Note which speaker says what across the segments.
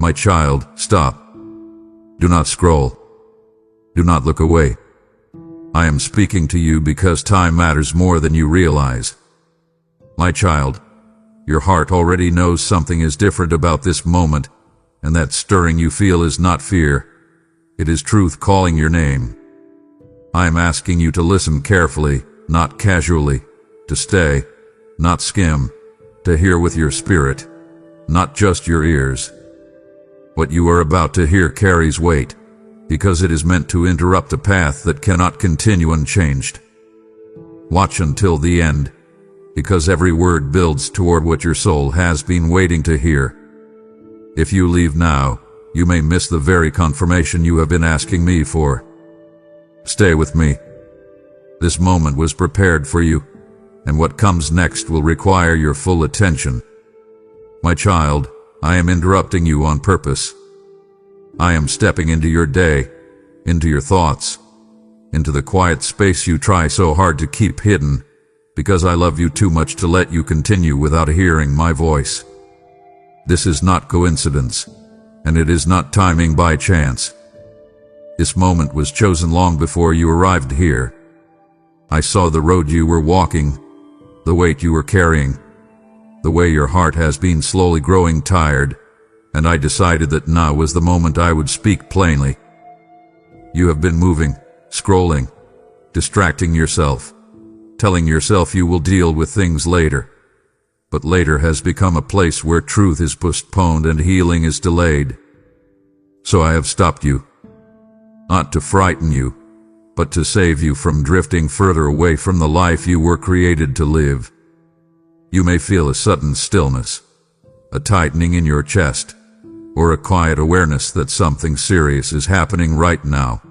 Speaker 1: My child, stop. Do not scroll. Do not look away. I am speaking to you because time matters more than you realize. My child, your heart already knows something is different about this moment, and that stirring you feel is not fear. It is truth calling your name. I am asking you to listen carefully, not casually, to stay, not skim, to hear with your spirit, not just your ears. What you are about to hear carries weight, because it is meant to interrupt a path that cannot continue unchanged. Watch until the end, because every word builds toward what your soul has been waiting to hear. If you leave now, you may miss the very confirmation you have been asking me for. Stay with me. This moment was prepared for you, and what comes next will require your full attention. My child, I am interrupting you on purpose. I am stepping into your day, into your thoughts, into the quiet space you try so hard to keep hidden, because I love you too much to let you continue without hearing my voice. This is not coincidence, and it is not timing by chance. This moment was chosen long before you arrived here. I saw the road you were walking, the weight you were carrying, the way your heart has been slowly growing tired, and I decided that now was the moment I would speak plainly. You have been moving, scrolling, distracting yourself, telling yourself you will deal with things later. But later has become a place where truth is postponed and healing is delayed. So I have stopped you, not to frighten you, but to save you from drifting further away from the life you were created to live. You may feel a sudden stillness, a tightening in your chest, or a quiet awareness that something serious is happening right now.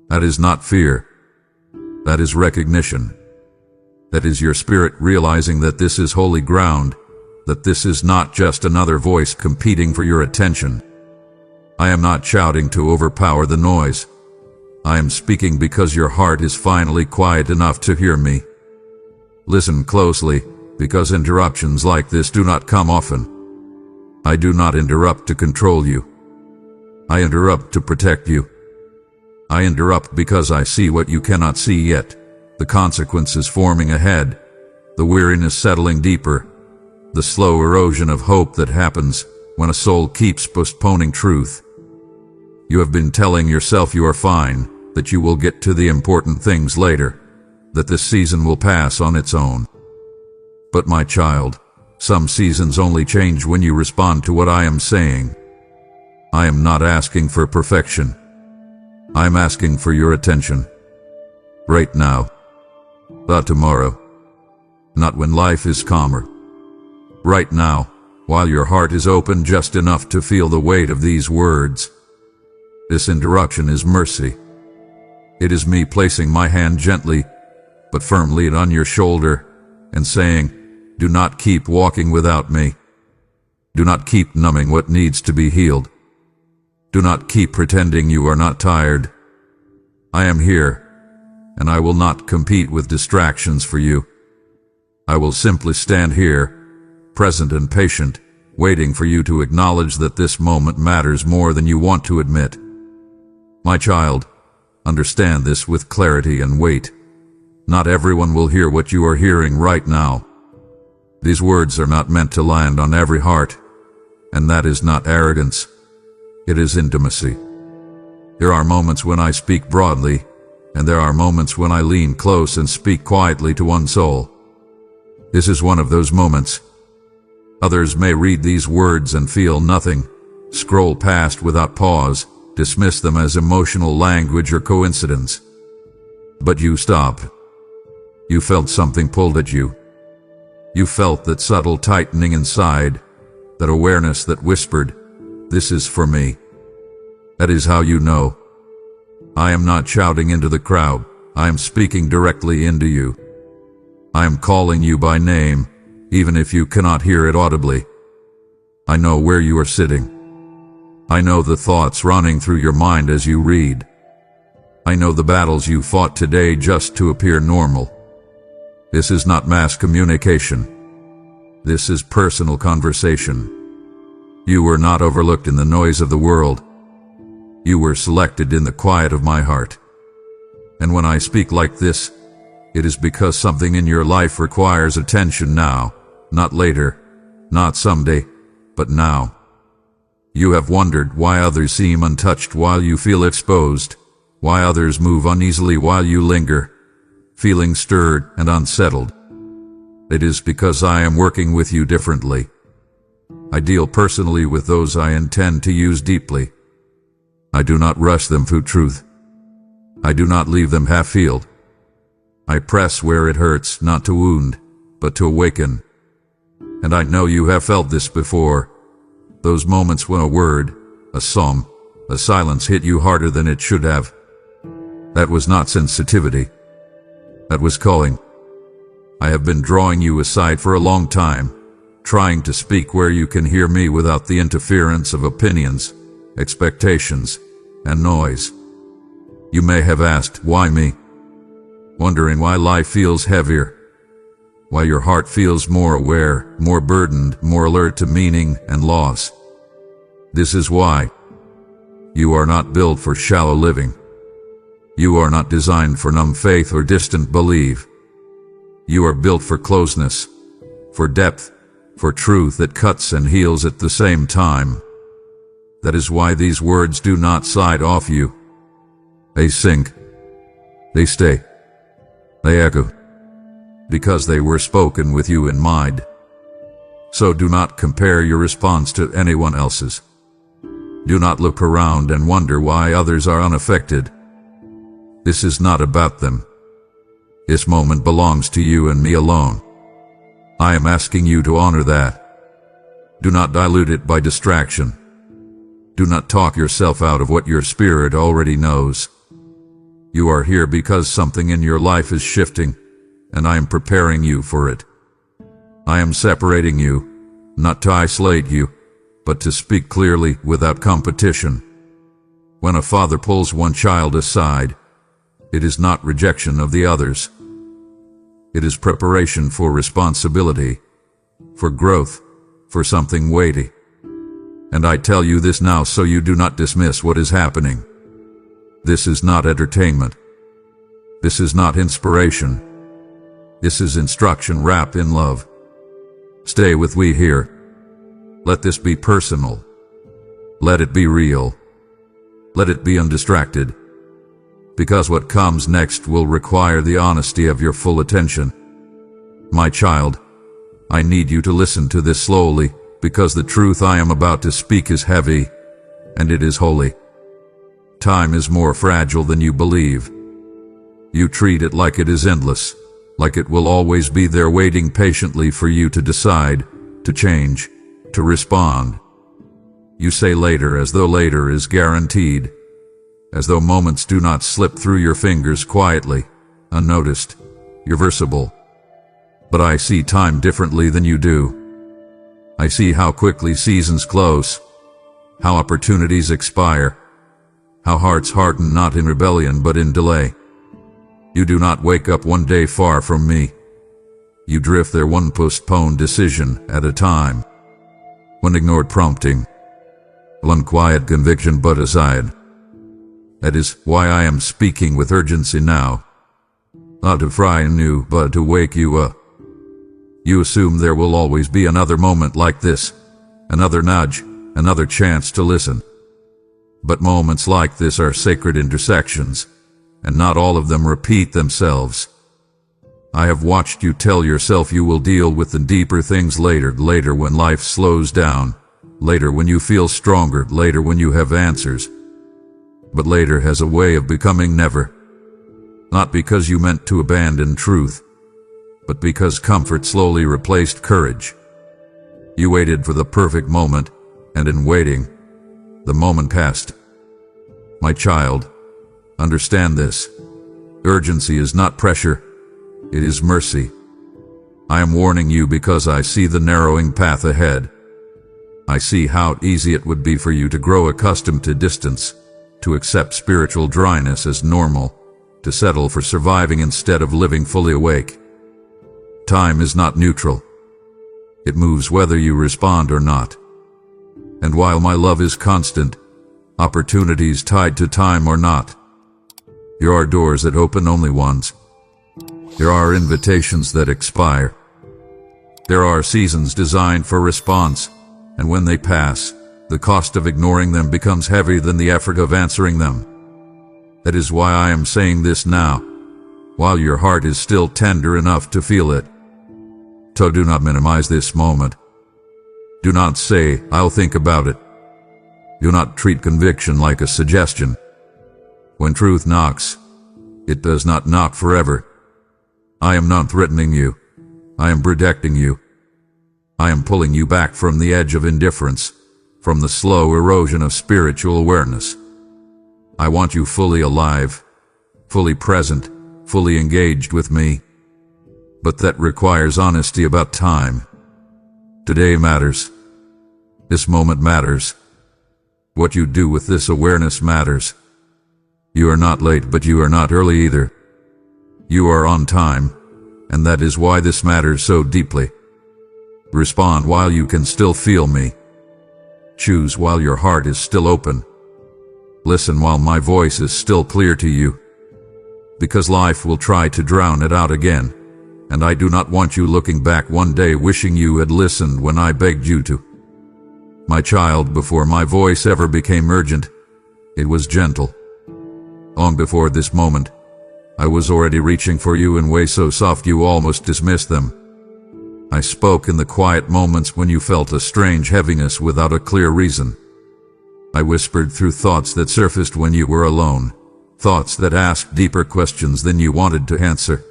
Speaker 1: That is not fear. That is recognition. That is your spirit realizing that this is holy ground, that this is not just another voice competing for your attention. I am not shouting to overpower the noise. I am speaking because your heart is finally quiet enough to hear me. Listen closely, because interruptions like this do not come often. I do not interrupt to control you. I interrupt to protect you. I interrupt because I see what you cannot see yet, the consequences forming ahead, the weariness settling deeper, the slow erosion of hope that happens when a soul keeps postponing truth. You have been telling yourself you are fine, that you will get to the important things later, that this season will pass on its own. But my child, some seasons only change when you respond to what I am saying. I am not asking for perfection. I am asking for your attention. Right now. Not tomorrow. Not when life is calmer. Right now, while your heart is open just enough to feel the weight of these words. This interruption is mercy. It is me placing my hand gently, but firmly on your shoulder, and saying, do not keep walking without me. Do not keep numbing what needs to be healed. Do not keep pretending you are not tired. I am here, and I will not compete with distractions for you. I will simply stand here, present and patient, waiting for you to acknowledge that this moment matters more than you want to admit. My child, understand this with clarity and weight. Not everyone will hear what you are hearing right now. These words are not meant to land on every heart, and that is not arrogance. It is intimacy. There are moments when I speak broadly, and there are moments when I lean close and speak quietly to one soul. This is one of those moments. Others may read these words and feel nothing, scroll past without pause, dismiss them as emotional language or coincidence. But you stop. You felt something pulled at you. You felt that subtle tightening inside, that awareness that whispered, this is for me. That is how you know. I am not shouting into the crowd. I am speaking directly into you. I am calling you by name, even if you cannot hear it audibly. I know where you are sitting. I know the thoughts running through your mind as you read. I know the battles you fought today just to appear normal. This is not mass communication. This is personal conversation. You were not overlooked in the noise of the world. You were selected in the quiet of my heart. And when I speak like this, it is because something in your life requires attention now, not later, not someday, but now. You have wondered why others seem untouched while you feel exposed, why others move uneasily while you linger, feeling stirred and unsettled. It is because I am working with you differently. I deal personally with those I intend to use deeply. I do not rush them through truth. I do not leave them half-healed. I press where it hurts, not to wound, but to awaken. And I know you have felt this before. Those moments when a word, a song, a silence hit you harder than it should have. That was not sensitivity. That was calling. I have been drawing you aside for a long time, trying to speak where you can hear me without the interference of opinions, expectations, and noise. You may have asked, why me? Wondering why life feels heavier, why your heart feels more aware, more burdened, more alert to meaning and loss. This is why. You are not built for shallow living. You are not designed for numb faith or distant belief. You are built for closeness, for depth, for truth that cuts and heals at the same time. That is why these words do not slide off you. They sink. They stay. They echo. Because they were spoken with you in mind. So do not compare your response to anyone else's. Do not look around and wonder why others are unaffected. This is not about them. This moment belongs to you and me alone. I am asking you to honor that. Do not dilute it by distraction. Do not talk yourself out of what your spirit already knows. You are here because something in your life is shifting, and I am preparing you for it. I am separating you, not to isolate you, but to speak clearly without competition. When a father pulls one child aside, it is not rejection of the others. It is preparation for responsibility, for growth, for something weighty. And I tell you this now so you do not dismiss what is happening. This is not entertainment. This is not inspiration. This is instruction wrapped in love. Stay with me here. Let this be personal. Let it be real. Let it be undistracted. Because what comes next will require the honesty of your full attention. My child, I need you to listen to this slowly, because the truth I am about to speak is heavy, and it is holy. Time is more fragile than you believe. You treat it like it is endless, like it will always be there waiting patiently for you to decide, to change, to respond. You say later as though later is guaranteed, as though moments do not slip through your fingers quietly, unnoticed, irreversible. But I see time differently than you do. I see how quickly seasons close, how opportunities expire, how hearts harden not in rebellion but in delay. You do not wake up one day far from me. You drift there one postponed decision at a time, one ignored prompting, one quiet conviction put aside. That is why I am speaking with urgency now, not to frighten you but to wake you up. You assume there will always be another moment like this, another nudge, another chance to listen. But moments like this are sacred intersections, and not all of them repeat themselves. I have watched you tell yourself you will deal with the deeper things later when life slows down, later when you feel stronger, later when you have answers. But later has a way of becoming never. Not because you meant to abandon truth, but because comfort slowly replaced courage. You waited for the perfect moment, and in waiting, the moment passed. My child, understand this. Urgency is not pressure, it is mercy. I am warning you because I see the narrowing path ahead. I see how easy it would be for you to grow accustomed to distance, to accept spiritual dryness as normal, to settle for surviving instead of living fully awake. Time is not neutral. It moves whether you respond or not. And while my love is constant, opportunities tied to time are not. There are doors that open only once. There are invitations that expire. There are seasons designed for response, and when they pass, the cost of ignoring them becomes heavier than the effort of answering them. That is why I am saying this now, while your heart is still tender enough to feel it. So do not minimize this moment. Do not say, "I'll think about it." Do not treat conviction like a suggestion. When truth knocks, it does not knock forever. I am not threatening you. I am protecting you. I am pulling you back from the edge of indifference, from the slow erosion of spiritual awareness. I want you fully alive, fully present, fully engaged with me. But that requires honesty about time. Today matters. This moment matters. What you do with this awareness matters. You are not late, but you are not early either. You are on time, and that is why this matters so deeply. Respond while you can still feel me. Choose while your heart is still open. Listen while my voice is still clear to you. Because life will try to drown it out again, and I do not want you looking back one day wishing you had listened when I begged you to. My child, before my voice ever became urgent, it was gentle. Long before this moment, I was already reaching for you in ways so soft you almost dismissed them. I spoke in the quiet moments when you felt a strange heaviness without a clear reason. I whispered through thoughts that surfaced when you were alone, thoughts that asked deeper questions than you wanted to answer.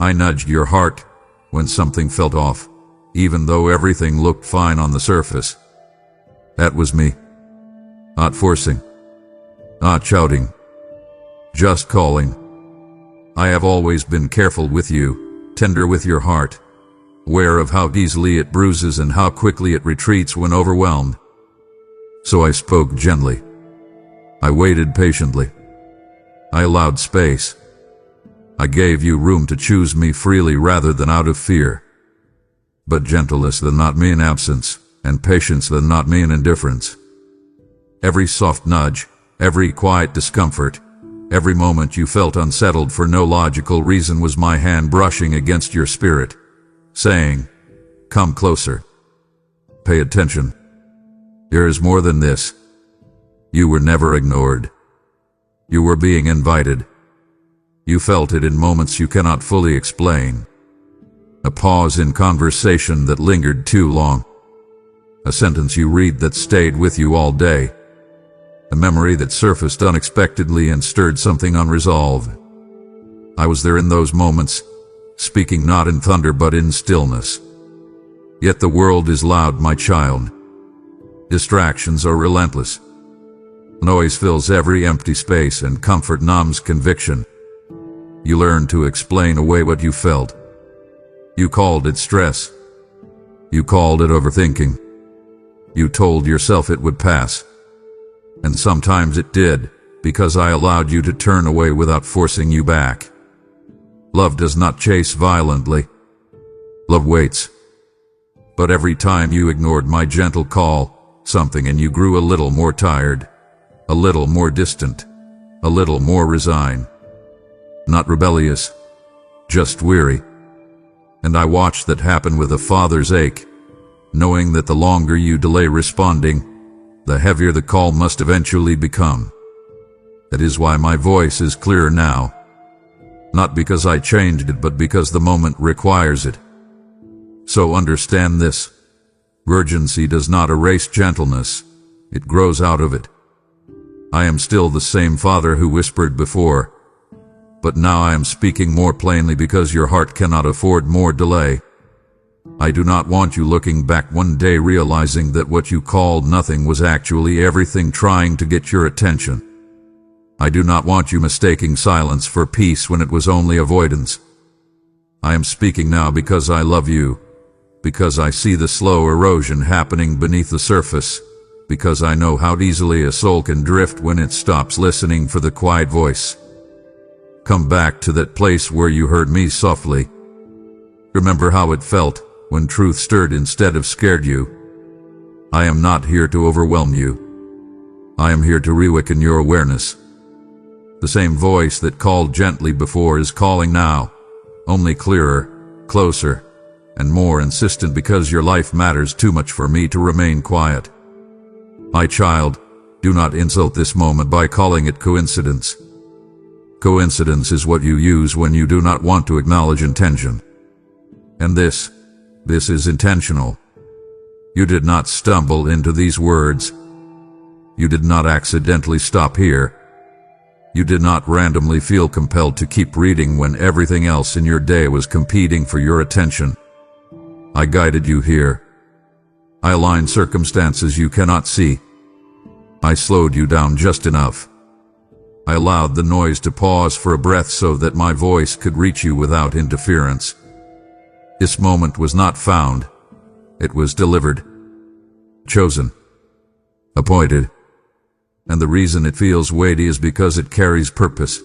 Speaker 1: I nudged your heart when something felt off, even though everything looked fine on the surface. That was me. Not forcing, not shouting, just calling. I have always been careful with you, tender with your heart, aware of how easily it bruises and how quickly it retreats when overwhelmed. So I spoke gently. I waited patiently. I allowed space. I gave you room to choose me freely rather than out of fear. But gentleness does not mean absence, and patience does not mean indifference. Every soft nudge, every quiet discomfort, every moment you felt unsettled for no logical reason was my hand brushing against your spirit, saying, "Come closer. Pay attention. There is more than this." You were never ignored. You were being invited. You felt it in moments you cannot fully explain. A pause in conversation that lingered too long. A sentence you read that stayed with you all day. A memory that surfaced unexpectedly and stirred something unresolved. I was there in those moments, speaking not in thunder but in stillness. Yet the world is loud, my child. Distractions are relentless. Noise fills every empty space and comfort numbs conviction. You learn to explain away what you felt. You called it stress. You called it overthinking. You told yourself it would pass. And sometimes it did, because I allowed you to turn away without forcing you back. Love does not chase violently. Love waits. But every time you ignored my gentle call, something in you grew a little more tired, a little more distant, a little more resigned. Not rebellious, just weary. And I watched that happen with a father's ache, knowing that the longer you delay responding, the heavier the call must eventually become. That is why my voice is clearer now. Not because I changed it, but because the moment requires it. So understand this. Urgency does not erase gentleness. It grows out of it. I am still the same father who whispered before, but now I am speaking more plainly because your heart cannot afford more delay. I do not want you looking back one day realizing that what you called nothing was actually everything trying to get your attention. I do not want you mistaking silence for peace when it was only avoidance. I am speaking now because I love you, because I see the slow erosion happening beneath the surface, because I know how easily a soul can drift when it stops listening for the quiet voice. Come back to that place where you heard me softly. Remember how it felt when truth stirred instead of scared you. I am not here to overwhelm you. I am here to reawaken your awareness. The same voice that called gently before is calling now, only clearer, closer, and more insistent because your life matters too much for me to remain quiet. My child, do not insult this moment by calling it coincidence. Coincidence is what you use when you do not want to acknowledge intention. And this is intentional. You did not stumble into these words. You did not accidentally stop here. You did not randomly feel compelled to keep reading when everything else in your day was competing for your attention. I guided you here. I aligned circumstances you cannot see. I slowed you down just enough. I allowed the noise to pause for a breath so that my voice could reach you without interference. This moment was not found. It was delivered, chosen, appointed. And the reason it feels weighty is because it carries purpose.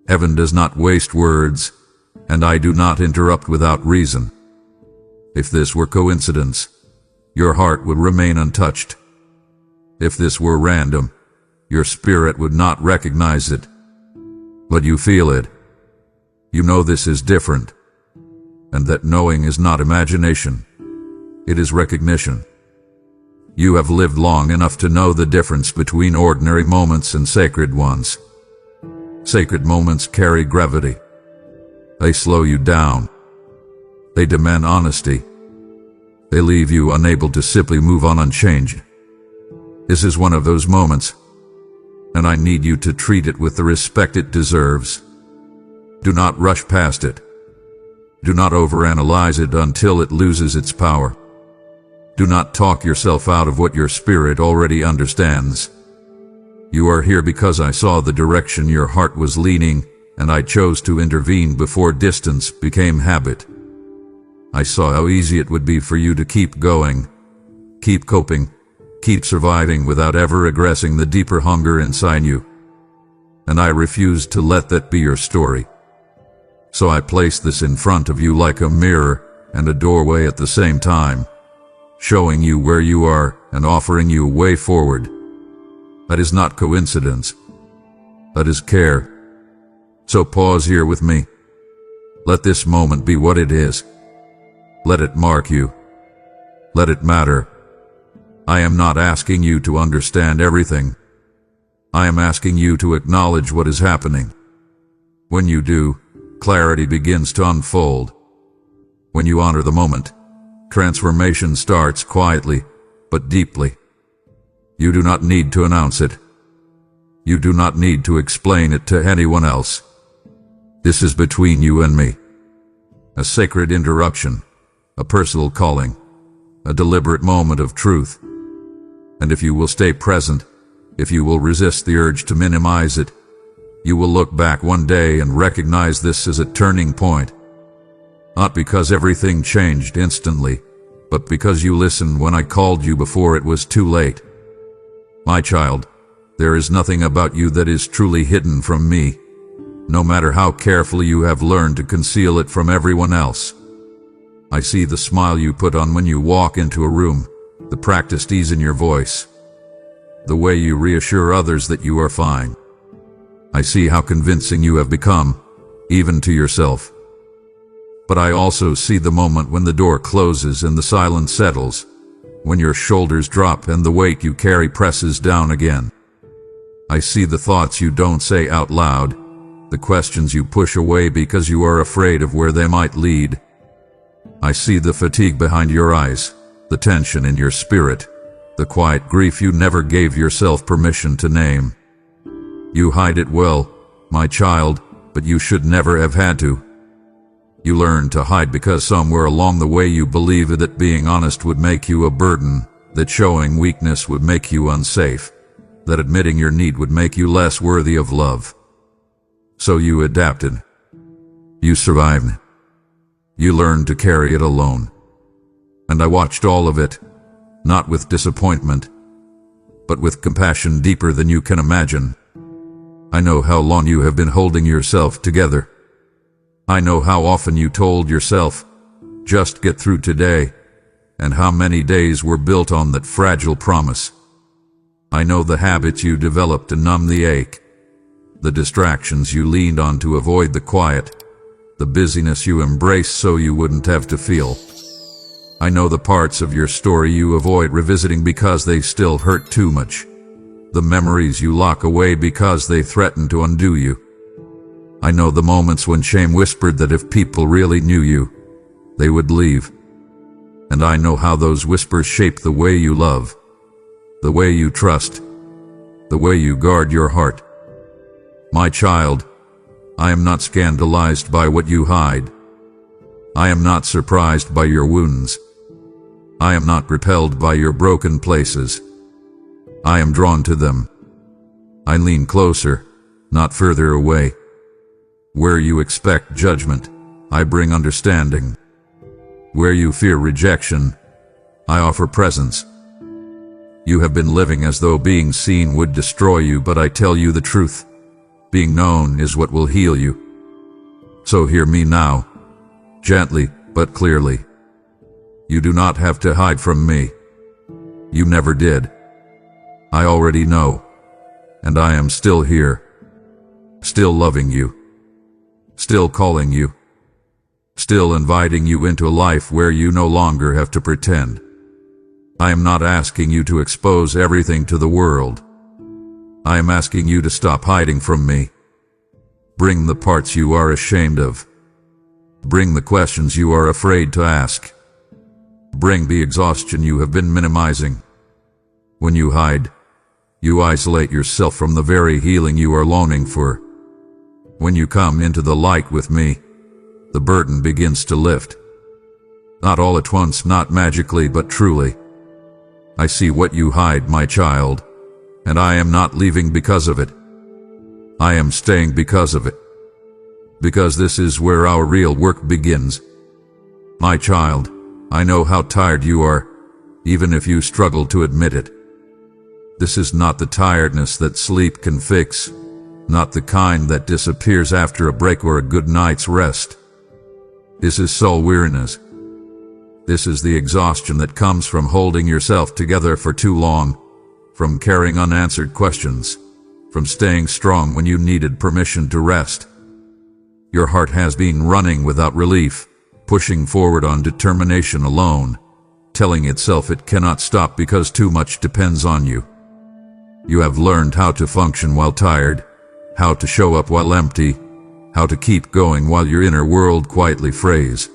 Speaker 1: Heaven does not waste words, and I do not interrupt without reason. If this were coincidence, your heart would remain untouched. If this were random, your spirit would not recognize it. But you feel it. You know this is different, and that knowing is not imagination. It is recognition. You have lived long enough to know the difference between ordinary moments and sacred ones. Sacred moments carry gravity. They slow you down. They demand honesty. They leave you unable to simply move on unchanged. This is one of those moments, and I need you to treat it with the respect it deserves. Do not rush past it. Do not overanalyze it until it loses its power. Do not talk yourself out of what your spirit already understands. You are here because I saw the direction your heart was leaning, and I chose to intervene before distance became habit. I saw how easy it would be for you to keep going, keep coping, keep surviving without ever addressing the deeper hunger inside you. And I refused to let that be your story. So I placed this in front of you like a mirror and a doorway at the same time, showing you where you are and offering you a way forward. That is not coincidence. That is care. So pause here with me. Let this moment be what it is. Let it mark you. Let it matter. I am not asking you to understand everything. I am asking you to acknowledge what is happening. When you do, clarity begins to unfold. When you honor the moment, transformation starts quietly, but deeply. You do not need to announce it. You do not need to explain it to anyone else. This is between you and me. A sacred interruption, a personal calling, a deliberate moment of truth. And if you will stay present, if you will resist the urge to minimize it, you will look back one day and recognize this as a turning point. Not because everything changed instantly, but because you listened when I called you before it was too late. My child, there is nothing about you that is truly hidden from me, no matter how carefully you have learned to conceal it from everyone else. I see the smile you put on when you walk into a room, the practiced ease in your voice, the way you reassure others that you are fine. I see how convincing you have become, even to yourself. But I also see the moment when the door closes and the silence settles, when your shoulders drop and the weight you carry presses down again. I see the thoughts you don't say out loud, the questions you push away because you are afraid of where they might lead. I see the fatigue behind your eyes, the tension in your spirit, the quiet grief you never gave yourself permission to name. You hide it well, my child, but you should never have had to. You learned to hide because somewhere along the way you believed that being honest would make you a burden, that showing weakness would make you unsafe, that admitting your need would make you less worthy of love. So you adapted. You survived. You learned to carry it alone. And I watched all of it, not with disappointment, but with compassion deeper than you can imagine. I know how long you have been holding yourself together. I know how often you told yourself, just get through today, and how many days were built on that fragile promise. I know the habits you developed to numb the ache, the distractions you leaned on to avoid the quiet, the busyness you embraced so you wouldn't have to feel. I know the parts of your story you avoid revisiting because they still hurt too much, the memories you lock away because they threaten to undo you. I know the moments when shame whispered that if people really knew you, they would leave. And I know how those whispers shape the way you love, the way you trust, the way you guard your heart. My child, I am not scandalized by what you hide. I am not surprised by your wounds. I am not repelled by your broken places. I am drawn to them. I lean closer, not further away. Where you expect judgment, I bring understanding. Where you fear rejection, I offer presence. You have been living as though being seen would destroy you, but I tell you the truth. Being known is what will heal you. So hear me now, gently but clearly. You do not have to hide from me. You never did. I already know, and I am still here, still loving you, still calling you, still inviting you into a life where you no longer have to pretend. I am not asking you to expose everything to the world. I am asking you to stop hiding from me. Bring the parts you are ashamed of. Bring the questions you are afraid to ask. Bring the exhaustion you have been minimizing. When you hide, you isolate yourself from the very healing you are longing for. When you come into the light with me, the burden begins to lift. Not all at once, not magically, but truly. I see what you hide, my child, and I am not leaving because of it. I am staying because of it. Because this is where our real work begins. My child, I know how tired you are, even if you struggle to admit it. This is not the tiredness that sleep can fix, not the kind that disappears after a break or a good night's rest. This is soul weariness. This is the exhaustion that comes from holding yourself together for too long, from carrying unanswered questions, from staying strong when you needed permission to rest. Your heart has been running without relief, pushing forward on determination alone, telling itself it cannot stop because too much depends on you. You have learned how to function while tired, how to show up while empty, how to keep going while your inner world quietly frays.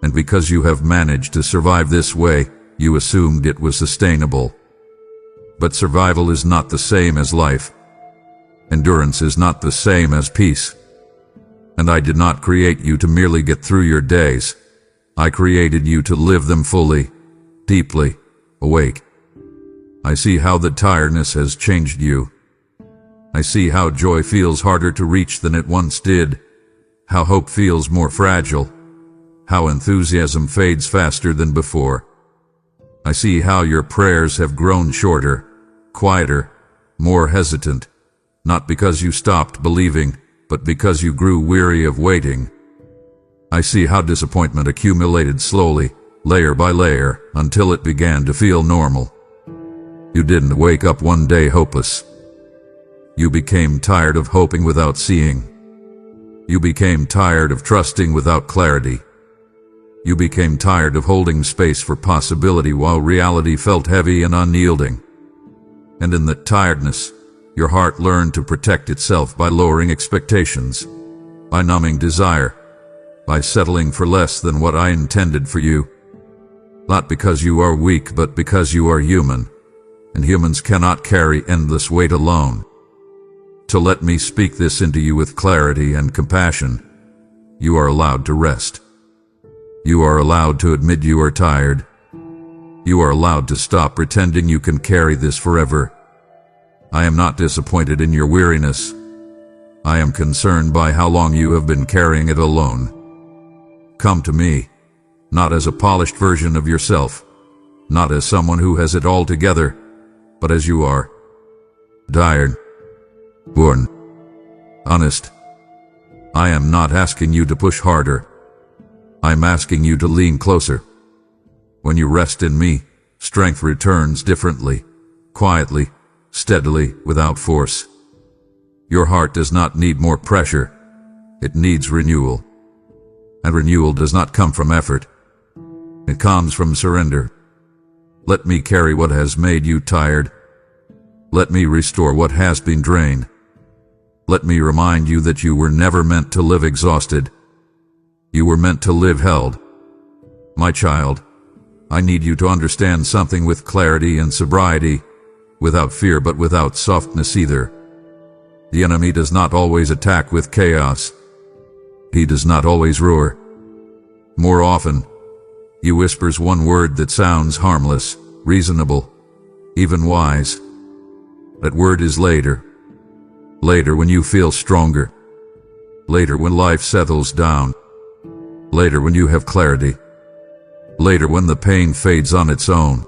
Speaker 1: And because you have managed to survive this way, you assumed it was sustainable. But survival is not the same as life. Endurance is not the same as peace. And I did not create you to merely get through your days. I created you to live them fully, deeply, awake. I see how the tiredness has changed you. I see how joy feels harder to reach than it once did, how hope feels more fragile, how enthusiasm fades faster than before. I see how your prayers have grown shorter, quieter, more hesitant, not because you stopped believing, but because you grew weary of waiting. I see how disappointment accumulated slowly, layer by layer, until it began to feel normal. You didn't wake up one day hopeless. You became tired of hoping without seeing. You became tired of trusting without clarity. You became tired of holding space for possibility while reality felt heavy and unyielding. And in that tiredness, your heart learned to protect itself by lowering expectations, by numbing desire, by settling for less than what I intended for you. Not because you are weak, but because you are human, and humans cannot carry endless weight alone. To let me speak this into you with clarity and compassion, you are allowed to rest. You are allowed to admit you are tired. You are allowed to stop pretending you can carry this forever. I am not disappointed in your weariness. I am concerned by how long you have been carrying it alone. Come to me, not as a polished version of yourself, not as someone who has it all together, but as you are. Tired. Born. Honest. I am not asking you to push harder. I'm asking you to lean closer. When you rest in me, strength returns differently, quietly, steadily, without force. Your heart does not need more pressure. It needs renewal. And renewal does not come from effort. It comes from surrender. Let me carry what has made you tired. Let me restore what has been drained. Let me remind you that you were never meant to live exhausted. You were meant to live held. My child, I need you to understand something with clarity and sobriety, without fear but without softness either. The enemy does not always attack with chaos. He does not always roar. More often, he whispers one word that sounds harmless, reasonable, even wise. That word is later. Later when you feel stronger. Later when life settles down. Later when you have clarity. Later when the pain fades on its own.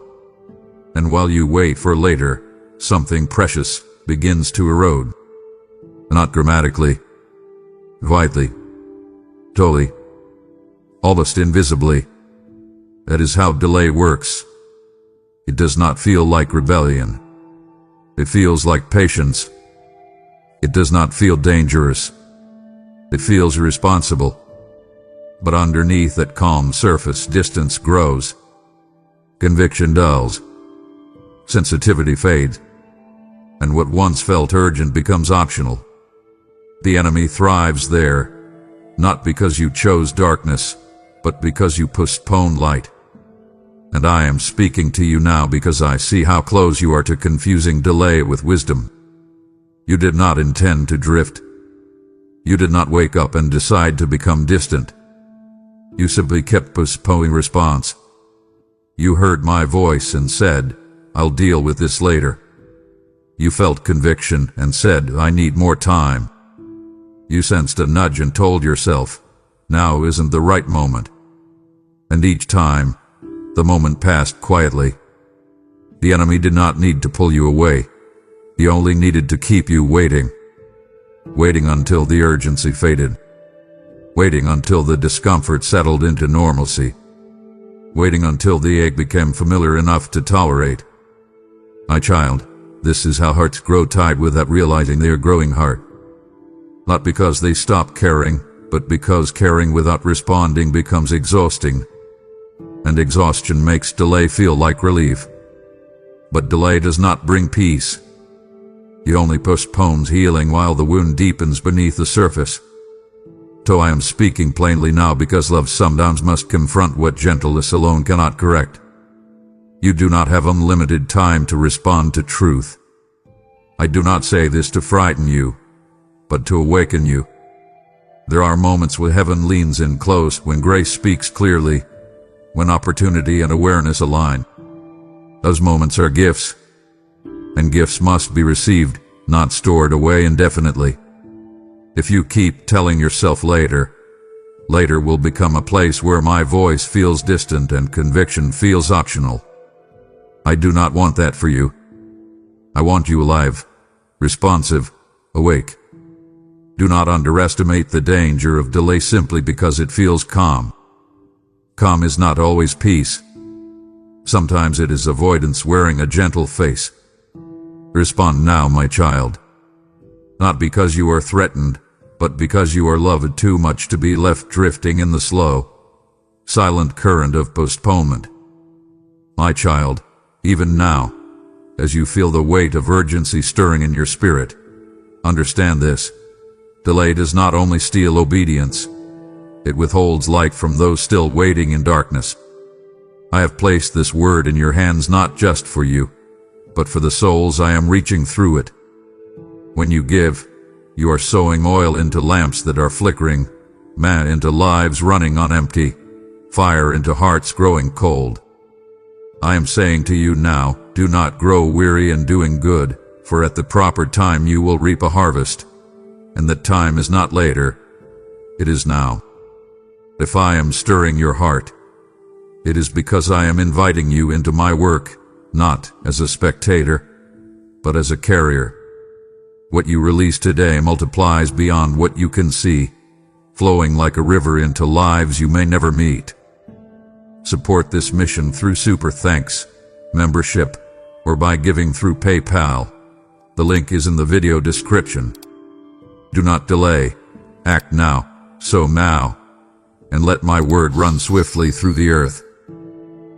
Speaker 1: And while you wait for later, something precious begins to erode. Not grammatically, quietly, totally, almost invisibly. That is how delay works. It does not feel like rebellion. It feels like patience. It does not feel dangerous. It feels responsible. But underneath that calm surface, distance grows. Conviction dulls. Sensitivity fades. And what once felt urgent becomes optional. The enemy thrives there, not because you chose darkness, but because you postponed light. And I am speaking to you now because I see how close you are to confusing delay with wisdom. You did not intend to drift. You did not wake up and decide to become distant. You simply kept postponing response. You heard my voice and said, I'll deal with this later. You felt conviction and said, I need more time. You sensed a nudge and told yourself, now isn't the right moment. And each time, the moment passed quietly. The enemy did not need to pull you away. He only needed to keep you waiting. Waiting until the urgency faded. Waiting until the discomfort settled into normalcy. Waiting until the ache became familiar enough to tolerate. My child, this is how hearts grow tired without realizing they are growing hard. Not because they stop caring, but because caring without responding becomes exhausting. And exhaustion makes delay feel like relief. But delay does not bring peace. It only postpones healing while the wound deepens beneath the surface. So I am speaking plainly now because love sometimes must confront what gentleness alone cannot correct. You do not have unlimited time to respond to truth. I do not say this to frighten you, but to awaken you. There are moments when heaven leans in close, when grace speaks clearly, when opportunity and awareness align. Those moments are gifts, and gifts must be received, not stored away indefinitely. If you keep telling yourself later, later will become a place where my voice feels distant and conviction feels optional. I do not want that for you. I want you alive, responsive, awake. Do not underestimate the danger of delay simply because it feels calm. Calm is not always peace. Sometimes it is avoidance wearing a gentle face. Respond now, my child. Not because you are threatened, but because you are loved too much to be left drifting in the slow, silent current of postponement. My child, even now, as you feel the weight of urgency stirring in your spirit, understand this. Delay does not only steal obedience, it withholds light from those still waiting in darkness. I have placed this word in your hands not just for you, but for the souls I am reaching through it. When you give, you are sowing oil into lamps that are flickering, manna into lives running on empty, fire into hearts growing cold. I am saying to you now, do not grow weary in doing good, for at the proper time you will reap a harvest. And that time is not later, it is now. If I am stirring your heart, it is because I am inviting you into my work, not as a spectator, but as a carrier. What you release today multiplies beyond what you can see, flowing like a river into lives you may never meet. Support this mission through Super Thanks, membership, or by giving through PayPal. The link is in the video description. Do not delay. Act now, so now, and let my word run swiftly through the earth.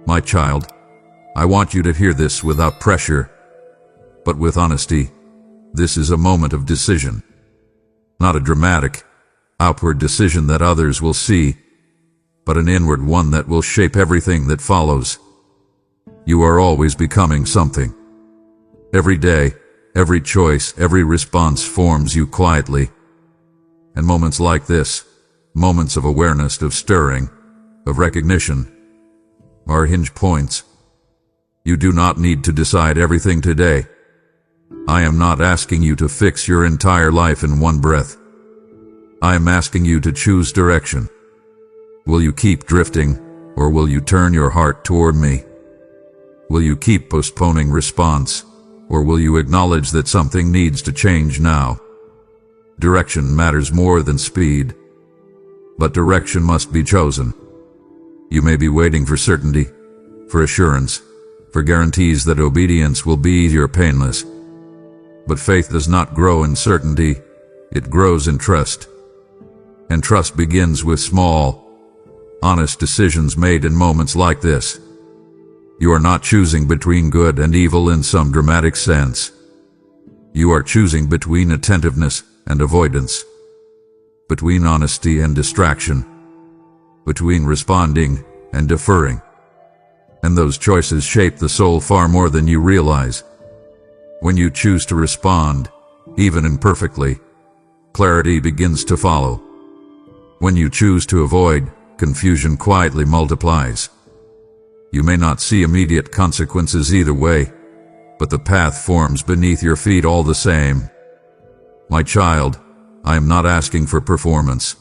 Speaker 1: My child, I want you to hear this without pressure, but with honesty. This is a moment of decision. Not a dramatic, outward decision that others will see, but an inward one that will shape everything that follows. You are always becoming something. Every day, every choice, every response forms you quietly. And moments like this, moments of awareness, of stirring, of recognition, are hinge points. You do not need to decide everything today. I am not asking you to fix your entire life in one breath. I am asking you to choose direction. Will you keep drifting, or will you turn your heart toward me? Will you keep postponing response, or will you acknowledge that something needs to change now? Direction matters more than speed, but direction must be chosen. You may be waiting for certainty, for assurance, for guarantees that obedience will be easy or painless. But faith does not grow in certainty, it grows in trust. And trust begins with small, honest decisions made in moments like this. You are not choosing between good and evil in some dramatic sense. You are choosing between attentiveness and avoidance, between honesty and distraction, between responding and deferring. And those choices shape the soul far more than you realize. When you choose to respond, even imperfectly, clarity begins to follow. When you choose to avoid, confusion quietly multiplies. You may not see immediate consequences either way, but the path forms beneath your feet all the same. My child, I am not asking for performance.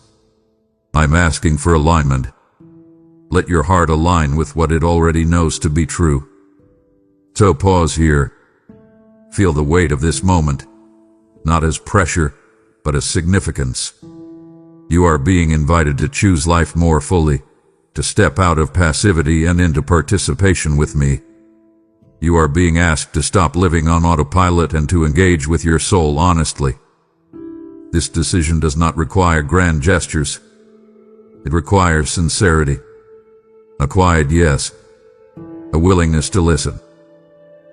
Speaker 1: I'm asking for alignment. Let your heart align with what it already knows to be true. So pause here. Feel the weight of this moment, not as pressure, but as significance. You are being invited to choose life more fully, to step out of passivity and into participation with me. You are being asked to stop living on autopilot and to engage with your soul honestly. This decision does not require grand gestures. It requires sincerity. A quiet yes. A willingness to listen.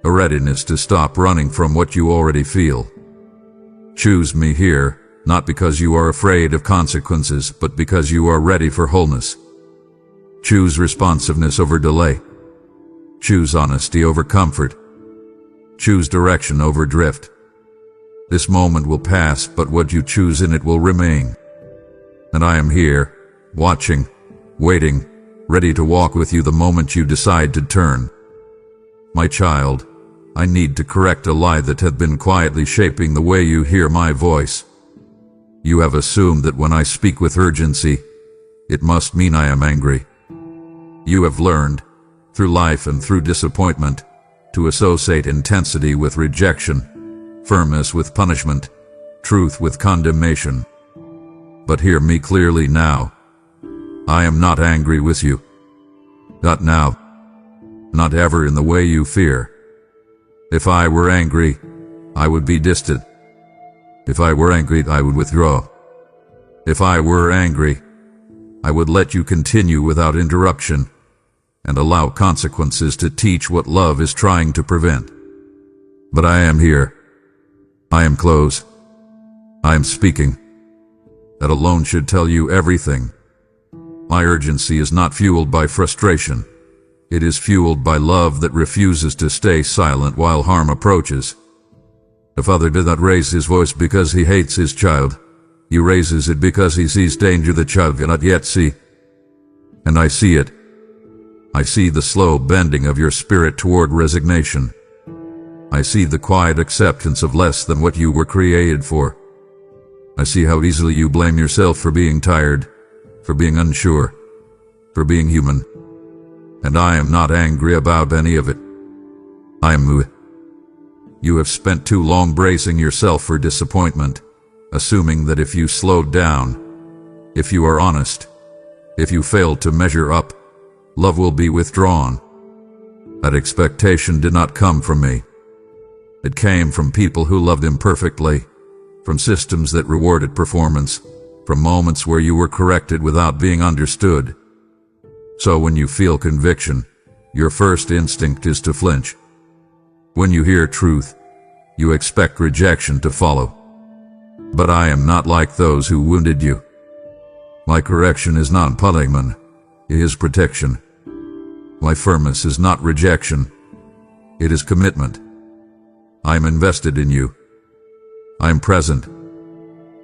Speaker 1: A readiness to stop running from what you already feel. Choose me here, not because you are afraid of consequences, but because you are ready for wholeness. Choose responsiveness over delay. Choose honesty over comfort. Choose direction over drift. This moment will pass, but what you choose in it will remain. And I am here, watching, waiting, ready to walk with you the moment you decide to turn. My child, I need to correct a lie that had been quietly shaping the way you hear my voice. You have assumed that when I speak with urgency, it must mean I am angry. You have learned, through life and through disappointment, to associate intensity with rejection, firmness with punishment, truth with condemnation. But hear me clearly now. I am not angry with you. Not now. Not ever in the way you fear. If I were angry, I would be distant. If I were angry, I would withdraw. If I were angry, I would let you continue without interruption and allow consequences to teach what love is trying to prevent. But I am here. I am close. I am speaking. That alone should tell you everything. My urgency is not fueled by frustration. It is fueled by love that refuses to stay silent while harm approaches. A father did not raise his voice because he hates his child. He raises it because he sees danger the child cannot yet see. And I see it. I see the slow bending of your spirit toward resignation. I see the quiet acceptance of less than what you were created for. I see how easily you blame yourself for being tired, for being unsure, for being human. And I am not angry about any of it. I am moved. You have spent too long bracing yourself for disappointment, assuming that if you slowed down, if you are honest, if you failed to measure up, love will be withdrawn. That expectation did not come from me. It came from people who loved imperfectly, from systems that rewarded performance, from moments where you were corrected without being understood. So when you feel conviction, your first instinct is to flinch. When you hear truth, you expect rejection to follow. But I am not like those who wounded you. My correction is not punishment, it is protection. My firmness is not rejection, it is commitment. I am invested in you. I am present.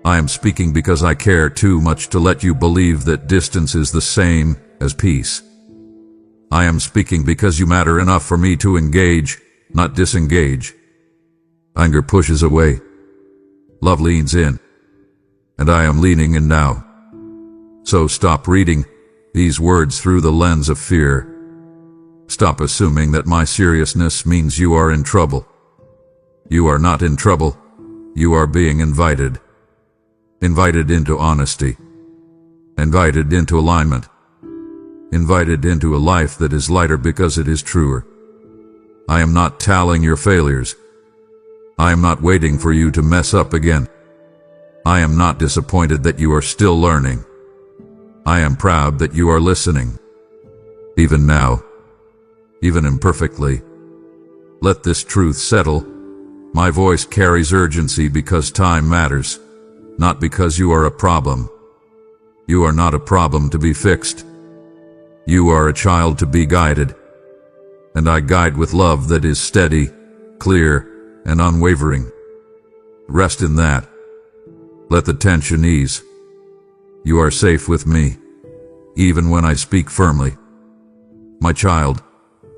Speaker 1: I am speaking because I care too much to let you believe that distance is the same as peace. I am speaking because you matter enough for me to engage, not disengage. Anger pushes away. Love leans in. And I am leaning in now. So stop reading these words through the lens of fear. Stop assuming that my seriousness means you are in trouble. You are not in trouble. You are being invited. Invited into honesty. Invited into alignment. Invited into a life that is lighter because it is truer. I am not tallying your failures. I am not waiting for you to mess up again. I am not disappointed that you are still learning. I am proud that you are listening. Even now. Even imperfectly. Let this truth settle. My voice carries urgency because time matters, not because you are a problem. You are not a problem to be fixed. You are a child to be guided. And I guide with love that is steady, clear, and unwavering. Rest in that. Let the tension ease. You are safe with me, even when I speak firmly. My child,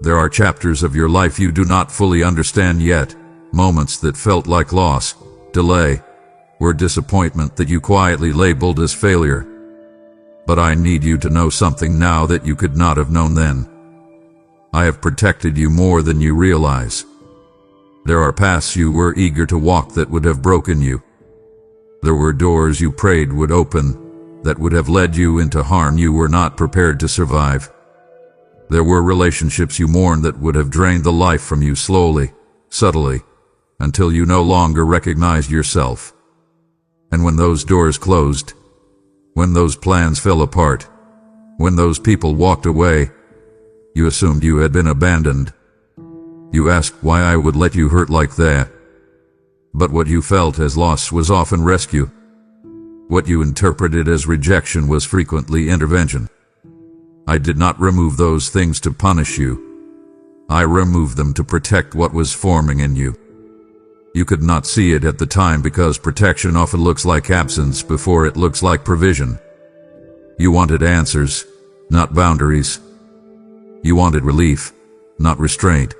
Speaker 1: there are chapters of your life you do not fully understand yet, moments that felt like loss, delay, or disappointment that you quietly labeled as failure. But I need you to know something now that you could not have known then. I have protected you more than you realize. There are paths you were eager to walk that would have broken you. There were doors you prayed would open that would have led you into harm you were not prepared to survive. There were relationships you mourned that would have drained the life from you slowly, subtly, until you no longer recognized yourself. And when those doors closed, when those plans fell apart, when those people walked away, you assumed you had been abandoned. You asked why I would let you hurt like that. But what you felt as loss was often rescue. What you interpreted as rejection was frequently intervention. I did not remove those things to punish you. I removed them to protect what was forming in you. You could not see it at the time because protection often looks like absence before it looks like provision. You wanted answers, not boundaries. You wanted relief, not restraint.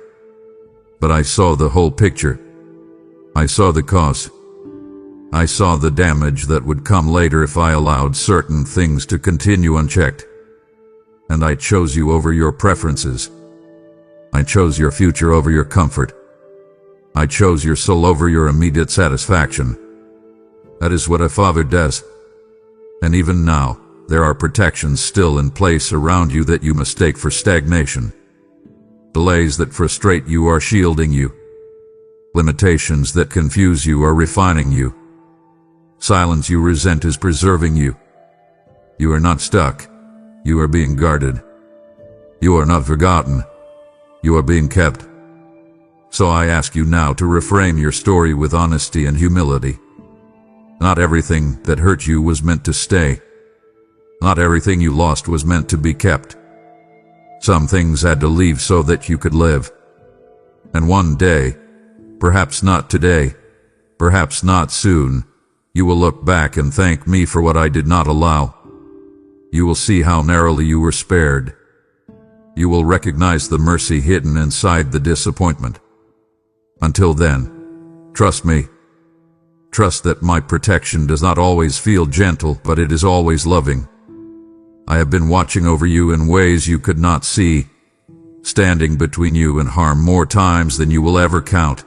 Speaker 1: But I saw the whole picture. I saw the cause. I saw the damage that would come later if I allowed certain things to continue unchecked. And I chose you over your preferences. I chose your future over your comfort. I chose your soul over your immediate satisfaction. That is what a father does. And even now, there are protections still in place around you that you mistake for stagnation. Delays that frustrate you are shielding you. Limitations that confuse you are refining you. Silence you resent is preserving you. You are not stuck. You are being guarded. You are not forgotten. You are being kept. So I ask you now to reframe your story with honesty and humility. Not everything that hurt you was meant to stay. Not everything you lost was meant to be kept. Some things had to leave so that you could live. And one day, perhaps not today, perhaps not soon, you will look back and thank me for what I did not allow. You will see how narrowly you were spared. You will recognize the mercy hidden inside the disappointment. Until then, trust me. Trust that my protection does not always feel gentle, but it is always loving. I have been watching over you in ways you could not see, standing between you and harm more times than you will ever count.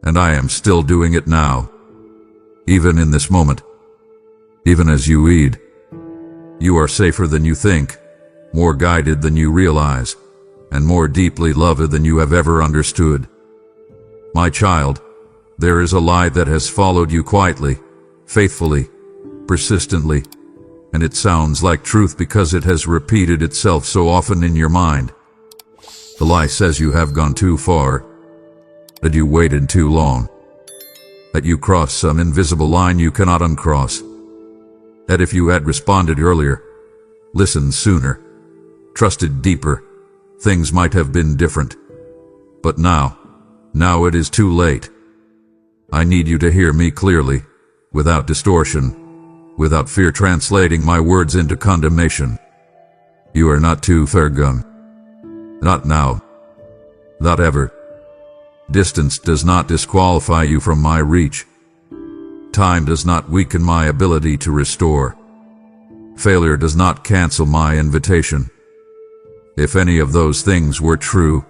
Speaker 1: And I am still doing it now, even in this moment, even as you read. You are safer than you think. more guided than you realize, and more deeply loved than you have ever understood. My child, there is a lie that has followed you quietly, faithfully, persistently, and it sounds like truth because it has repeated itself so often in your mind. The lie says you have gone too far, that you waited too long, that you crossed some invisible line you cannot uncross, that if you had responded earlier, listened sooner, trusted deeper, things might have been different. But now it is too late. I need you to hear me clearly, without distortion, without fear translating my words into condemnation. You are not too far gone. Not now. Not ever. Distance does not disqualify you from my reach. Time does not weaken my ability to restore. Failure does not cancel my invitation. If any of those things were true,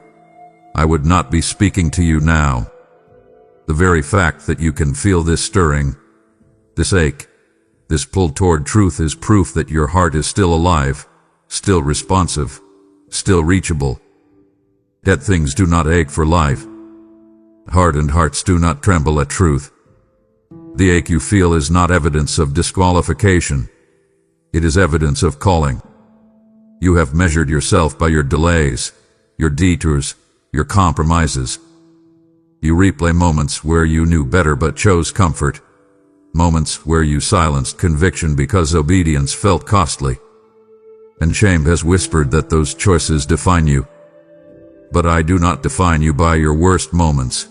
Speaker 1: I would not be speaking to you now. The very fact that you can feel this stirring, this ache, this pull toward truth is proof that your heart is still alive, still responsive, still reachable. Dead things do not ache for life. Hardened hearts do not tremble at truth. The ache you feel is not evidence of disqualification. It is evidence of calling. You have measured yourself by your delays, your detours, your compromises. You replay moments where you knew better but chose comfort, moments where you silenced conviction because obedience felt costly. And shame has whispered that those choices define you. But I do not define you by your worst moments.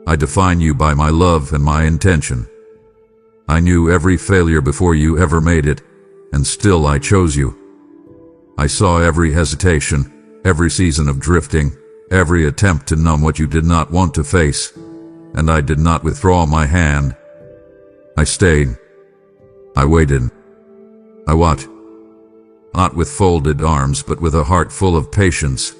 Speaker 1: I define you by my love and my intention. I knew every failure before you ever made it, and still I chose you. I saw every hesitation, every season of drifting, every attempt to numb what you did not want to face, and I did not withdraw my hand. I stayed. I waited. I watched. Not with folded arms, but with a heart full of patience.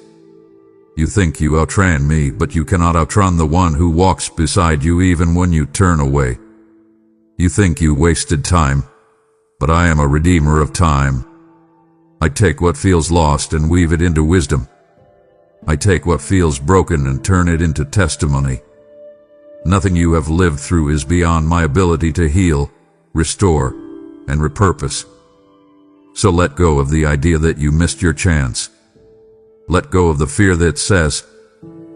Speaker 1: You think you outran me, but you cannot outrun the one who walks beside you even when you turn away. You think you wasted time, but I am a redeemer of time. I take what feels lost and weave it into wisdom. I take what feels broken and turn it into testimony. Nothing you have lived through is beyond my ability to heal, restore, and repurpose. So let go of the idea that you missed your chance. Let go of the fear that says,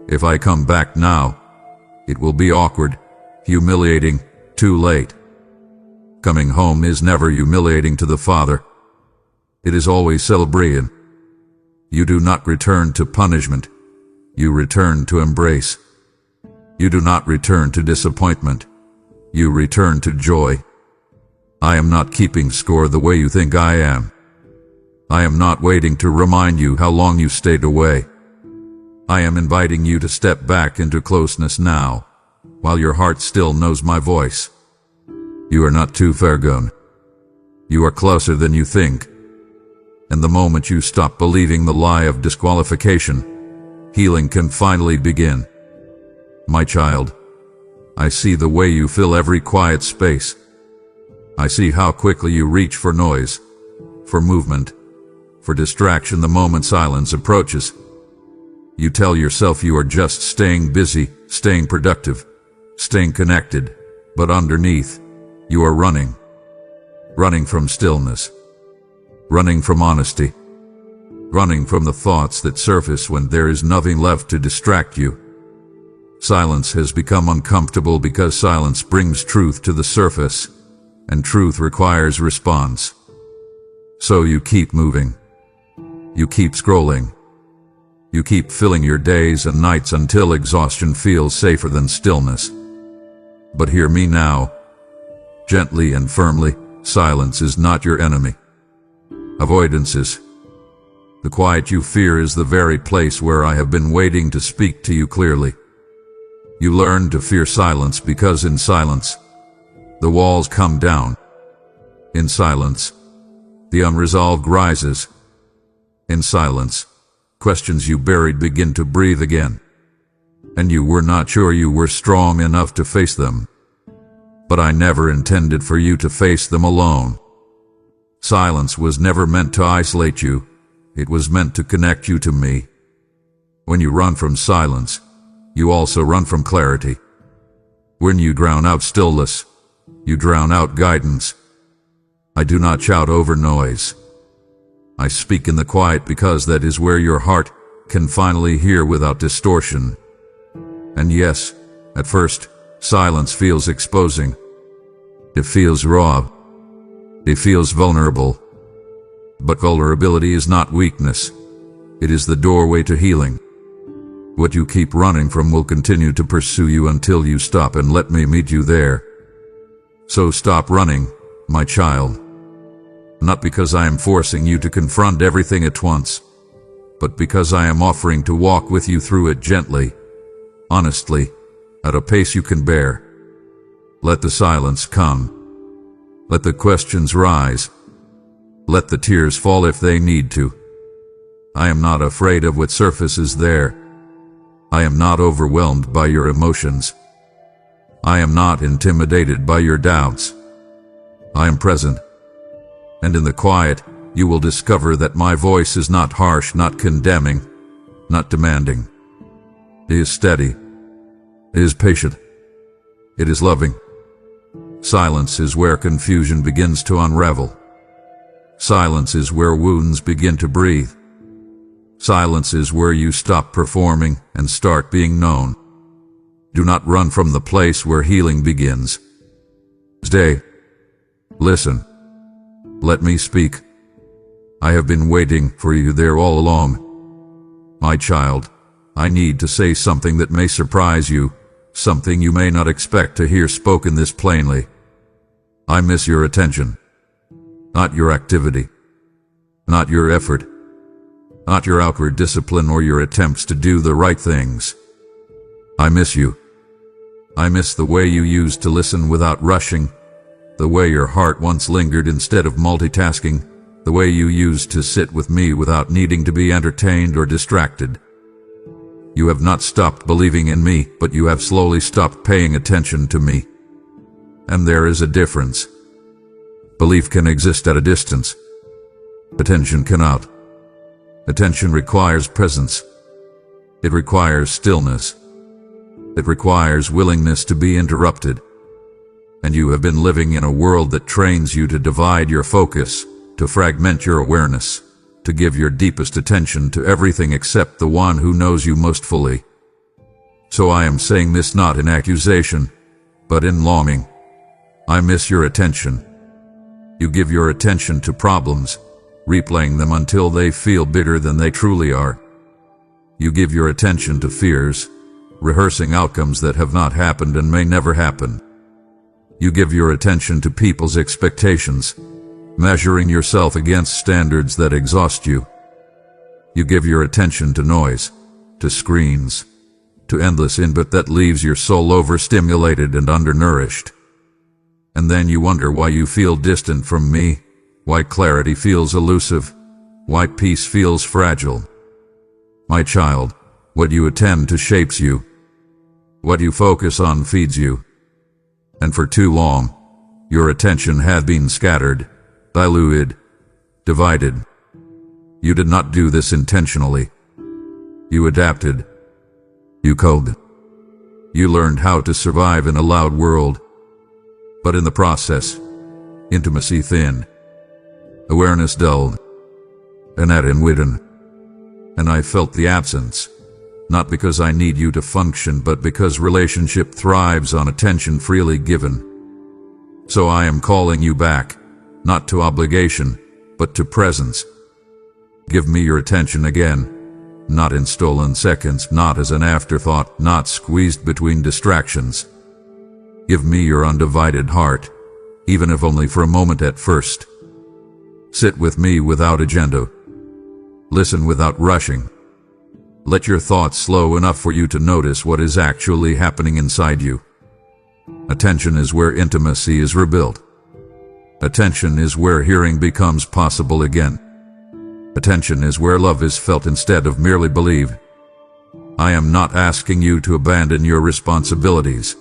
Speaker 1: if I come back now, it will be awkward, humiliating, too late. Coming home is never humiliating to the Father. It is always celebrating. You do not return to punishment. You return to embrace. You do not return to disappointment. You return to joy. I am not keeping score the way you think I am. I am not waiting to remind you how long you stayed away. I am inviting you to step back into closeness now, while your heart still knows my voice. You are not too far gone. You are closer than you think. And the moment you stop believing the lie of disqualification, healing can finally begin. My child, I see the way you fill every quiet space. I see how quickly you reach for noise, for movement, for distraction the moment silence approaches. You tell yourself you are just staying busy, staying productive, staying connected, but underneath, you are running. Running from stillness. Running from honesty. Running from the thoughts that surface when there is nothing left to distract you. Silence has become uncomfortable because silence brings truth to the surface, and truth requires response. So you keep moving. You keep scrolling. You keep filling your days and nights until exhaustion feels safer than stillness. But hear me now. Gently and firmly, silence is not your enemy. Avoidance is. The quiet you fear is the very place where I have been waiting to speak to you clearly. You learn to fear silence because in silence, the walls come down. In silence, the unresolved rises. In silence, questions you buried begin to breathe again. And you were not sure you were strong enough to face them. But I never intended for you to face them alone. Silence was never meant to isolate you. It was meant to connect you to me. When you run from silence, you also run from clarity. When you drown out stillness, you drown out guidance. I do not shout over noise. I speak in the quiet because that is where your heart can finally hear without distortion. And yes, at first, silence feels exposing. It feels raw. It feels vulnerable. But vulnerability is not weakness. It is the doorway to healing. What you keep running from will continue to pursue you until you stop and let me meet you there. So stop running, my child. Not because I am forcing you to confront everything at once, but because I am offering to walk with you through it gently, honestly, at a pace you can bear. Let the silence come. Let the questions rise. Let the tears fall if they need to. I am not afraid of what surfaces there. I am not overwhelmed by your emotions. I am not intimidated by your doubts. I am present. And in the quiet, you will discover that my voice is not harsh, not condemning, not demanding. It is steady. It is patient. It is loving. Silence is where confusion begins to unravel. Silence is where wounds begin to breathe. Silence is where you stop performing and start being known. Do not run from the place where healing begins. Stay. Listen. Let me speak. I have been waiting for you there all along. My child, I need to say something that may surprise you, something you may not expect to hear spoken this plainly. I miss your attention. Not your activity. Not your effort. Not your outward discipline or your attempts to do the right things. I miss you. I miss the way you used to listen without rushing, the way your heart once lingered instead of multitasking, the way you used to sit with me without needing to be entertained or distracted. You have not stopped believing in me, but you have slowly stopped paying attention to me. And there is a difference. Belief can exist at a distance. Attention cannot. Attention requires presence. It requires stillness. It requires willingness to be interrupted. And you have been living in a world that trains you to divide your focus, to fragment your awareness, to give your deepest attention to everything except the one who knows you most fully. So I am saying this not in accusation, but in longing. I miss your attention. You give your attention to problems, replaying them until they feel bigger than they truly are. You give your attention to fears, rehearsing outcomes that have not happened and may never happen. You give your attention to people's expectations, measuring yourself against standards that exhaust you. You give your attention to noise, to screens, to endless input that leaves your soul overstimulated and undernourished. And then you wonder why you feel distant from me, why clarity feels elusive, why peace feels fragile. My child, what you attend to shapes you. What you focus on feeds you. And for too long, your attention had been scattered, diluted, divided. You did not do this intentionally. You adapted. You coped. You learned how to survive in a loud world. But in the process, intimacy thinned, awareness dulled, and that widened. And I felt the absence, not because I need you to function, but because relationship thrives on attention freely given. So I am calling you back, not to obligation, but to presence. Give me your attention again, not in stolen seconds, not as an afterthought, not squeezed between distractions. Give me your undivided heart, even if only for a moment at first. Sit with me without agenda. Listen without rushing. Let your thoughts slow enough for you to notice what is actually happening inside you. Attention is where intimacy is rebuilt. Attention is where hearing becomes possible again. Attention is where love is felt instead of merely believed. I am not asking you to abandon your responsibilities.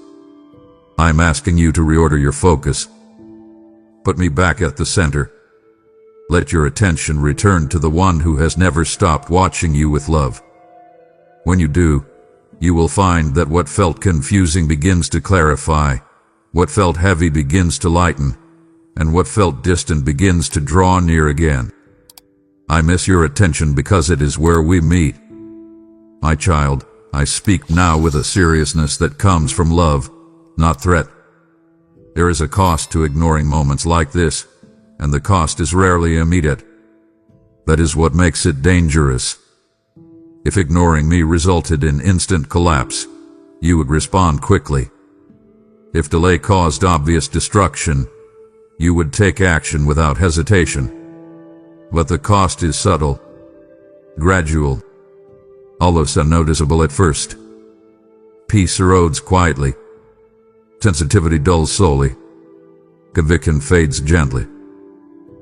Speaker 1: I'm asking you to reorder your focus. Put me back at the center. let your attention return to the one who has never stopped watching you with love. When you do, you will find that what felt confusing begins to clarify, what felt heavy begins to lighten, and what felt distant begins to draw near again. I miss your attention because it is where we meet. My child, I speak now with a seriousness that comes from love, not threat. There is a cost to ignoring moments like this, and the cost is rarely immediate. That is what makes it dangerous. If ignoring me resulted in instant collapse, you would respond quickly. If delay caused obvious destruction, you would take action without hesitation. But the cost is subtle, gradual, almost unnoticeable at first. Peace erodes quietly. Sensitivity dulls slowly. Conviction fades gently.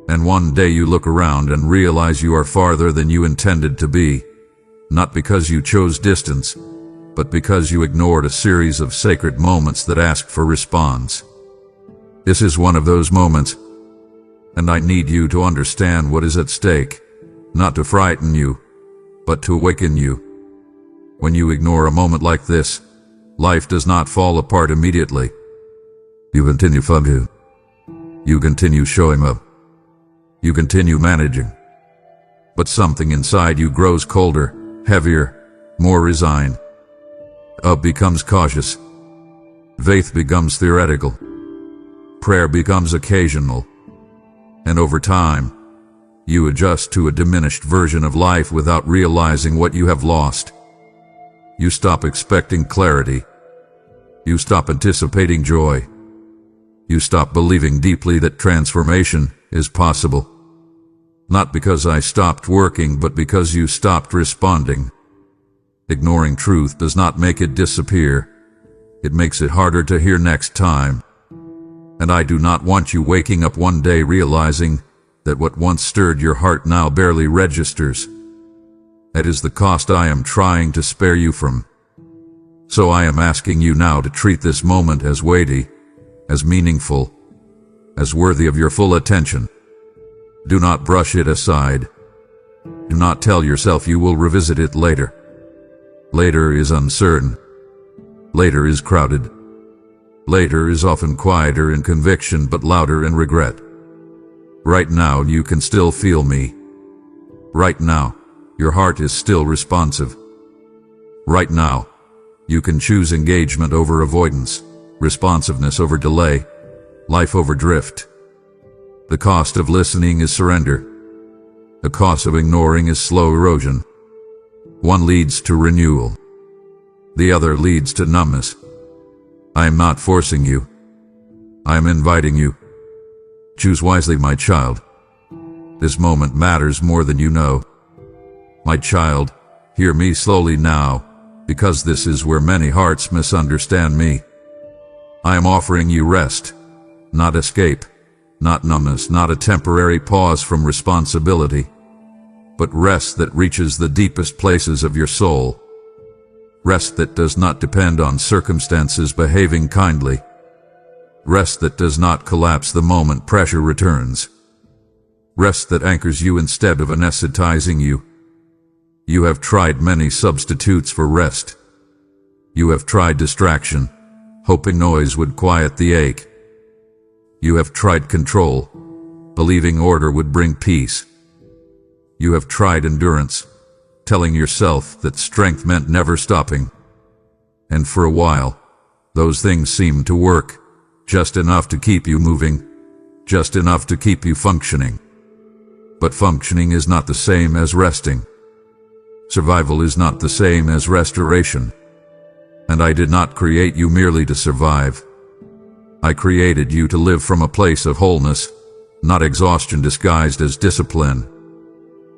Speaker 1: And one day you look around and realize you are farther than you intended to be, not because you chose distance, but because you ignored a series of sacred moments that asked for response. This is one of those moments, and I need you to understand what is at stake, not to frighten you, but to awaken you. When you ignore a moment like this, life does not fall apart immediately. You continue functioning. You continue showing up. You continue managing. But something inside you grows colder, heavier, more resigned. Up becomes cautious. Faith becomes theoretical. Prayer becomes occasional. And over time, you adjust to a diminished version of life without realizing what you have lost. You stop expecting clarity. You stop anticipating joy. You stop believing deeply that transformation is possible. Not because I stopped working, but because you stopped responding. Ignoring truth does not make it disappear. It makes it harder to hear next time. And I do not want you waking up one day realizing that what once stirred your heart now barely registers. That is the cost I am trying to spare you from. So I am asking you now to treat this moment as weighty, as meaningful, as worthy of your full attention. Do not brush it aside. Do not tell yourself you will revisit it later. Later is uncertain. Later is crowded. Later is often quieter in conviction but louder in regret. Right now you can still feel me. Right now, your heart is still responsive. Right now, you can choose engagement over avoidance, responsiveness over delay, life over drift. The cost of listening is surrender. The cost of ignoring is slow erosion. One leads to renewal. The other leads to numbness. I am not forcing you. I am inviting you. Choose wisely, my child. This moment matters more than you know. My child, hear me slowly now, because this is where many hearts misunderstand me. I am offering you rest, not escape, not numbness, not a temporary pause from responsibility, but rest that reaches the deepest places of your soul. Rest that does not depend on circumstances behaving kindly. Rest that does not collapse the moment pressure returns. Rest that anchors you instead of anesthetizing you. You have tried many substitutes for rest. You have tried distraction, hoping noise would quiet the ache. You have tried control, believing order would bring peace. You have tried endurance, telling yourself that strength meant never stopping. And for a while, those things seemed to work, just enough to keep you moving, just enough to keep you functioning. But functioning is not the same as resting. Survival is not the same as restoration. And I did not create you merely to survive. I created you to live from a place of wholeness, not exhaustion disguised as discipline.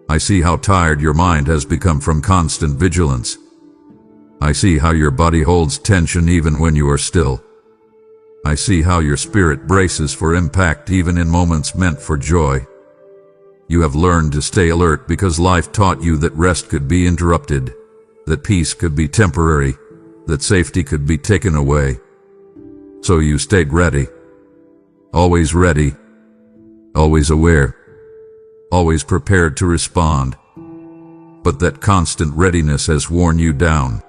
Speaker 1: I see how tired your mind has become from constant vigilance. I see how your body holds tension even when you are still. I see how your spirit braces for impact even in moments meant for joy. You have learned to stay alert because life taught you that rest could be interrupted, that peace could be temporary, that safety could be taken away. So you stayed ready, always aware, always prepared to respond. But that constant readiness has worn you down.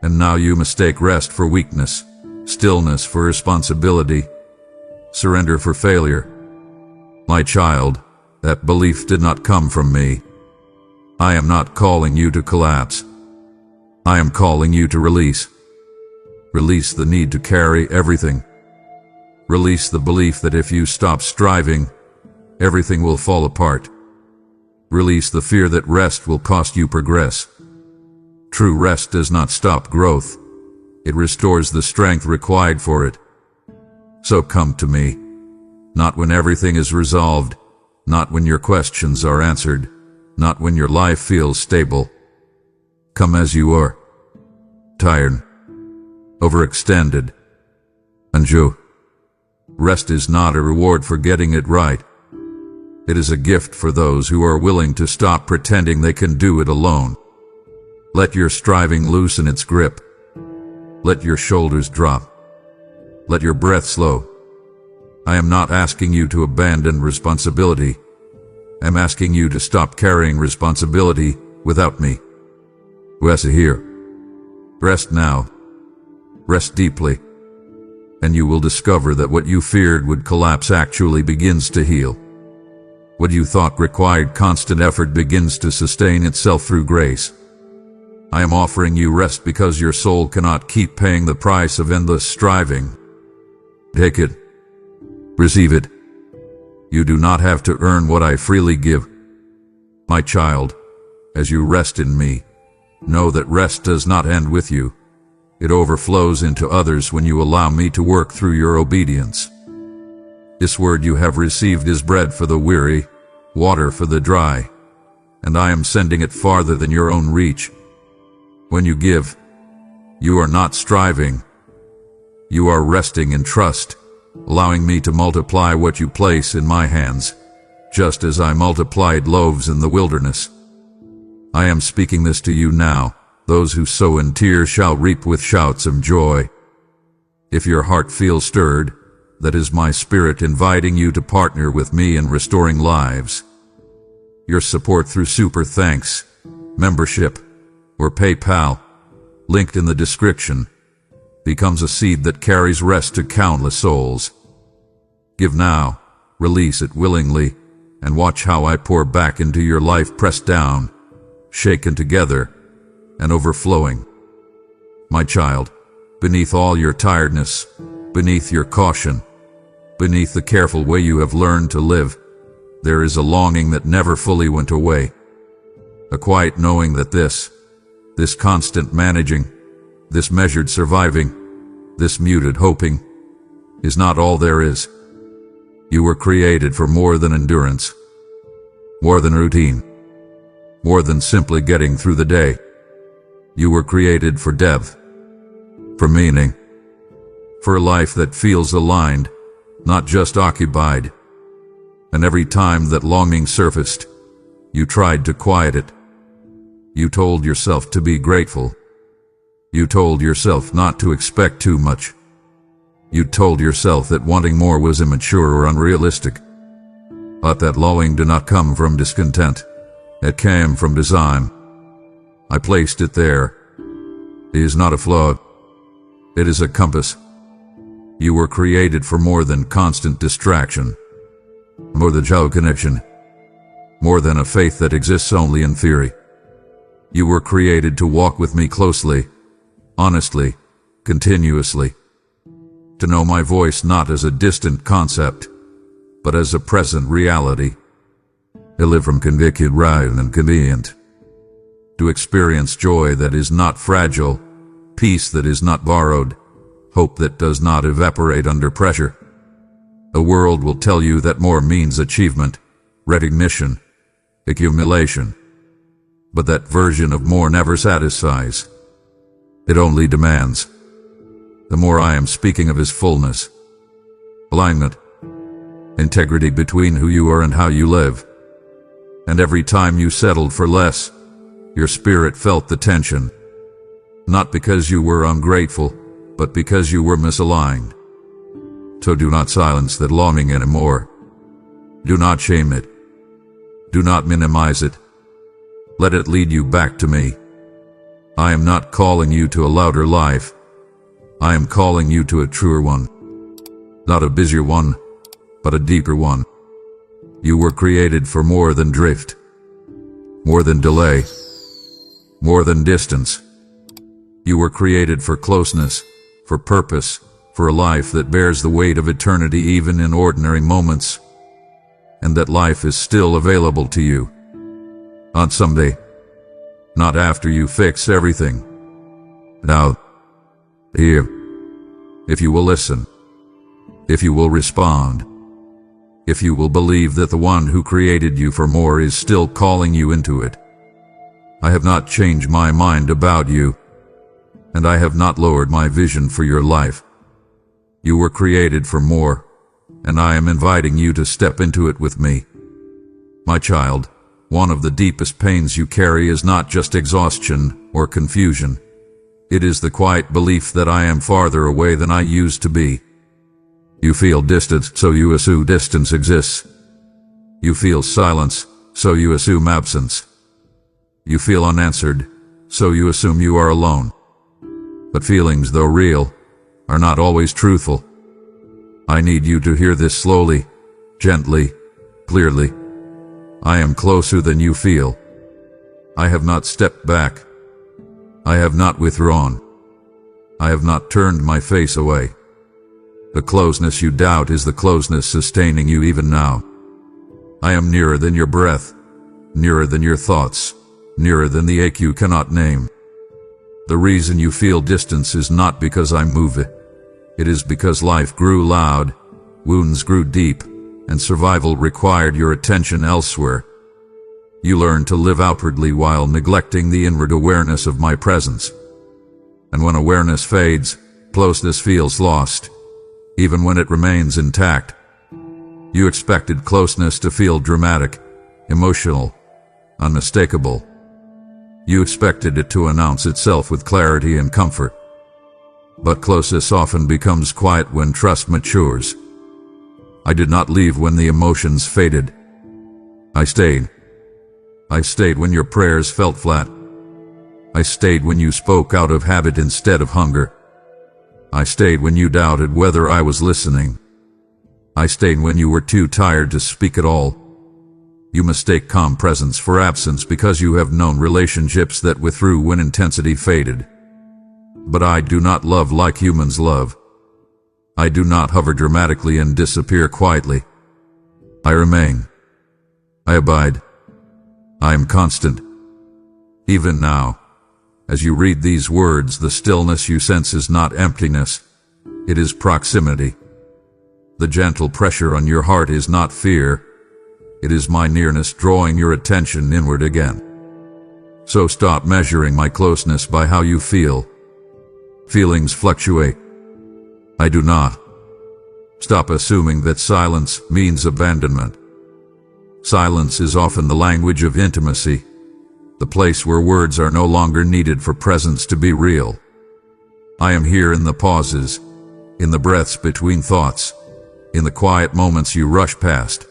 Speaker 1: And now you mistake rest for weakness, stillness for responsibility, surrender for failure. My child, that belief did not come from me. I am not calling you to collapse. I am calling you to release. Release the need to carry everything. Release the belief that if you stop striving, everything will fall apart. Release the fear that rest will cost you progress. True rest does not stop growth. It restores the strength required for it. So come to me. Not when everything is resolved, not when your questions are answered, not when your life feels stable. Come as you are. Tired. Overextended. Anju. Rest is not a reward for getting it right. It is a gift for those who are willing to stop pretending they can do it alone. Let your striving loosen its grip. Let your shoulders drop. Let your breath slow. I am not asking you to abandon responsibility. I'm asking you to stop carrying responsibility without me. Rest here. Rest now. Rest deeply. And you will discover that what you feared would collapse actually begins to heal. What you thought required constant effort begins to sustain itself through grace. I am offering you rest because your soul cannot keep paying the price of endless striving. Take it. Receive it. You do not have to earn what I freely give. My child, as you rest in me, know that rest does not end with you. It overflows into others when you allow me to work through your obedience. This word you have received is bread for the weary, water for the dry, and I am sending it farther than your own reach. When you give, you are not striving. You are resting in trust, allowing me to multiply what you place in my hands, just as I multiplied loaves in the wilderness. I am speaking this to you now. Those who sow in tears shall reap with shouts of joy. If your heart feels stirred, that is my spirit inviting you to partner with me in restoring lives. Your support through Super Thanks, membership, or PayPal, linked in the description, becomes a seed that carries rest to countless souls. Give now, release it willingly, and watch how I pour back into your life, pressed down, shaken together, and overflowing. My child, beneath all your tiredness, beneath your caution, beneath the careful way you have learned to live, there is a longing that never fully went away. A quiet knowing that this constant managing, this measured surviving, this muted hoping, is not all there is. You were created for more than endurance, more than routine, more than simply getting through the day. You were created for depth, for meaning, for a life that feels aligned, not just occupied. And every time that longing surfaced, you tried to quiet it. You told yourself to be grateful. You told yourself not to expect too much. You told yourself that wanting more was immature or unrealistic. But that longing did not come from discontent. It came from design. I placed it there. It is not a flaw. It is a compass. You were created for more than constant distraction, more than shallow connection, more than a faith that exists only in theory. You were created to walk with me closely, honestly, continuously, to know my voice not as a distant concept, but as a present reality. To live from conviction rather than convenient. To experience joy that is not fragile, peace that is not borrowed, hope that does not evaporate under pressure. The world will tell you that more means achievement, recognition, accumulation. But that version of more never satisfies. It only demands. The more I am speaking of is fullness, alignment, integrity between who you are and how you live. And every time you settled for less, your spirit felt the tension. Not because you were ungrateful, but because you were misaligned. So do not silence that longing anymore. Do not shame it. Do not minimize it. Let it lead you back to me. I am not calling you to a louder life. I am calling you to a truer one. Not a busier one, but a deeper one. You were created for more than drift, more than delay, more than distance. You were created for closeness, for purpose, for a life that bears the weight of eternity even in ordinary moments, and that life is still available to you. Not someday, not after you fix everything. Now, here, if you will listen, if you will respond, if you will believe that the one who created you for more is still calling you into it. I have not changed my mind about you, and I have not lowered my vision for your life. You were created for more, and I am inviting you to step into it with me. My child, one of the deepest pains you carry is not just exhaustion or confusion. It is the quiet belief that I am farther away than I used to be. You feel distance, so you assume distance exists. You feel silence, so you assume absence. You feel unanswered, so you assume you are alone. But feelings, though real, are not always truthful. I need you to hear this slowly, gently, clearly. I am closer than you feel. I have not stepped back. I have not withdrawn. I have not turned my face away. The closeness you doubt is the closeness sustaining you even now. I am nearer than your breath, nearer than your thoughts, nearer than the ache you cannot name. The reason you feel distance is not because I move it. It is because life grew loud, wounds grew deep, and survival required your attention elsewhere. You learned to live outwardly while neglecting the inward awareness of my presence. And when awareness fades, closeness feels lost, even when it remains intact. You expected closeness to feel dramatic, emotional, unmistakable. You expected it to announce itself with clarity and comfort. But closeness often becomes quiet when trust matures. I did not leave when the emotions faded. I stayed. I stayed when your prayers felt flat. I stayed when you spoke out of habit instead of hunger. I stayed when you doubted whether I was listening. I stayed when you were too tired to speak at all. You mistake calm presence for absence because you have known relationships that withdrew when intensity faded. But I do not love like humans love. I do not hover dramatically and disappear quietly. I remain. I abide. I am constant. Even now, as you read these words, the stillness you sense is not emptiness. It is proximity. The gentle pressure on your heart is not fear. It is my nearness drawing your attention inward again. So stop measuring my closeness by how you feel. Feelings fluctuate. I do not. Stop assuming that silence means abandonment. Silence is often the language of intimacy, the place where words are no longer needed for presence to be real. I am here in the pauses, in the breaths between thoughts, in the quiet moments you rush past.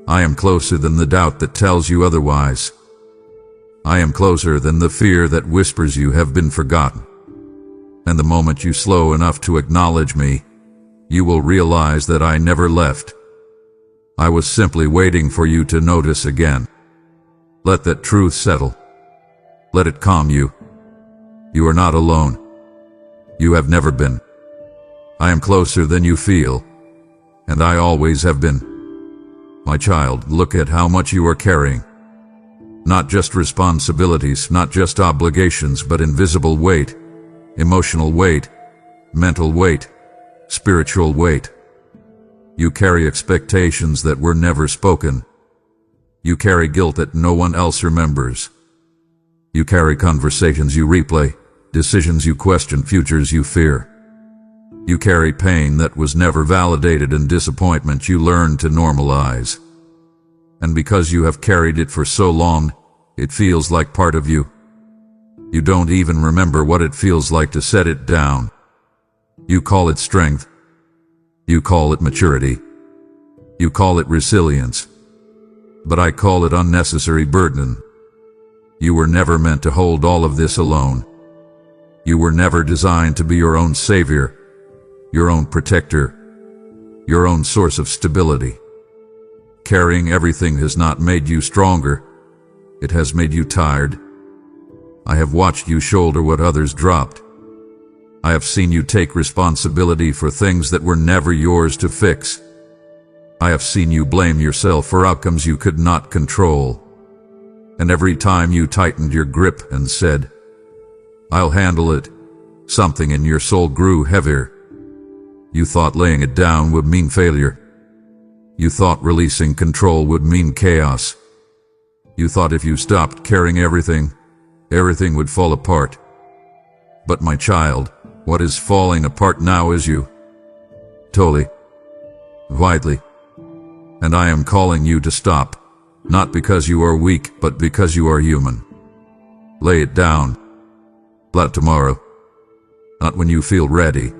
Speaker 1: I am closer than the doubt that tells you otherwise. I am closer than the fear that whispers you have been forgotten. And the moment you slow enough to acknowledge me, you will realize that I never left. I was simply waiting for you to notice again. Let that truth settle. Let it calm you. You are not alone. You have never been. I am closer than you feel, and I always have been. My child, look at how much you are carrying. Not just responsibilities, not just obligations, but invisible weight, emotional weight, mental weight, spiritual weight. You carry expectations that were never spoken. You carry guilt that no one else remembers. You carry conversations you replay, decisions you question, futures you fear. You carry pain that was never validated and disappointment you learned to normalize. And because you have carried it for so long, it feels like part of you. You don't even remember what it feels like to set it down. You call it strength. You call it maturity. You call it resilience. but I call it unnecessary burden. You were never meant to hold all of this alone. You were never designed to be your own savior, your own protector, your own source of stability. Carrying everything has not made you stronger. It has made you tired. I have watched you shoulder what others dropped. I have seen you take responsibility for things that were never yours to fix. I have seen you blame yourself for outcomes you could not control. And every time you tightened your grip and said, "I'll handle it," something in your soul grew heavier. You thought laying it down would mean failure. You thought releasing control would mean chaos. You thought if you stopped carrying everything would fall apart. But my child, what is falling apart now is you. Totally. Vitally. And I am calling you to stop, not because you are weak, but because you are human. Lay it down. Not tomorrow. Not when you feel ready.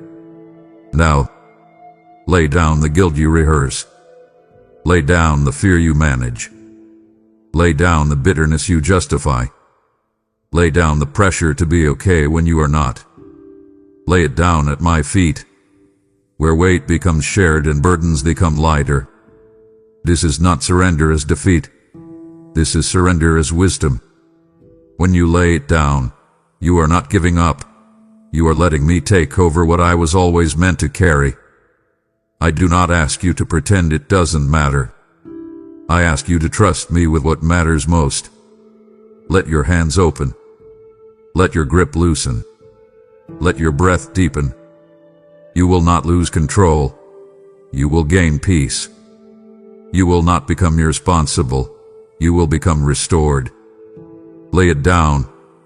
Speaker 1: Now. Lay down the guilt you rehearse. Lay down the fear you manage. Lay down the bitterness you justify. Lay down the pressure to be okay when you are not. Lay it down at my feet, where weight becomes shared and burdens become lighter. This is not surrender as defeat. This is surrender as wisdom. When you lay it down, you are not giving up. You are letting me take over what I was always meant to carry. I do not ask you to pretend it doesn't matter. I ask you to trust me with what matters most. Let your hands open. Let your grip loosen. Let your breath deepen. You will not lose control. You will gain peace. You will not become irresponsible. You will become restored. Lay it down,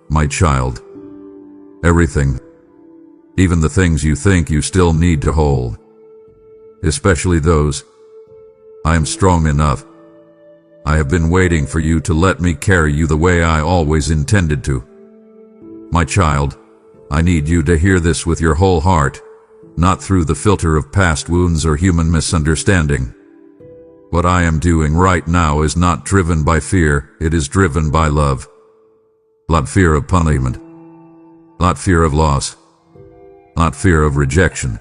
Speaker 1: my child. Everything. Even the things you think you still need to hold. Especially those. I am strong enough. I have been waiting for you to let me carry you the way I always intended to. My child, I need you to hear this with your whole heart, not through the filter of past wounds or human misunderstanding. What I am doing right now is not driven by fear, it is driven by love. Not fear of punishment. Not fear of loss. Not fear of rejection.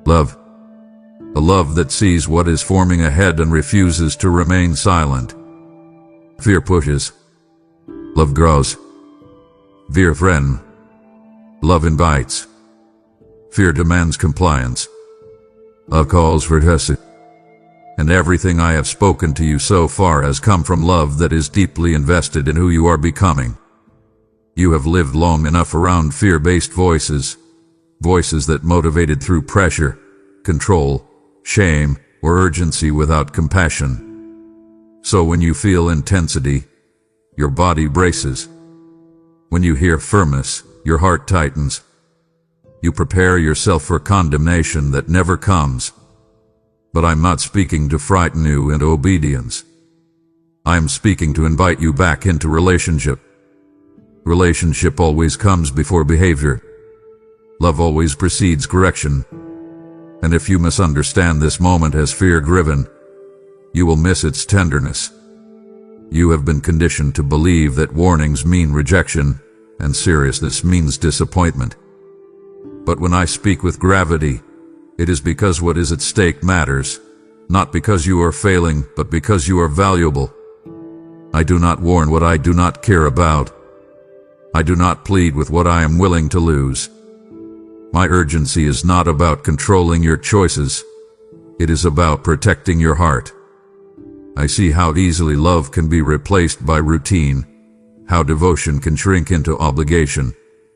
Speaker 1: Love. A love that sees what is forming ahead and refuses to remain silent. Fear pushes. Love grows. Fear threatens. Love invites. Fear demands compliance. Love calls for trust. And everything I have spoken to you so far has come from love that is deeply invested in who you are becoming. You have lived long enough around fear-based voices, voices that motivated through pressure, control, shame, or urgency without compassion. So when you feel intensity, your body braces. When you hear firmness, your heart tightens. You prepare yourself for condemnation that never comes. But I'm not speaking to frighten you into obedience. I'm speaking to invite you back into relationship. Relationship always comes before behavior. Love always precedes correction. And if you misunderstand this moment as fear-driven, you will miss its tenderness. You have been conditioned to believe that warnings mean rejection and seriousness means disappointment. But when I speak with gravity, it is because what is at stake matters, not because you are failing, but because you are valuable. I do not warn what I do not care about. I do not plead with what I am willing to lose. My urgency is not about controlling your choices. It is about protecting your heart. I see how easily love can be replaced by routine, how devotion can shrink into obligation,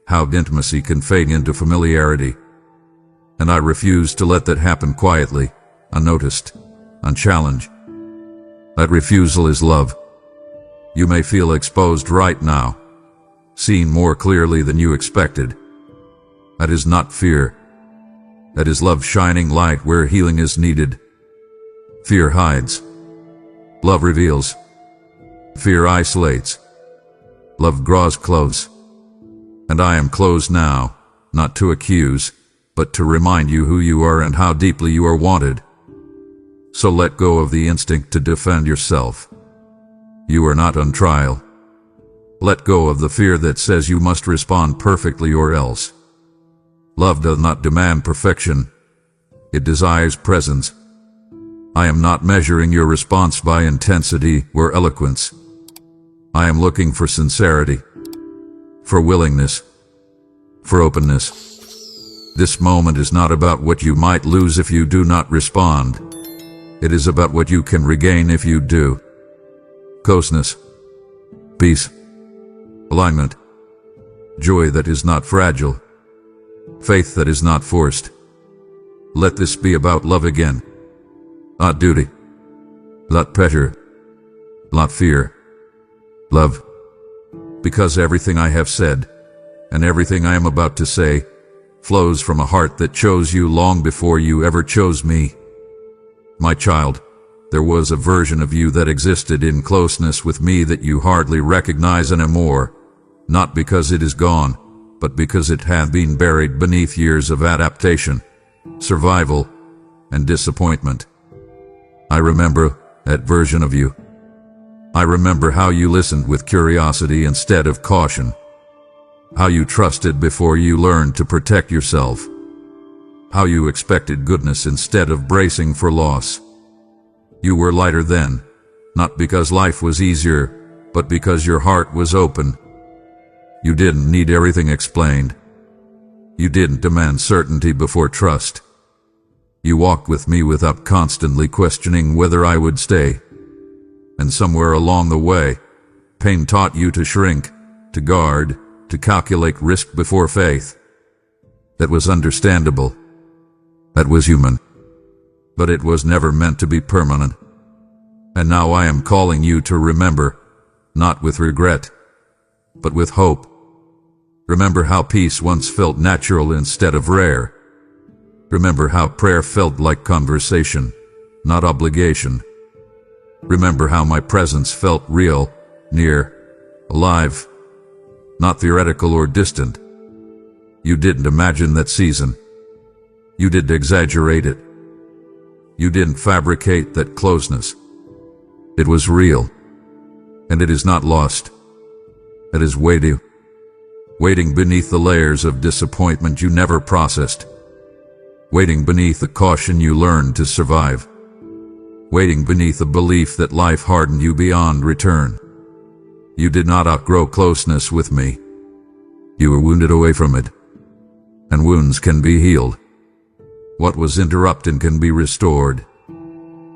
Speaker 1: how intimacy can fade into familiarity. And I refuse to let that happen quietly, unnoticed, unchallenged. That refusal is love. You may feel exposed right now, seen more clearly than you expected. That is not fear. That is love shining light where healing is needed. Fear hides. Love reveals. Fear isolates. Love draws close. And I am close now, not to accuse, but to remind you who you are and how deeply you are wanted. So let go of the instinct to defend yourself. You are not on trial. Let go of the fear that says you must respond perfectly or else. Love does not demand perfection. It desires presence. I am not measuring your response by intensity or eloquence. I am looking for sincerity, for willingness, for openness. This moment is not about what you might lose if you do not respond. It is about what you can regain if you do. Closeness, peace, alignment, joy that is not fragile, faith that is not forced. Let this be about love again. Not duty, not pressure, not fear. Love. Because everything I have said, and everything I am about to say, flows from a heart that chose you long before you ever chose me. My child, there was a version of you that existed in closeness with me that you hardly recognize anymore, not because it is gone, but because it had been buried beneath years of adaptation, survival, and disappointment. I remember that version of you. I remember how you listened with curiosity instead of caution, how you trusted before you learned to protect yourself, how you expected goodness instead of bracing for loss. You were lighter then, not because life was easier, but because your heart was open. You didn't need everything explained. You didn't demand certainty before trust. You walked with me without constantly questioning whether I would stay. And somewhere along the way, pain taught you to shrink, to guard, to calculate risk before faith. That was understandable. That was human. But it was never meant to be permanent. And now I am calling you to remember, not with regret, but with hope. Remember how peace once felt natural instead of rare. Remember how prayer felt like conversation, not obligation. Remember how my presence felt real, near, alive, not theoretical or distant. You didn't imagine that season. You didn't exaggerate it. You didn't fabricate that closeness. It was real, and it is not lost. It is waiting beneath the layers of disappointment you never processed, waiting beneath the caution you learned to survive, waiting beneath the belief that life hardened you beyond return. You did not outgrow closeness with me. You were wounded away from it, and wounds can be healed. What was interrupted can be restored.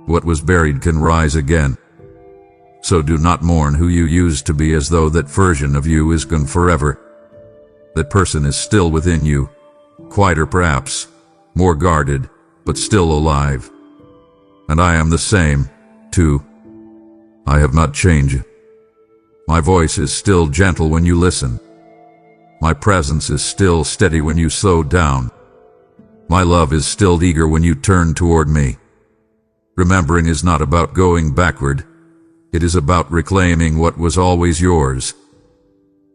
Speaker 1: What was buried can rise again. So do not mourn who you used to be as though that version of you is gone forever. That person is still within you, quieter perhaps, more guarded, but still alive. And I am the same, too. I have not changed. My voice is still gentle when you listen. My presence is still steady when you slow down. My love is still eager when you turn toward me. Remembering is not about going backward. It is about reclaiming what was always yours.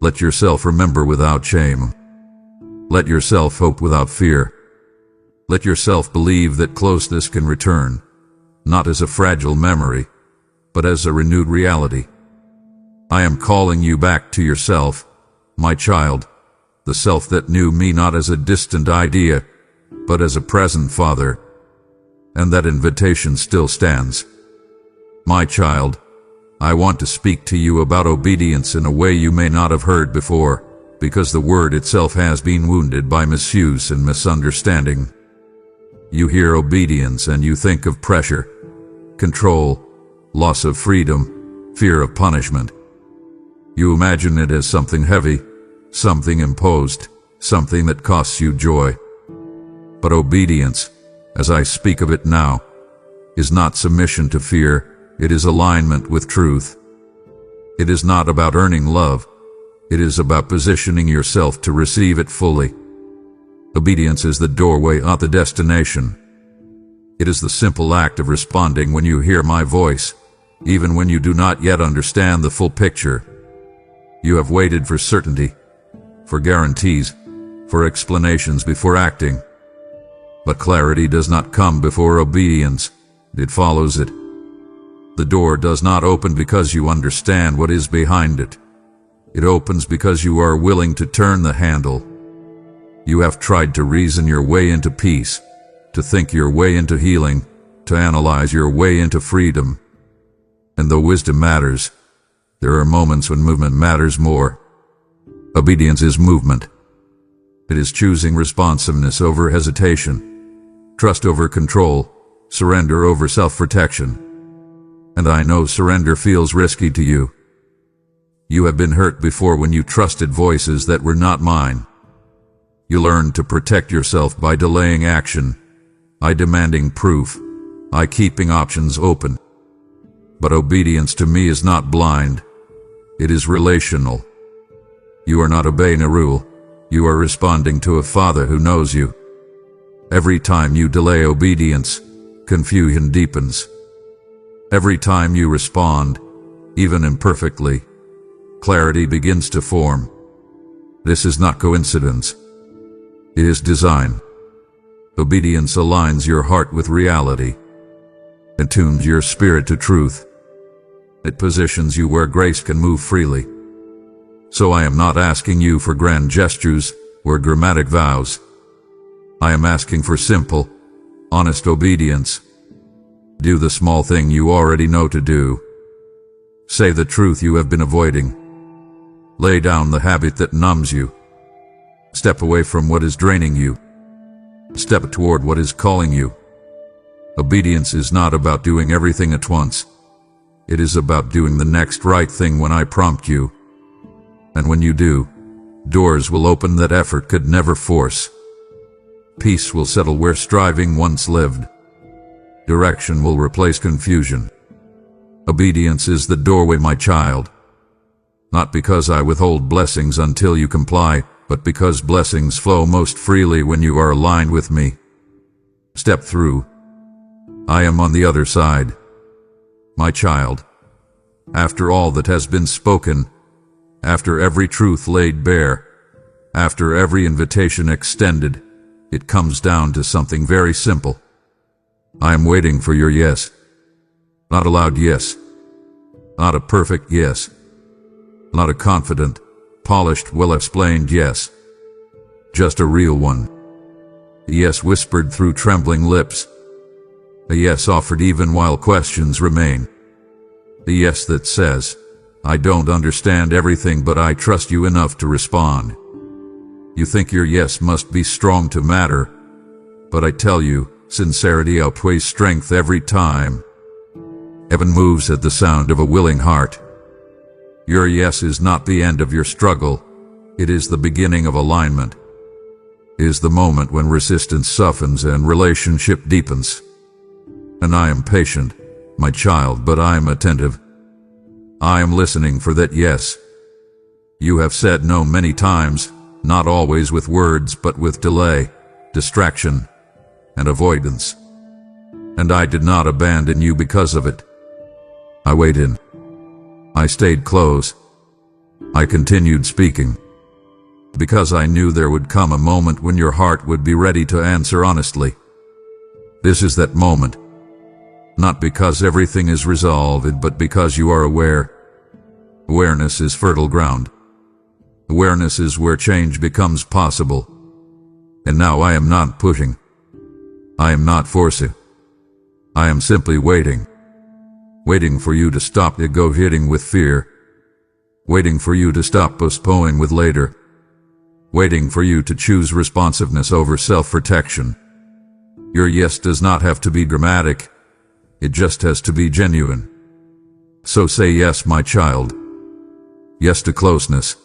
Speaker 1: Let yourself remember without shame. Let yourself hope without fear. Let yourself believe that closeness can return, not as a fragile memory, but as a renewed reality. I am calling you back to yourself, my child, the self that knew me not as a distant idea, but as a present father. And that invitation still stands. My child, I want to speak to you about obedience in a way you may not have heard before, because the word itself has been wounded by misuse and misunderstanding. You hear obedience and you think of pressure, control, loss of freedom, fear of punishment. You imagine it as something heavy, something imposed, something that costs you joy. But obedience, as I speak of it now, is not submission to fear, it is alignment with truth. It is not about earning love, it is about positioning yourself to receive it fully. Obedience is the doorway, not the destination. It is the simple act of responding when you hear my voice, even when you do not yet understand the full picture. You have waited for certainty, for guarantees, for explanations before acting. But clarity does not come before obedience, it follows it. The door does not open because you understand what is behind it. It opens because you are willing to turn the handle. You have tried to reason your way into peace, to think your way into healing, to analyze your way into freedom. And though wisdom matters, there are moments when movement matters more. Obedience is movement. It is choosing responsiveness over hesitation, trust over control, surrender over self-protection. And I know surrender feels risky to you. You have been hurt before when you trusted voices that were not mine. You learned to protect yourself by delaying action, by demanding proof, by keeping options open. But obedience to me is not blind. It is relational. You are not obeying a rule. You are responding to a Father who knows you. Every time you delay obedience, confusion deepens. Every time you respond, even imperfectly, clarity begins to form. This is not coincidence. It is design. Obedience aligns your heart with reality, attunes your spirit to truth. It positions you where grace can move freely. So I am not asking you for grand gestures or dramatic vows. I am asking for simple, honest obedience. Do the small thing you already know to do. Say the truth you have been avoiding. Lay down the habit that numbs you. Step away from what is draining you. Step toward what is calling you. Obedience is not about doing everything at once. It is about doing the next right thing when I prompt you. And when you do, doors will open that effort could never force. Peace will settle where striving once lived. Direction will replace confusion. Obedience is the doorway, my child. Not because I withhold blessings until you comply, but because blessings flow most freely when you are aligned with me. Step through. I am on the other side. My child, after all that has been spoken, after every truth laid bare, after every invitation extended, it comes down to something very simple. I am waiting for your yes. Not a loud yes. Not a perfect yes. Not a confident, polished, well-explained yes. Just a real one. A yes whispered through trembling lips. A yes offered even while questions remain. A yes that says, I don't understand everything, but I trust you enough to respond. You think your yes must be strong to matter, but I tell you, sincerity outweighs strength every time. Heaven moves at the sound of a willing heart. Your yes is not the end of your struggle. It is the beginning of alignment. It is the moment when resistance softens and relationship deepens. And I am patient, my child, but I am attentive. I am listening for that yes. You have said no many times, not always with words, but with delay, distraction, and avoidance. And I did not abandon you because of it. I waited. I stayed close. I continued speaking. Because I knew there would come a moment when your heart would be ready to answer honestly. This is that moment. Not because everything is resolved, but because you are aware. Awareness is fertile ground. Awareness is where change becomes possible. And now I am not pushing. I am not forcing. I am simply waiting. Waiting for you to stop negotiating with fear. Waiting for you to stop postponing with later. Waiting for you to choose responsiveness over self-protection. Your yes does not have to be dramatic. It just has to be genuine. So say yes, my child. Yes to closeness.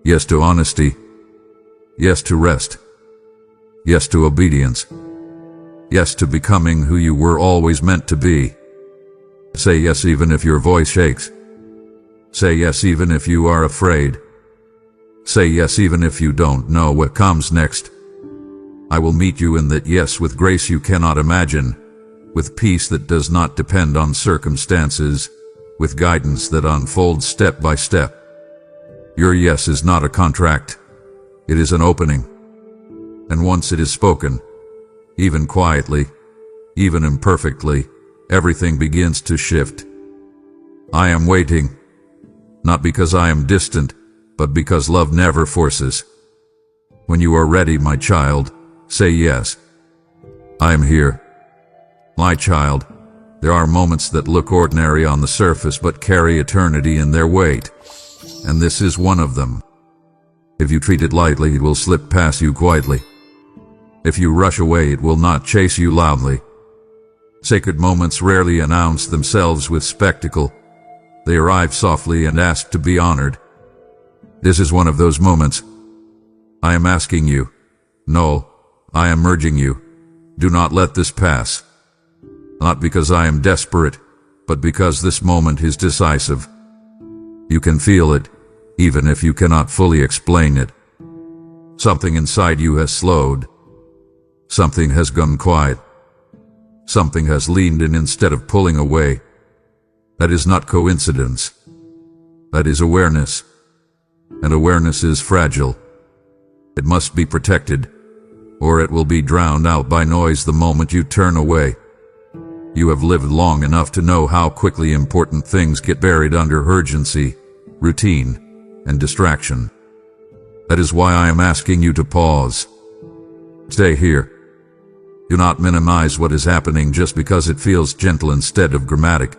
Speaker 1: Yes to honesty. Yes to rest. Yes to obedience. Yes to becoming who you were always meant to be. Say yes even if your voice shakes. Say yes even if you are afraid. Say yes even if you don't know what comes next. I will meet you in that yes with grace you cannot imagine, with peace that does not depend on circumstances, with guidance that unfolds step by step. Your yes is not a contract. It is an opening. And once it is spoken, even quietly, even imperfectly, everything begins to shift. I am waiting, not because I am distant, but because love never forces. When you are ready, my child, say yes. I am here. My child, there are moments that look ordinary on the surface but carry eternity in their weight, and this is one of them. If you treat it lightly, it will slip past you quietly. If you rush away, it will not chase you loudly. Sacred moments rarely announce themselves with spectacle. They arrive softly and ask to be honored. This is one of those moments. I am asking you. No, I am urging you. Do not let this pass. Not because I am desperate, but because this moment is decisive. You can feel it, even if you cannot fully explain it. Something inside you has slowed. Something has gone quiet. Something has leaned in instead of pulling away. That is not coincidence. That is awareness. And awareness is fragile. It must be protected, or it will be drowned out by noise the moment you turn away. You have lived long enough to know how quickly important things get buried under urgency, routine, and distraction. That is why I am asking you to pause. Stay here. Do not minimize what is happening just because it feels gentle instead of dramatic.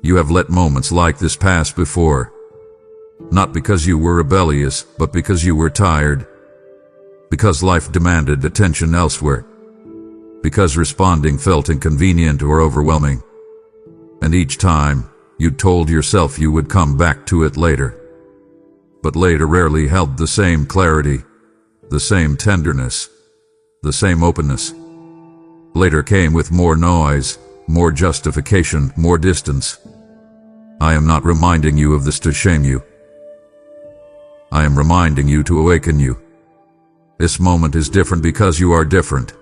Speaker 1: You have let moments like this pass before. Not because you were rebellious, but because you were tired. Because life demanded attention elsewhere. Because responding felt inconvenient or overwhelming. And each time, you told yourself you would come back to it later. But later rarely held the same clarity, the same tenderness, the same openness. Later came with more noise, more justification, more distance. I am not reminding you of this to shame you. I am reminding you to awaken you. This moment is different because you are different.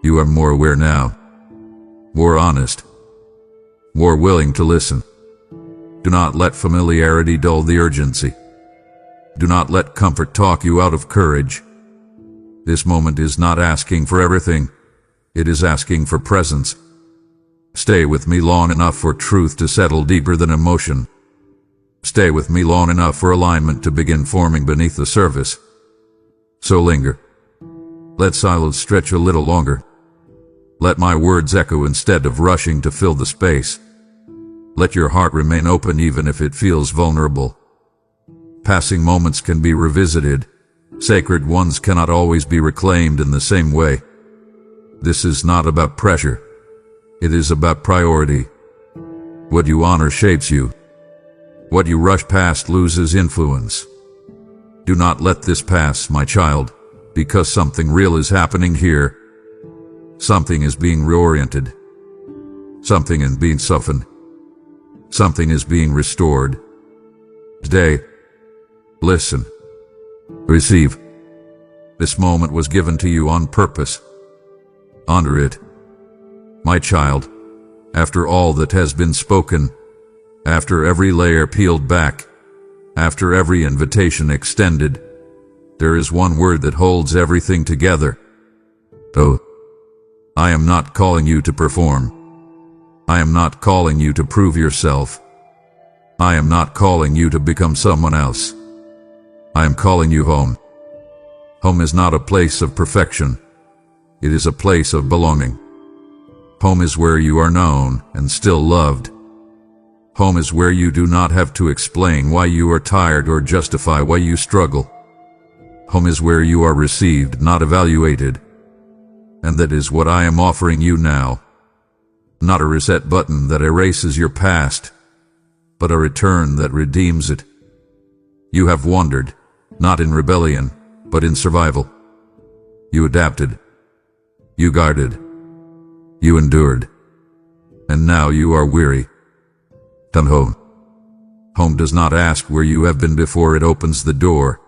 Speaker 1: You are more aware now, more honest, more willing to listen. Do not let familiarity dull the urgency. Do not let comfort talk you out of courage. This moment is not asking for everything. It is asking for presence. Stay with me long enough for truth to settle deeper than emotion. Stay with me long enough for alignment to begin forming beneath the surface. So linger. Let silence stretch a little longer. Let my words echo instead of rushing to fill the space. Let your heart remain open even if it feels vulnerable. Passing moments can be revisited. Sacred ones cannot always be reclaimed in the same way. This is not about pressure. It is about priority. What you honor shapes you. What you rush past loses influence. Do not let this pass, my child, because something real is happening here. Something is being reoriented. Something is being softened. Something is being restored. Today, listen. Receive. This moment was given to you on purpose. Honor it. My child, after all that has been spoken, after every layer peeled back, after every invitation extended, there is one word that holds everything together. Oh, I am not calling you to perform. I am not calling you to prove yourself. I am not calling you to become someone else. I am calling you home. Home is not a place of perfection. It is a place of belonging. Home is where you are known and still loved. Home is where you do not have to explain why you are tired or justify why you struggle. Home is where you are received, not evaluated. And that is what I am offering you now. Not a reset button that erases your past, but a return that redeems it. You have wandered, not in rebellion, but in survival. You adapted. You guarded. You endured. And now you are weary. Come home. Home does not ask where you have been before it opens the door.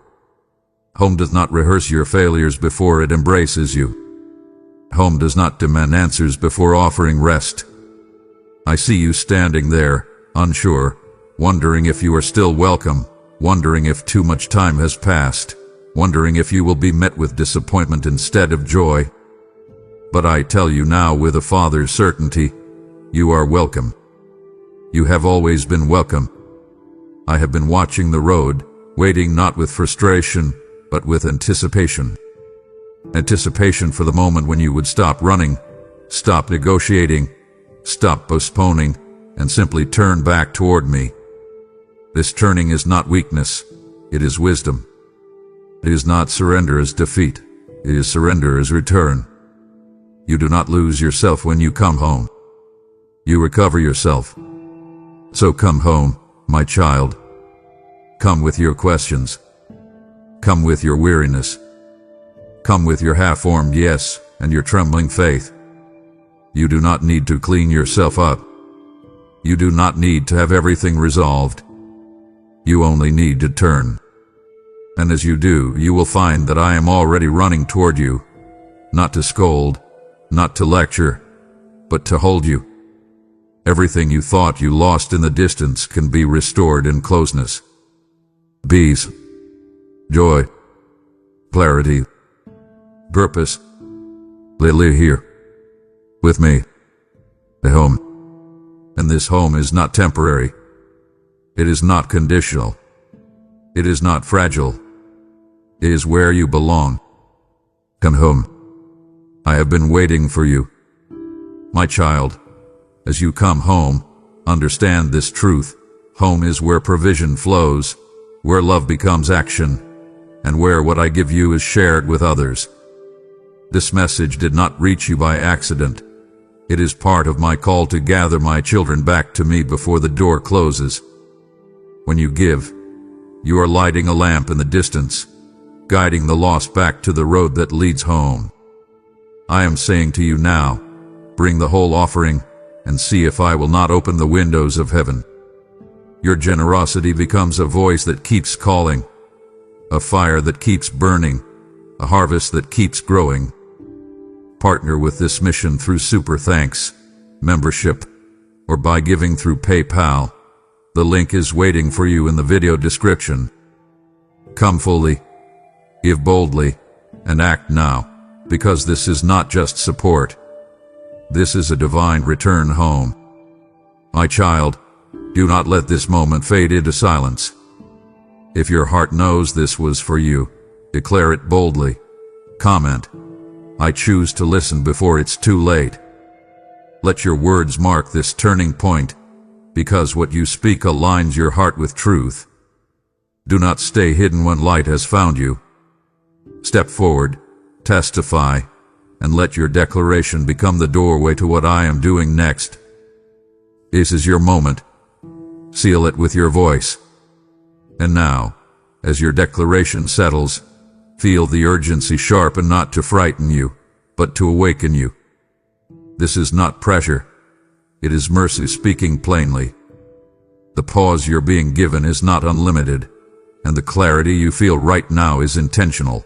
Speaker 1: Home does not rehearse your failures before it embraces you. Home does not demand answers before offering rest. I see you standing there, unsure, wondering if you are still welcome, wondering if too much time has passed, wondering if you will be met with disappointment instead of joy. But I tell you now with a father's certainty, You are welcome. You have always been welcome. I have been watching the road, waiting not with frustration, but with anticipation. Anticipation for the moment when you would stop running, stop negotiating, stop postponing, and simply turn back toward me. This turning is not weakness, it is wisdom. It is not surrender as defeat, it is surrender as return. You do not lose yourself when you come home. You recover yourself. So come home, my child. Come with your questions. Come with your weariness. Come with your half-formed yes and your trembling faith. You do not need to clean yourself up. You do not need to have everything resolved. You only need to turn. And as you do, you will find that I am already running toward you, not to scold, not to lecture, but to hold you. Everything you thought you lost in the distance can be restored in closeness. Peace, joy, clarity, purpose. Lily here, with me, the home. And this home is not temporary. It is not conditional. It is not fragile. It is where you belong. Come home. I have been waiting for you. My child, as you come home, understand this truth. Home is where provision flows, where love becomes action, and where what I give you is shared with others. This message did not reach you by accident. It is part of my call to gather my children back to me before the door closes. When you give, you are lighting a lamp in the distance, guiding the lost back to the road that leads home. I am saying to you now, bring the whole offering and see if I will not open the windows of heaven. Your generosity becomes a voice that keeps calling, a fire that keeps burning, a harvest that keeps growing. Partner with this mission through Super Thanks, membership, or by giving through PayPal. The link is waiting for you in the video description. Come fully, give boldly, and act now, because this is not just support. This is a divine return home. My child, do not let this moment fade into silence. If your heart knows this was for you, declare it boldly. Comment, I choose to listen before it's too late. Let your words mark this turning point, because what you speak aligns your heart with truth. Do not stay hidden when light has found you. Step forward, testify, and let your declaration become the doorway to what I am doing next. This is your moment. Seal it with your voice. And now, as your declaration settles, feel the urgency sharpen not to frighten you, but to awaken you. This is not pressure. It is mercy speaking plainly. The pause you're being given is not unlimited, and the clarity you feel right now is intentional.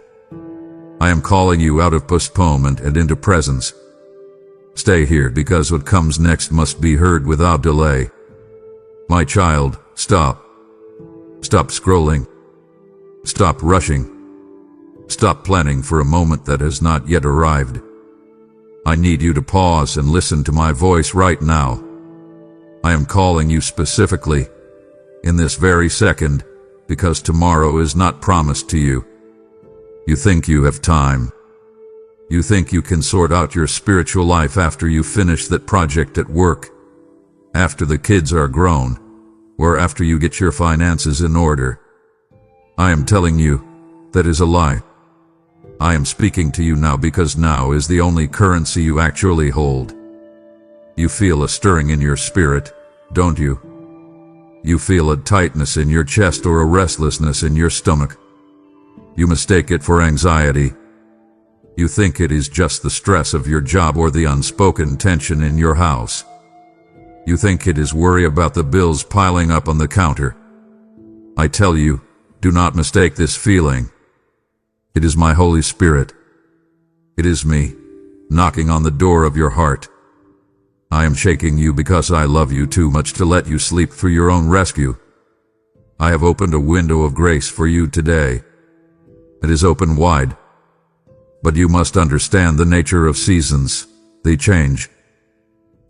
Speaker 1: I am calling you out of postponement and into presence. Stay here because what comes next must be heard without delay. My child, stop. Stop scrolling. Stop rushing. Stop planning for a moment that has not yet arrived. I need you to pause and listen to my voice right now. I am calling you specifically, in this very second, because tomorrow is not promised to you. You think you have time. You think you can sort out your spiritual life after you finish that project at work, after the kids are grown, or after you get your finances in order. I am telling you, that is a lie. I am speaking to you now because now is the only currency you actually hold. You feel a stirring in your spirit, don't you? You feel a tightness in your chest or a restlessness in your stomach. You mistake it for anxiety. You think it is just the stress of your job or the unspoken tension in your house. You think it is worry about the bills piling up on the counter. I tell you, do not mistake this feeling. It is my Holy Spirit. It is me, knocking on the door of your heart. I am shaking you because I love you too much to let you sleep for your own rescue. I have opened a window of grace for you today. It is open wide. But you must understand the nature of seasons. They change.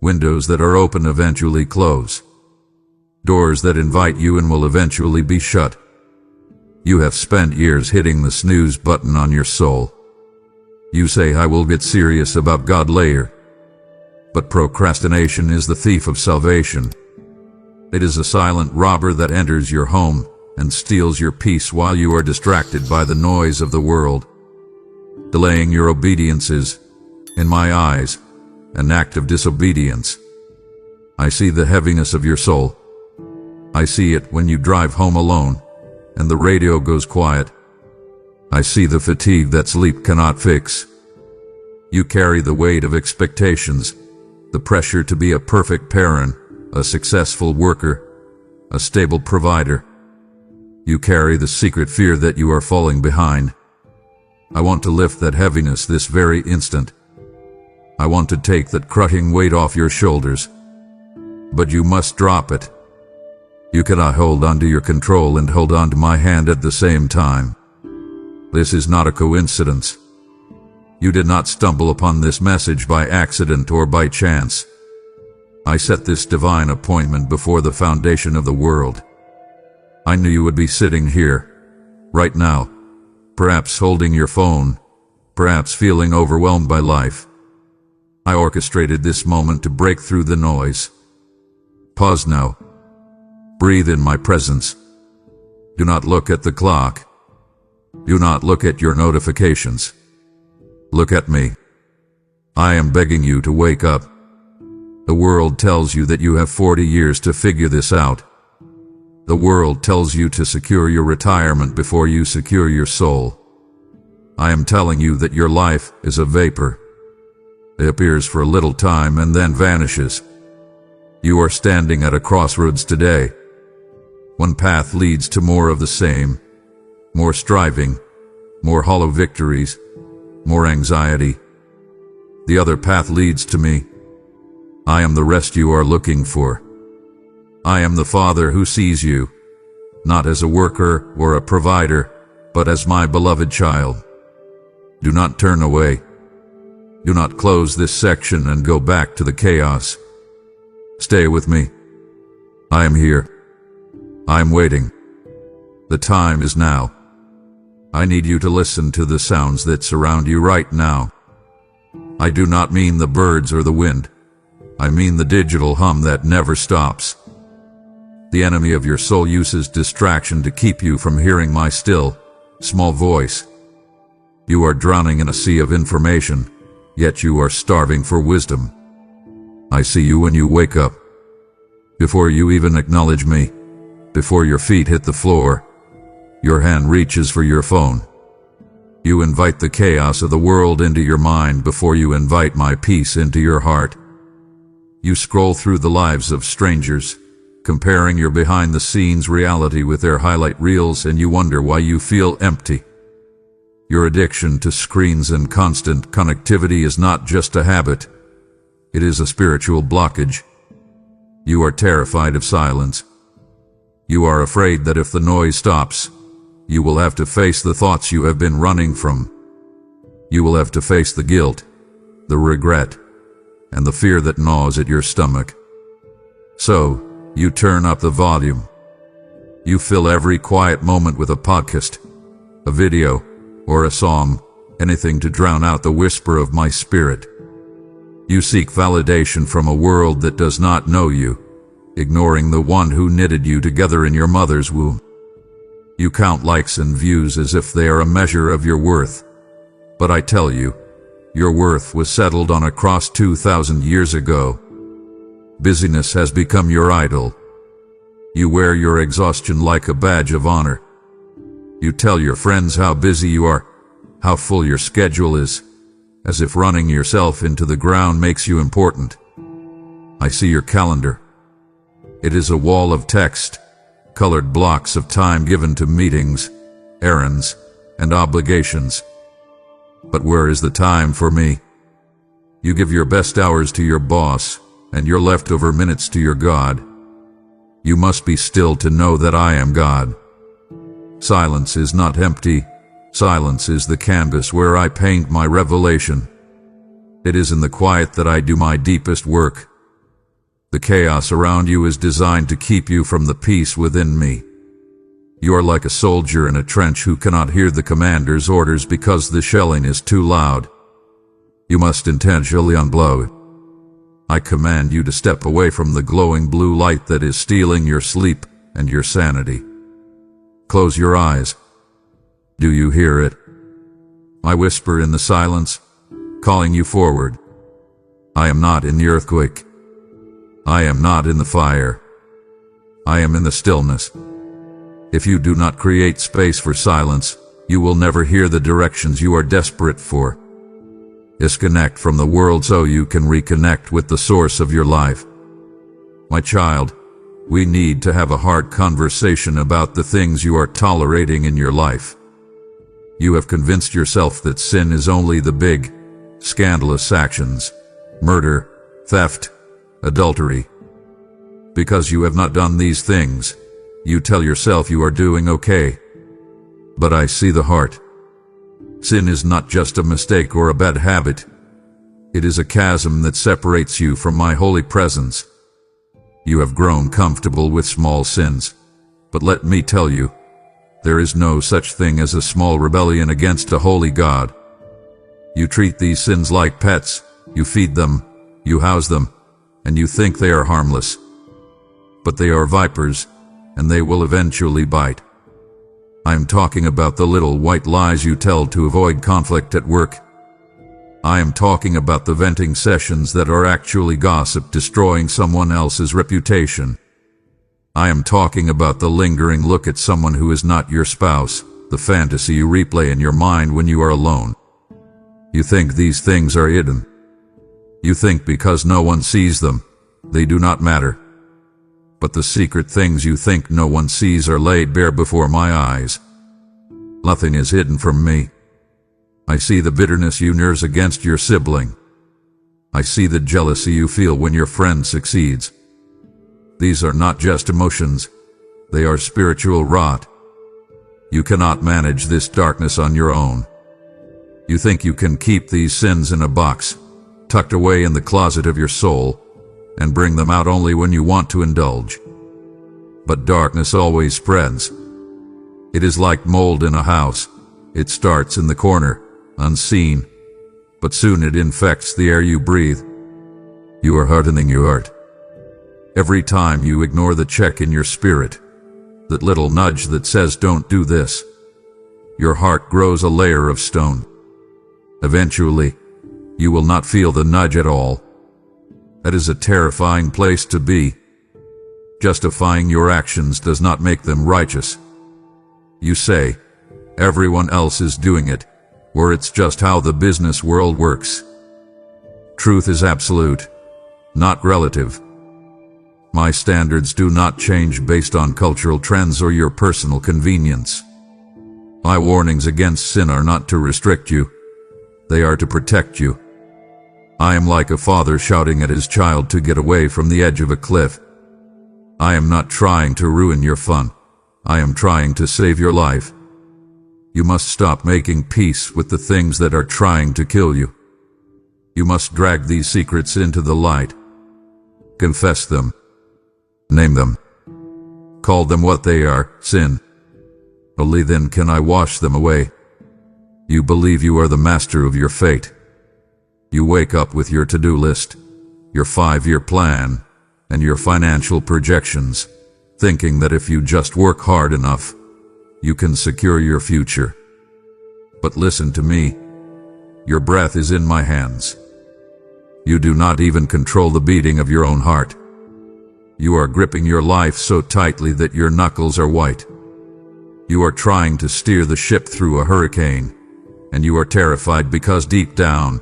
Speaker 1: Windows that are open eventually close. Doors that invite you in will eventually be shut. You have spent years hitting the snooze button on your soul. You say, I will get serious about God later. But procrastination is the thief of salvation. It is a silent robber that enters your home and steals your peace while you are distracted by the noise of the world. Delaying your obedience is, in my eyes, an act of disobedience. I see the heaviness of your soul. I see it when you drive home alone and the radio goes quiet. I see the fatigue that sleep cannot fix. You carry the weight of expectations, the pressure to be a perfect parent, a successful worker, a stable provider. You carry the secret fear that you are falling behind. I want to lift that heaviness this very instant. I want to take that crushing weight off your shoulders. But you must drop it. You cannot hold on to your control and hold on to my hand at the same time. This is not a coincidence. You did not stumble upon this message by accident or by chance. I set this divine appointment before the foundation of the world. I knew you would be sitting here, right now, perhaps holding your phone, perhaps feeling overwhelmed by life. I orchestrated this moment to break through the noise. Pause now. Breathe in my presence. Do not look at the clock. Do not look at your notifications. Look at me. I am begging you to wake up. The world tells you that you have 40 years to figure this out. The world tells you to secure your retirement before you secure your soul. I am telling you that your life is a vapor. It appears for a little time and then vanishes. You are standing at a crossroads today. One path leads to more of the same, more striving, more hollow victories, more anxiety. The other path leads to me. I am the rest you are looking for. I am the Father who sees you, not as a worker or a provider, but as my beloved child. Do not turn away. Do not close this section and go back to the chaos. Stay with me. I am here. I am waiting. The time is now. I need you to listen to the sounds that surround you right now. I do not mean the birds or the wind. I mean the digital hum that never stops. The enemy of your soul uses distraction to keep you from hearing my still, small voice. You are drowning in a sea of information, yet you are starving for wisdom. I see you when you wake up. Before you even acknowledge me, before your feet hit the floor, your hand reaches for your phone. You invite the chaos of the world into your mind before you invite my peace into your heart. You scroll through the lives of strangers, comparing your behind-the-scenes reality with their highlight reels, and you wonder why you feel empty. Your addiction to screens and constant connectivity is not just a habit. It is a spiritual blockage. You are terrified of silence. You are afraid that if the noise stops, you will have to face the thoughts you have been running from. You will have to face the guilt, the regret, and the fear that gnaws at your stomach. So, you turn up the volume. You fill every quiet moment with a podcast, a video, or a song, anything to drown out the whisper of my spirit. You seek validation from a world that does not know you, ignoring the one who knitted you together in your mother's womb. You count likes and views as if they are a measure of your worth. But I tell you, your worth was settled on a cross 2,000 years ago. Busyness has become your idol. You wear your exhaustion like a badge of honor. You tell your friends how busy you are, how full your schedule is, as if running yourself into the ground makes you important. I see your calendar. It is a wall of text, colored blocks of time given to meetings, errands, and obligations. But where is the time for me? You give your best hours to your boss, and your leftover minutes to your God. You must be still to know that I am God. Silence is not empty. Silence is the canvas where I paint my revelation. It is in the quiet that I do my deepest work, The chaos around you is designed to keep you from the peace within me. You are like a soldier in a trench who cannot hear the commander's orders because the shelling is too loud. You must intentionally unblow. I command you to step away from the glowing blue light that is stealing your sleep and your sanity. Close your eyes. Do you hear it? I whisper in the silence, calling you forward. I am not in the earthquake. I am not in the fire. I am in the stillness. If you do not create space for silence, you will never hear the directions you are desperate for. Disconnect from the world so you can reconnect with the source of your life. My child, we need to have a hard conversation about the things you are tolerating in your life. You have convinced yourself that sin is only the big, scandalous actions, murder, theft, adultery. Because you have not done these things, you tell yourself you are doing okay. But I see the heart. Sin is not just a mistake or a bad habit. It is a chasm that separates you from my holy presence. You have grown comfortable with small sins. But let me tell you, there is no such thing as a small rebellion against a holy God. You treat these sins like pets. You feed them, you house them, and you think they are harmless. But they are vipers, and they will eventually bite. I am talking about the little white lies you tell to avoid conflict at work. I am talking about the venting sessions that are actually gossip destroying someone else's reputation. I am talking about the lingering look at someone who is not your spouse, the fantasy you replay in your mind when you are alone. You think these things are hidden. You think because no one sees them, they do not matter. But the secret things you think no one sees are laid bare before my eyes. Nothing is hidden from me. I see the bitterness you nurse against your sibling. I see the jealousy you feel when your friend succeeds. These are not just emotions, they are spiritual rot. You cannot manage this darkness on your own. You think you can keep these sins in a box, tucked away in the closet of your soul, and bring them out only when you want to indulge. But darkness always spreads. It is like mold in a house. It starts in the corner, unseen, but soon it infects the air you breathe. You are hardening your heart. Every time you ignore the check in your spirit, that little nudge that says don't do this, your heart grows a layer of stone. Eventually, you will not feel the nudge at all. That is a terrifying place to be. Justifying your actions does not make them righteous. You say, everyone else is doing it, or it's just how the business world works. Truth is absolute, not relative. My standards do not change based on cultural trends or your personal convenience. My warnings against sin are not to restrict you. They are to protect you. I am like a father shouting at his child to get away from the edge of a cliff. I am not trying to ruin your fun. I am trying to save your life. You must stop making peace with the things that are trying to kill you. You must drag these secrets into the light. Confess them. Name them. Call them what they are, sin. Only then can I wash them away. You believe you are the master of your fate. You wake up with your to-do list, your 5-year plan, and your financial projections, thinking that if you just work hard enough, you can secure your future. But listen to me. Your breath is in my hands. You do not even control the beating of your own heart. You are gripping your life so tightly that your knuckles are white. You are trying to steer the ship through a hurricane, and you are terrified because deep down,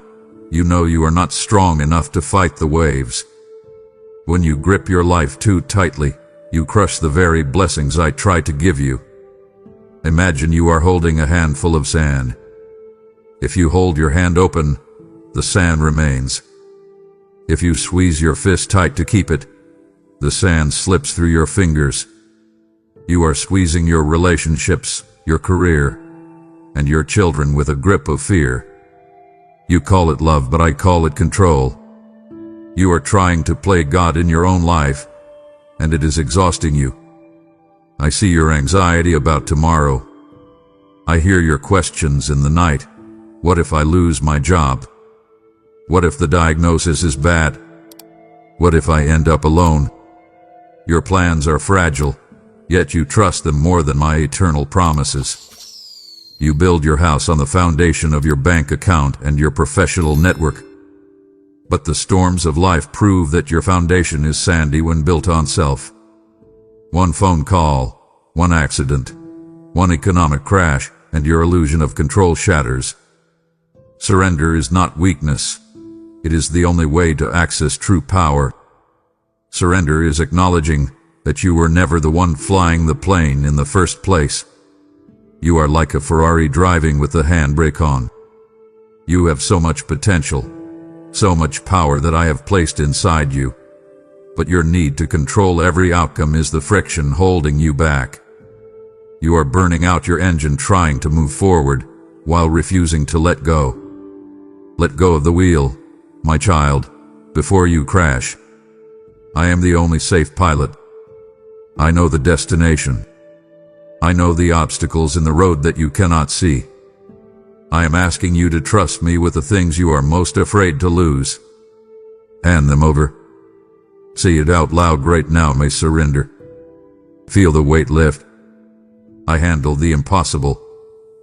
Speaker 1: you know you are not strong enough to fight the waves. When you grip your life too tightly, you crush the very blessings I try to give you. Imagine you are holding a handful of sand. If you hold your hand open, the sand remains. If you squeeze your fist tight to keep it, the sand slips through your fingers. You are squeezing your relationships, your career, and your children with a grip of fear. You call it love, but I call it control. You are trying to play God in your own life, and it is exhausting you. I see your anxiety about tomorrow. I hear your questions in the night. What if I lose my job? What if the diagnosis is bad? What if I end up alone? Your plans are fragile, yet you trust them more than my eternal promises. You build your house on the foundation of your bank account and your professional network. But the storms of life prove that your foundation is sandy when built on self. One phone call, one accident, one economic crash, and your illusion of control shatters. Surrender is not weakness. It is the only way to access true power. Surrender is acknowledging that you were never the one flying the plane in the first place. You are like a Ferrari driving with the handbrake on. You have so much potential, so much power that I have placed inside you. But your need to control every outcome is the friction holding you back. You are burning out your engine trying to move forward while refusing to let go. Let go of the wheel, my child, before you crash. I am the only safe pilot. I know the destination. I know the obstacles in the road that you cannot see. I am asking you to trust me with the things you are most afraid to lose. Hand them over. Say it out loud right now, may surrender. Feel the weight lift. I handle the impossible,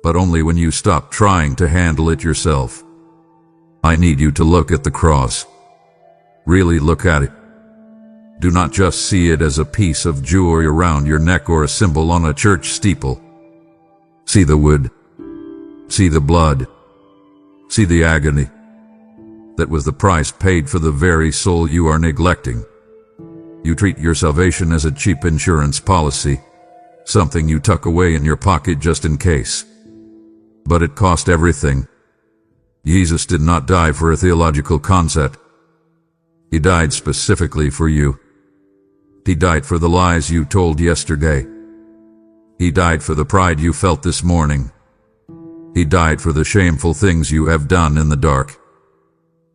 Speaker 1: but only when you stop trying to handle it yourself. I need you to look at the cross. Really look at it. Do not just see it as a piece of jewelry around your neck or a symbol on a church steeple. See the wood. See the blood. See the agony. That was the price paid for the very soul you are neglecting. You treat your salvation as a cheap insurance policy, something you tuck away in your pocket just in case. But it cost everything. Jesus did not die for a theological concept. He died specifically for you. He died for the lies you told yesterday. He died for the pride you felt this morning. He died for the shameful things you have done in the dark.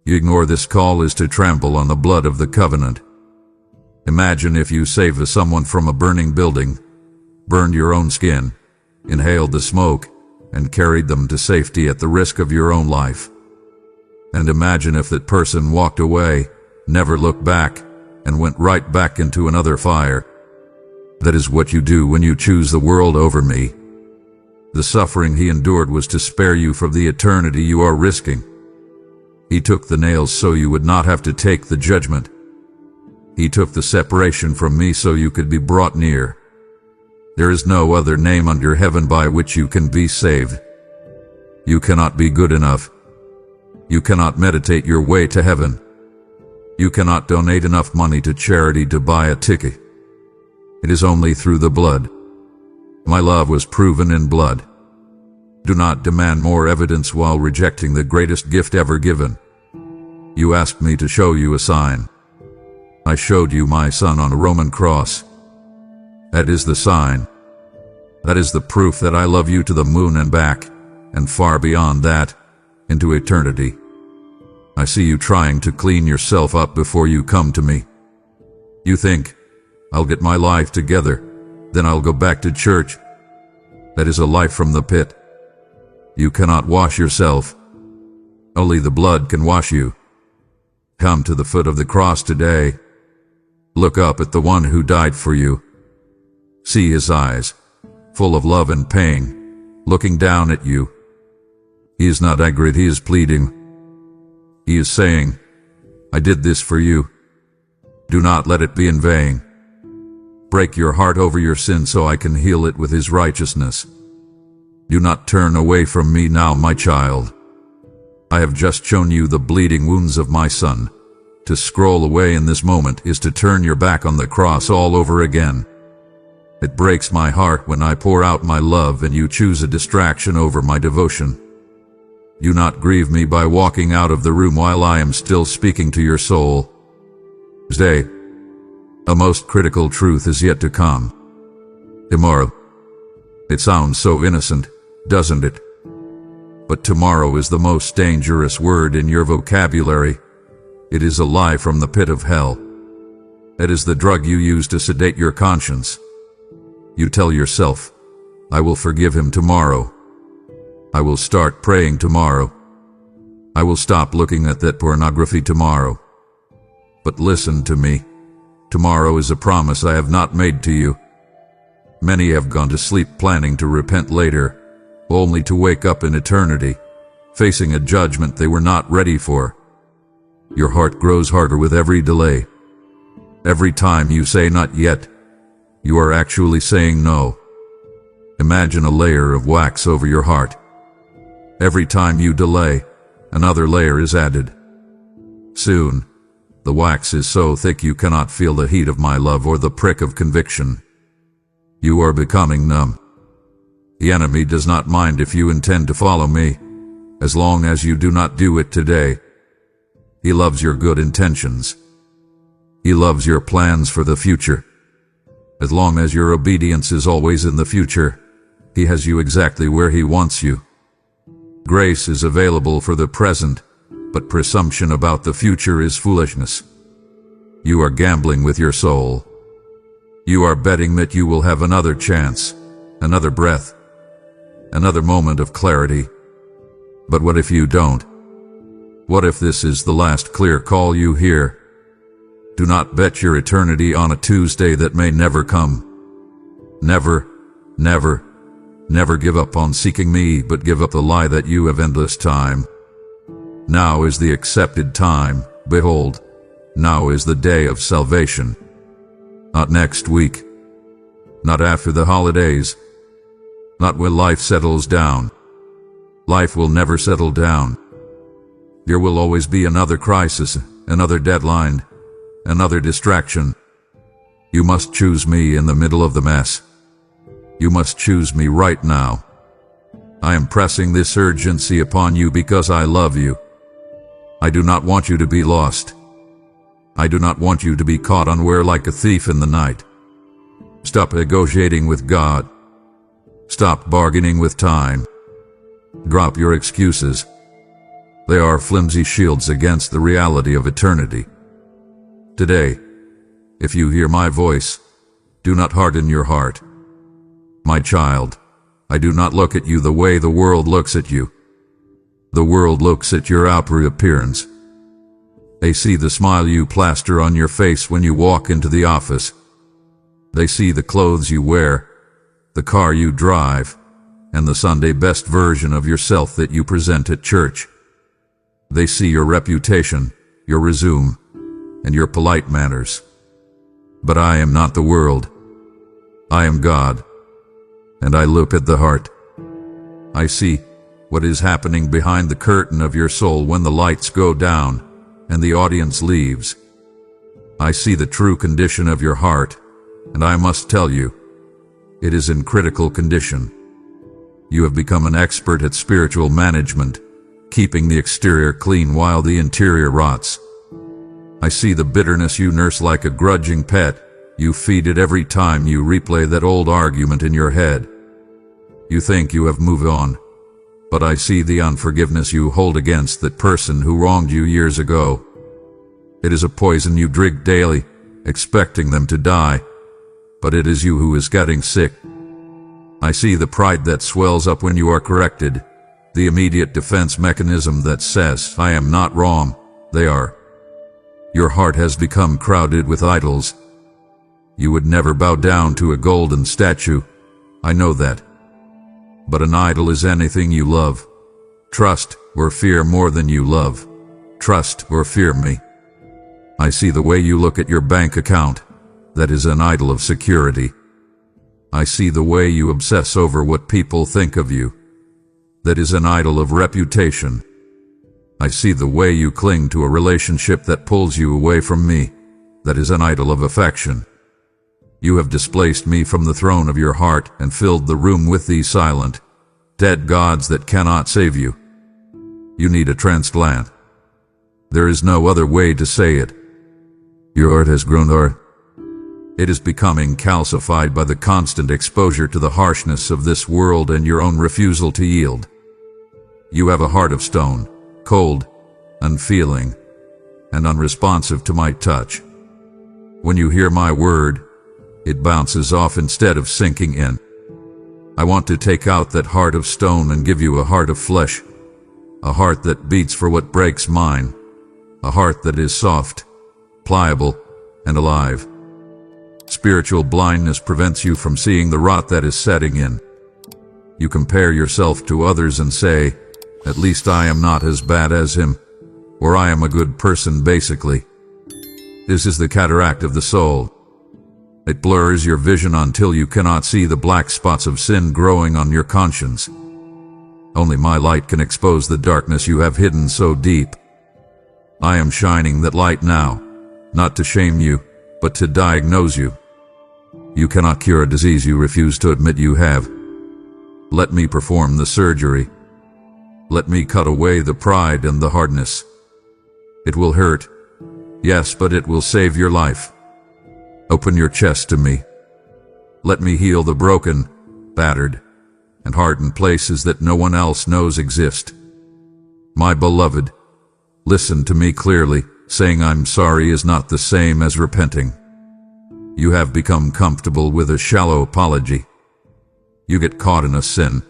Speaker 1: You ignore this call is to trample on the blood of the covenant. Imagine if you saved someone from a burning building, burned your own skin, inhaled the smoke, and carried them to safety at the risk of your own life. And imagine if that person walked away, never looked back, and went right back into another fire. That is what you do when you choose the world over me. The suffering he endured was to spare you from the eternity you are risking. He took the nails so you would not have to take the judgment. He took the separation from me so you could be brought near. There is no other name under heaven by which you can be saved. You cannot be good enough. You cannot meditate your way to heaven. You cannot donate enough money to charity to buy a ticket. It is only through the blood. My love was proven in blood. Do not demand more evidence while rejecting the greatest gift ever given. You asked me to show you a sign. I showed you my son on a Roman cross. That is the sign. That is the proof that I love you to the moon and back, and far beyond that, into eternity. I see you trying to clean yourself up before you come to me. You think, I'll get my life together, then I'll go back to church. That is a life from the pit. You cannot wash yourself. Only the blood can wash you. Come to the foot of the cross today. Look up at the one who died for you. See his eyes, full of love and pain, looking down at you. He is not angry, he is pleading. He is saying, I did this for you. Do not let it be in vain. Break your heart over your sin so I can heal it with his righteousness. Do not turn away from me now, my child. I have just shown you the bleeding wounds of my son. To scroll away in this moment is to turn your back on the cross all over again. It breaks my heart when I pour out my love and you choose a distraction over my devotion. Do not grieve me by walking out of the room while I am still speaking to your soul. Stay. A most critical truth is yet to come. Tomorrow. It sounds so innocent, doesn't it? But tomorrow is the most dangerous word in your vocabulary. It is a lie from the pit of hell. It is the drug you use to sedate your conscience. You tell yourself, I will forgive him tomorrow. I will start praying tomorrow. I will stop looking at that pornography tomorrow. But listen to me. Tomorrow is a promise I have not made to you. Many have gone to sleep planning to repent later, only to wake up in eternity, facing a judgment they were not ready for. Your heart grows harder with every delay. Every time you say not yet, you are actually saying no. Imagine a layer of wax over your heart. Every time you delay, another layer is added. Soon, the wax is so thick you cannot feel the heat of my love or the prick of conviction. You are becoming numb. The enemy does not mind if you intend to follow me, as long as you do not do it today. He loves your good intentions. He loves your plans for the future. As long as your obedience is always in the future, he has you exactly where he wants you. Grace is available for the present, but presumption about the future is foolishness. You are gambling with your soul. You are betting that you will have another chance, another breath, another moment of clarity. But what if you don't? What if this is the last clear call you hear? Do not bet your eternity on a Tuesday that may never come. Never, never, never give up on seeking me, but give up the lie that you have endless time. Now is the accepted time. Behold, now is the day of salvation. Not next week. Not after the holidays. Not when life settles down. Life will never settle down. There will always be another crisis, another deadline, another distraction. You must choose me in the middle of the mess. You must choose me right now. I am pressing this urgency upon you because I love you. I do not want you to be lost. I do not want you to be caught unaware like a thief in the night. Stop negotiating with God. Stop bargaining with time. Drop your excuses. They are flimsy shields against the reality of eternity. Today, if you hear my voice, do not harden your heart. My child, I do not look at you the way the world looks at you. The world looks at your outward appearance. They see the smile you plaster on your face when you walk into the office. They see the clothes you wear, the car you drive, and the Sunday best version of yourself that you present at church. They see your reputation, your resume, and your polite manners. But I am not the world. I am God, and I look at the heart. I see what is happening behind the curtain of your soul when the lights go down and the audience leaves. I see the true condition of your heart, and I must tell you, it is in critical condition. You have become an expert at spiritual management, keeping the exterior clean while the interior rots. I see the bitterness you nurse like a grudging pet. You feed it every time you replay that old argument in your head. You think you have moved on, but I see the unforgiveness you hold against that person who wronged you years ago. It is a poison you drink daily, expecting them to die, but it is you who is getting sick. I see the pride that swells up when you are corrected, the immediate defense mechanism that says, I am not wrong, they are. Your heart has become crowded with idols. You would never bow down to a golden statue. I know that. But an idol is anything you love. Trust or fear more than you love. Trust or fear me. I see the way you look at your bank account. That is an idol of security. I see the way you obsess over what people think of you. That is an idol of reputation. I see the way you cling to a relationship that pulls you away from me. That is an idol of affection. You have displaced me from the throne of your heart and filled the room with these silent, dead gods that cannot save you. You need a transplant. There is no other way to say it. Your heart has grown hard. It is becoming calcified by the constant exposure to the harshness of this world and your own refusal to yield. You have a heart of stone, cold, unfeeling. and unresponsive to my touch. When you hear my word, it bounces off instead of sinking in. I want to take out that heart of stone and give you a heart of flesh, a heart that beats for what breaks mine, a heart that is soft, pliable, and alive. Spiritual blindness prevents you from seeing the rot that is setting in. You compare yourself to others and say, "At least I am not as bad as him," or "I am a good person," basically. This is the cataract of the soul. It blurs your vision until you cannot see the black spots of sin growing on your conscience. Only my light can expose the darkness you have hidden so deep. I am shining that light now, not to shame you, but to diagnose you. You cannot cure a disease you refuse to admit you have. Let me perform the surgery. Let me cut away the pride and the hardness. It will hurt, yes, but it will save your life. Open your chest to me. Let me heal the broken, battered, and hardened places that no one else knows exist. My beloved, listen to me clearly. Saying I'm sorry is not the same as repenting. You have become comfortable with a shallow apology. You get caught in a sin,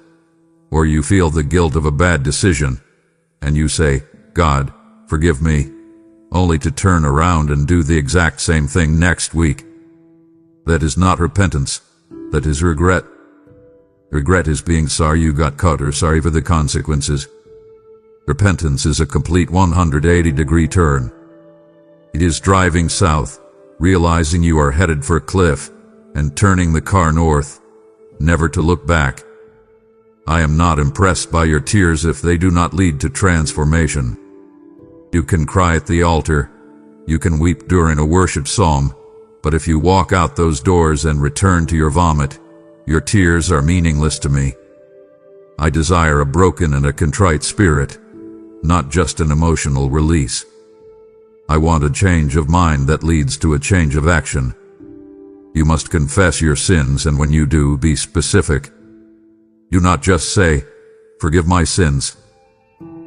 Speaker 1: or you feel the guilt of a bad decision, and you say, "God, forgive me," only to turn around and do the exact same thing next week. That is not repentance. That is regret. Regret is being sorry you got caught or sorry for the consequences. Repentance is a complete 180-degree turn. It is driving south, realizing you are headed for a cliff, and turning the car north, never to look back. I am not impressed by your tears if they do not lead to transformation. You can cry at the altar, you can weep during a worship psalm, but if you walk out those doors and return to your vomit, your tears are meaningless to me. I desire a broken and a contrite spirit, not just an emotional release. I want a change of mind that leads to a change of action. You must confess your sins, and when you do, be specific. Do not just say, "Forgive my sins."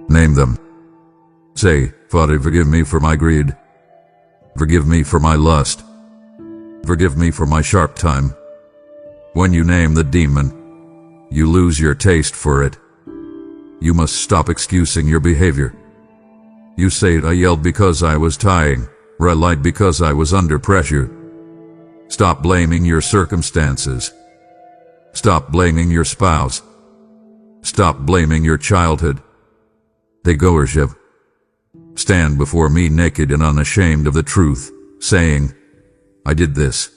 Speaker 1: Name them. Say, "Father, forgive me for my greed. Forgive me for my lust. Forgive me for my sharp time." When you name the demon, you lose your taste for it. You must stop excusing your behavior. You say, "I yelled because I was tired," or "I lied because I was under pressure." Stop blaming your circumstances. Stop blaming your spouse. Stop blaming your childhood. Degorshiv. Stand before me naked and unashamed of the truth, saying, "I did this.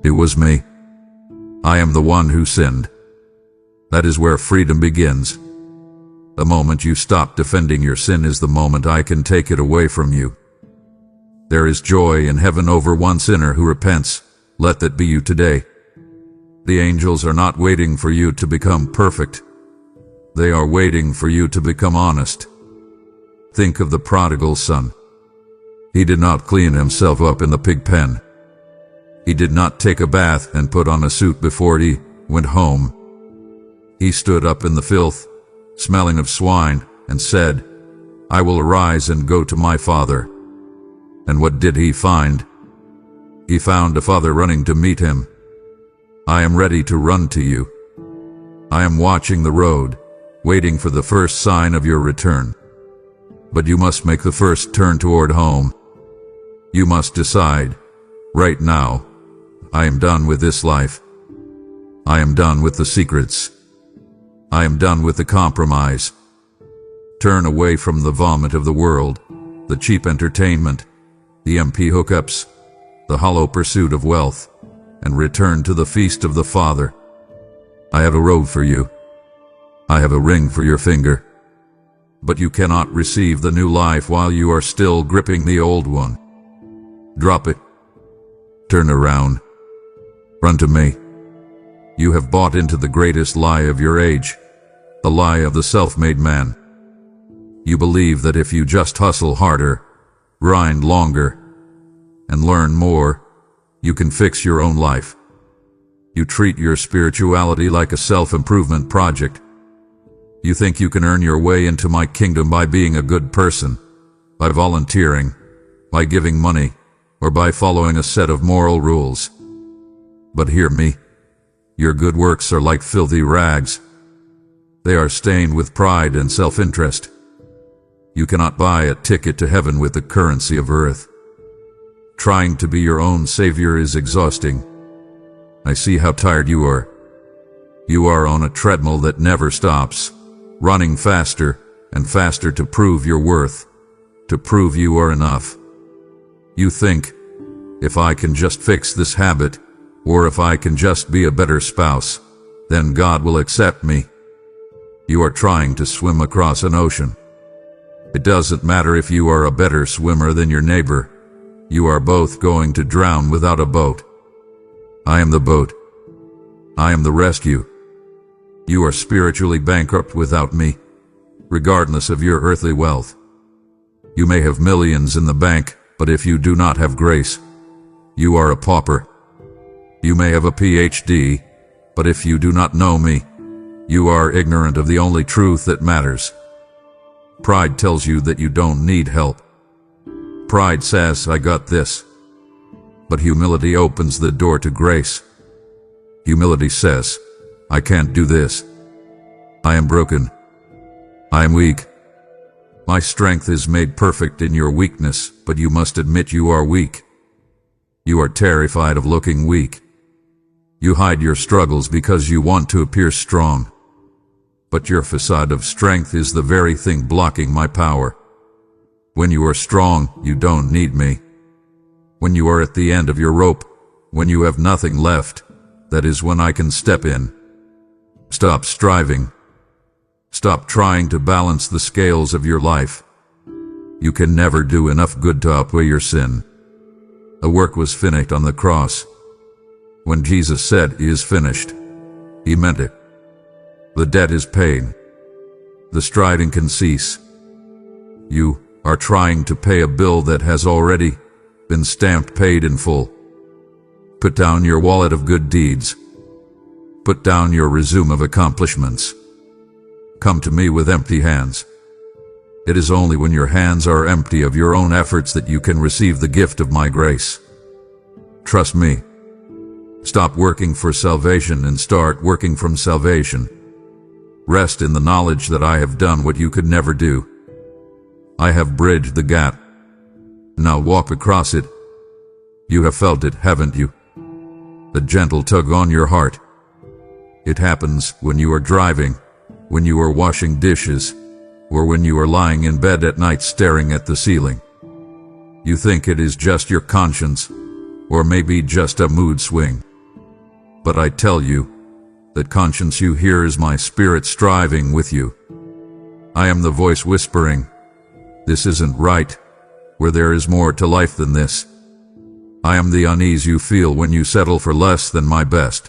Speaker 1: It was me. I am the one who sinned." That is where freedom begins. The moment you stop defending your sin is the moment I can take it away from you. There is joy in heaven over one sinner who repents. Let that be you today. The angels are not waiting for you to become perfect. They are waiting for you to become honest. Think of the prodigal son. He did not clean himself up in the pig pen. He did not take a bath and put on a suit before he went home. He stood up in the filth, smelling of swine, and said, "I will arise and go to my father." And what did he find? He found a father running to meet him. I am ready to run to you. I am watching the road, waiting for the first sign of your return. But you must make the first turn toward home. You must decide, right now, I am done with this life. I am done with the secrets. I am done with the compromise. Turn away from the vomit of the world, the cheap entertainment, the empty hookups, the hollow pursuit of wealth, and return to the feast of the Father. I have a robe for you. I have a ring for your finger. But you cannot receive the new life while you are still gripping the old one. Drop it. Turn around. Run to me. You have bought into the greatest lie of your age, the lie of the self-made man. You believe that if you just hustle harder, grind longer, and learn more, you can fix your own life. You treat your spirituality like a self-improvement project. You think you can earn your way into my kingdom by being a good person. by volunteering, by giving money, or by following a set of moral rules. But hear me, your good works are like filthy rags. They are stained with pride and self-interest. You cannot buy a ticket to heaven with the currency of earth. Trying to be your own savior is exhausting. I see how tired you are. You are on a treadmill that never stops, running faster and faster to prove your worth, to prove you are enough. You think, if I can just fix this habit, or if I can just be a better spouse, then God will accept me. You are trying to swim across an ocean. It doesn't matter if you are a better swimmer than your neighbor. You are both going to drown without a boat. I am the boat. I am the rescue. You are spiritually bankrupt without me, regardless of your earthly wealth. You may have millions in the bank, but if you do not have grace, you are a pauper. You may have a PhD, but if you do not know me, you are ignorant of the only truth that matters. Pride tells you that you don't need help. Pride says, I got this. But humility opens the door to grace. Humility says, I can't do this. I am broken. I am weak. My strength is made perfect in your weakness, but you must admit you are weak. You are terrified of looking weak. You hide your struggles because you want to appear strong. But your facade of strength is the very thing blocking my power. When you are strong, you don't need me. When you are at the end of your rope, when you have nothing left, that is when I can step in. Stop striving. Stop trying to balance the scales of your life. You can never do enough good to outweigh your sin. The work was finished on the cross. When Jesus said, "It is finished," he meant it. The debt is paid. The striving can cease. You are trying to pay a bill that has already been stamped paid in full. Put down your wallet of good deeds. Put down your resume of accomplishments. Come to me with empty hands. It is only when your hands are empty of your own efforts that you can receive the gift of my grace. Trust me. Stop working for salvation and start working from salvation. Rest in the knowledge that I have done what you could never do. I have bridged the gap. Now walk across it. You have felt it, haven't you? The gentle tug on your heart. It happens when you are driving, when you are washing dishes, or when you are lying in bed at night staring at the ceiling. You think it is just your conscience, or maybe just a mood swing. But I tell you, that conscience you hear is my spirit striving with you. I am the voice whispering, "This isn't right," where there is more to life than this. I am the unease you feel when you settle for less than my best.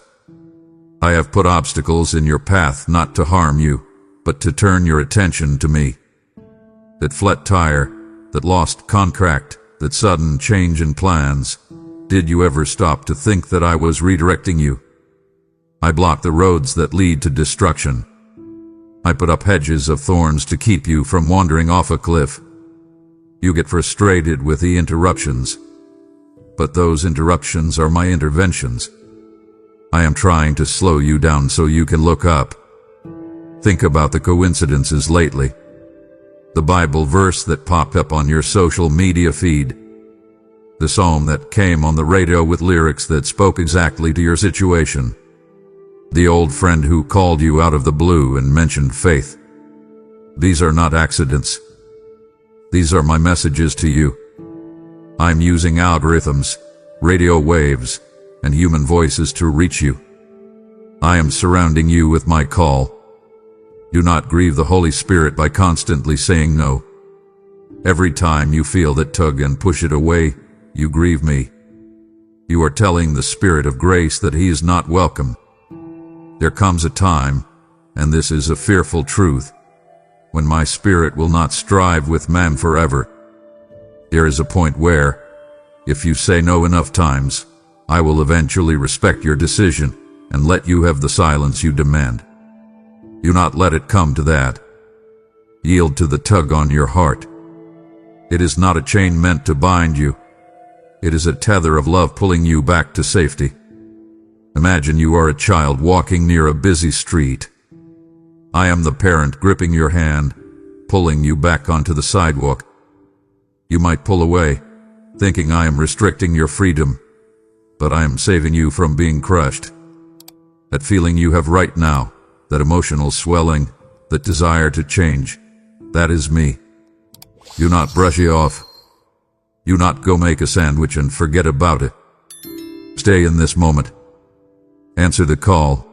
Speaker 1: I have put obstacles in your path not to harm you, but to turn your attention to me. That flat tire, that lost contract, that sudden change in plans. Did you ever stop to think that I was redirecting you? I block the roads that lead to destruction. I put up hedges of thorns to keep you from wandering off a cliff. You get frustrated with the interruptions, but those interruptions are my interventions. I am trying to slow you down so you can look up. Think about the coincidences lately. The Bible verse that popped up on your social media feed. The psalm that came on the radio with lyrics that spoke exactly to your situation. The old friend who called you out of the blue and mentioned faith. These are not accidents. These are my messages to you. I'm using algorithms, radio waves, and human voices to reach you. I am surrounding you with my call. Do not grieve the Holy Spirit by constantly saying no. Every time you feel that tug and push it away, you grieve me. You are telling the Spirit of grace that He is not welcome. There comes a time, and this is a fearful truth, when my Spirit will not strive with man forever. There is a point where, if you say no enough times, I will eventually respect your decision and let you have the silence you demand. Do not let it come to that. Yield to the tug on your heart. It is not a chain meant to bind you. It is a tether of love pulling you back to safety. Imagine you are a child walking near a busy street. I am the parent gripping your hand, pulling you back onto the sidewalk. You might pull away, thinking I am restricting your freedom, but I am saving you from being crushed. That feeling you have right now, that emotional swelling, that desire to change, that is me. Do not brush it off. Do not go make a sandwich and forget about it. Stay in this moment. Answer the call.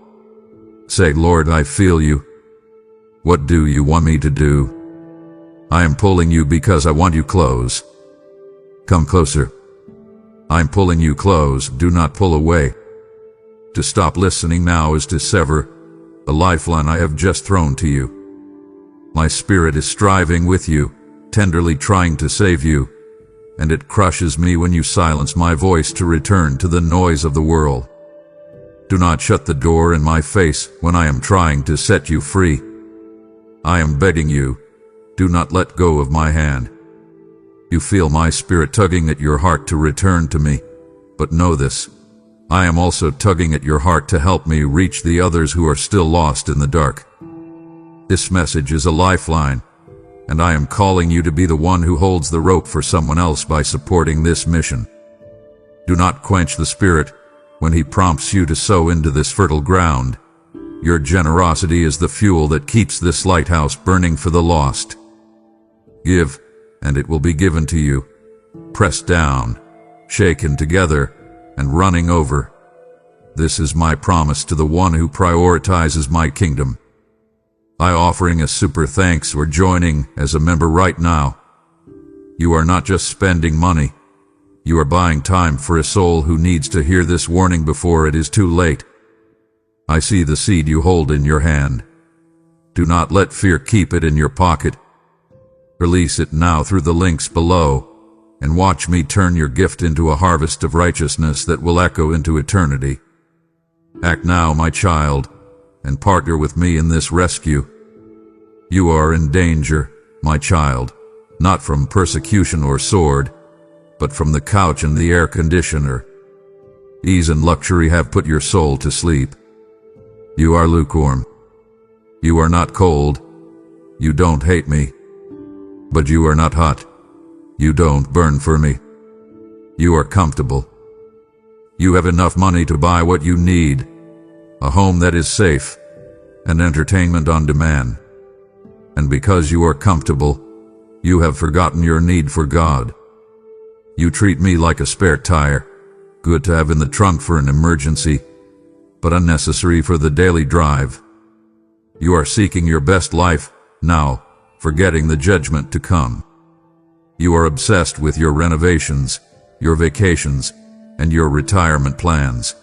Speaker 1: Say, Lord, I feel you. What do you want me to do? I am pulling you because I want you close. Come closer. I'm pulling you close. Do not pull away. To stop listening now is to sever the lifeline I have just thrown to you. My spirit is striving with you, tenderly trying to save you, and it crushes me when you silence my voice to return to the noise of the world. Do not shut the door in my face when I am trying to set you free. I am begging you, do not let go of my hand. You feel my spirit tugging at your heart to return to me, but know this, I am also tugging at your heart to help me reach the others who are still lost in the dark. This message is a lifeline, and I am calling you to be the one who holds the rope for someone else by supporting this mission. Do not quench the Spirit when He prompts you to sow into this fertile ground. Your generosity is the fuel that keeps this lighthouse burning for the lost. Give, and it will be given to you, pressed down, shaken together, and running over. This is my promise to the one who prioritizes my kingdom. By offering a super thanks or joining as a member right now, you are not just spending money, you are buying time for a soul who needs to hear this warning before it is too late. I see the seed you hold in your hand. Do not let fear keep it in your pocket. Release it now through the links below, and watch me turn your gift into a harvest of righteousness that will echo into eternity. Act now, my child, and partner with me in this rescue. You are in danger, my child, not from persecution or sword, but from the couch and the air conditioner. Ease and luxury have put your soul to sleep. You are lukewarm. You are not cold. You don't hate me. But you are not hot. You don't burn for me. You are comfortable. You have enough money to buy what you need, a home that is safe, and entertainment on demand. And because you are comfortable, you have forgotten your need for God. You treat me like a spare tire, good to have in the trunk for an emergency, but unnecessary for the daily drive. You are seeking your best life now, forgetting the judgment to come. You are obsessed with your renovations, your vacations, and your retirement plans.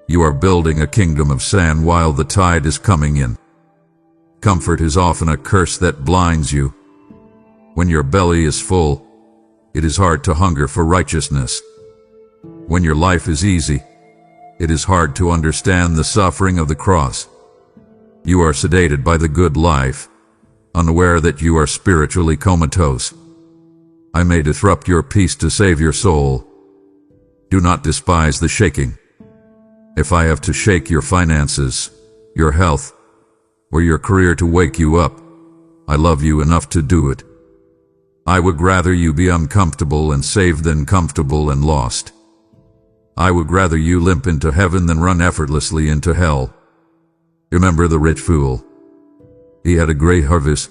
Speaker 1: You are building a kingdom of sand while the tide is coming in. Comfort is often a curse that blinds you. When your belly is full, it is hard to hunger for righteousness. When your life is easy, it is hard to understand the suffering of the cross. You are sedated by the good life, unaware that you are spiritually comatose. I may disrupt your peace to save your soul. Do not despise the shaking. If I have to shake your finances, your health, or your career to wake you up, I love you enough to do it. I would rather you be uncomfortable and saved than comfortable and lost. I would rather you limp into heaven than run effortlessly into hell. Remember the rich fool. He had a great harvest.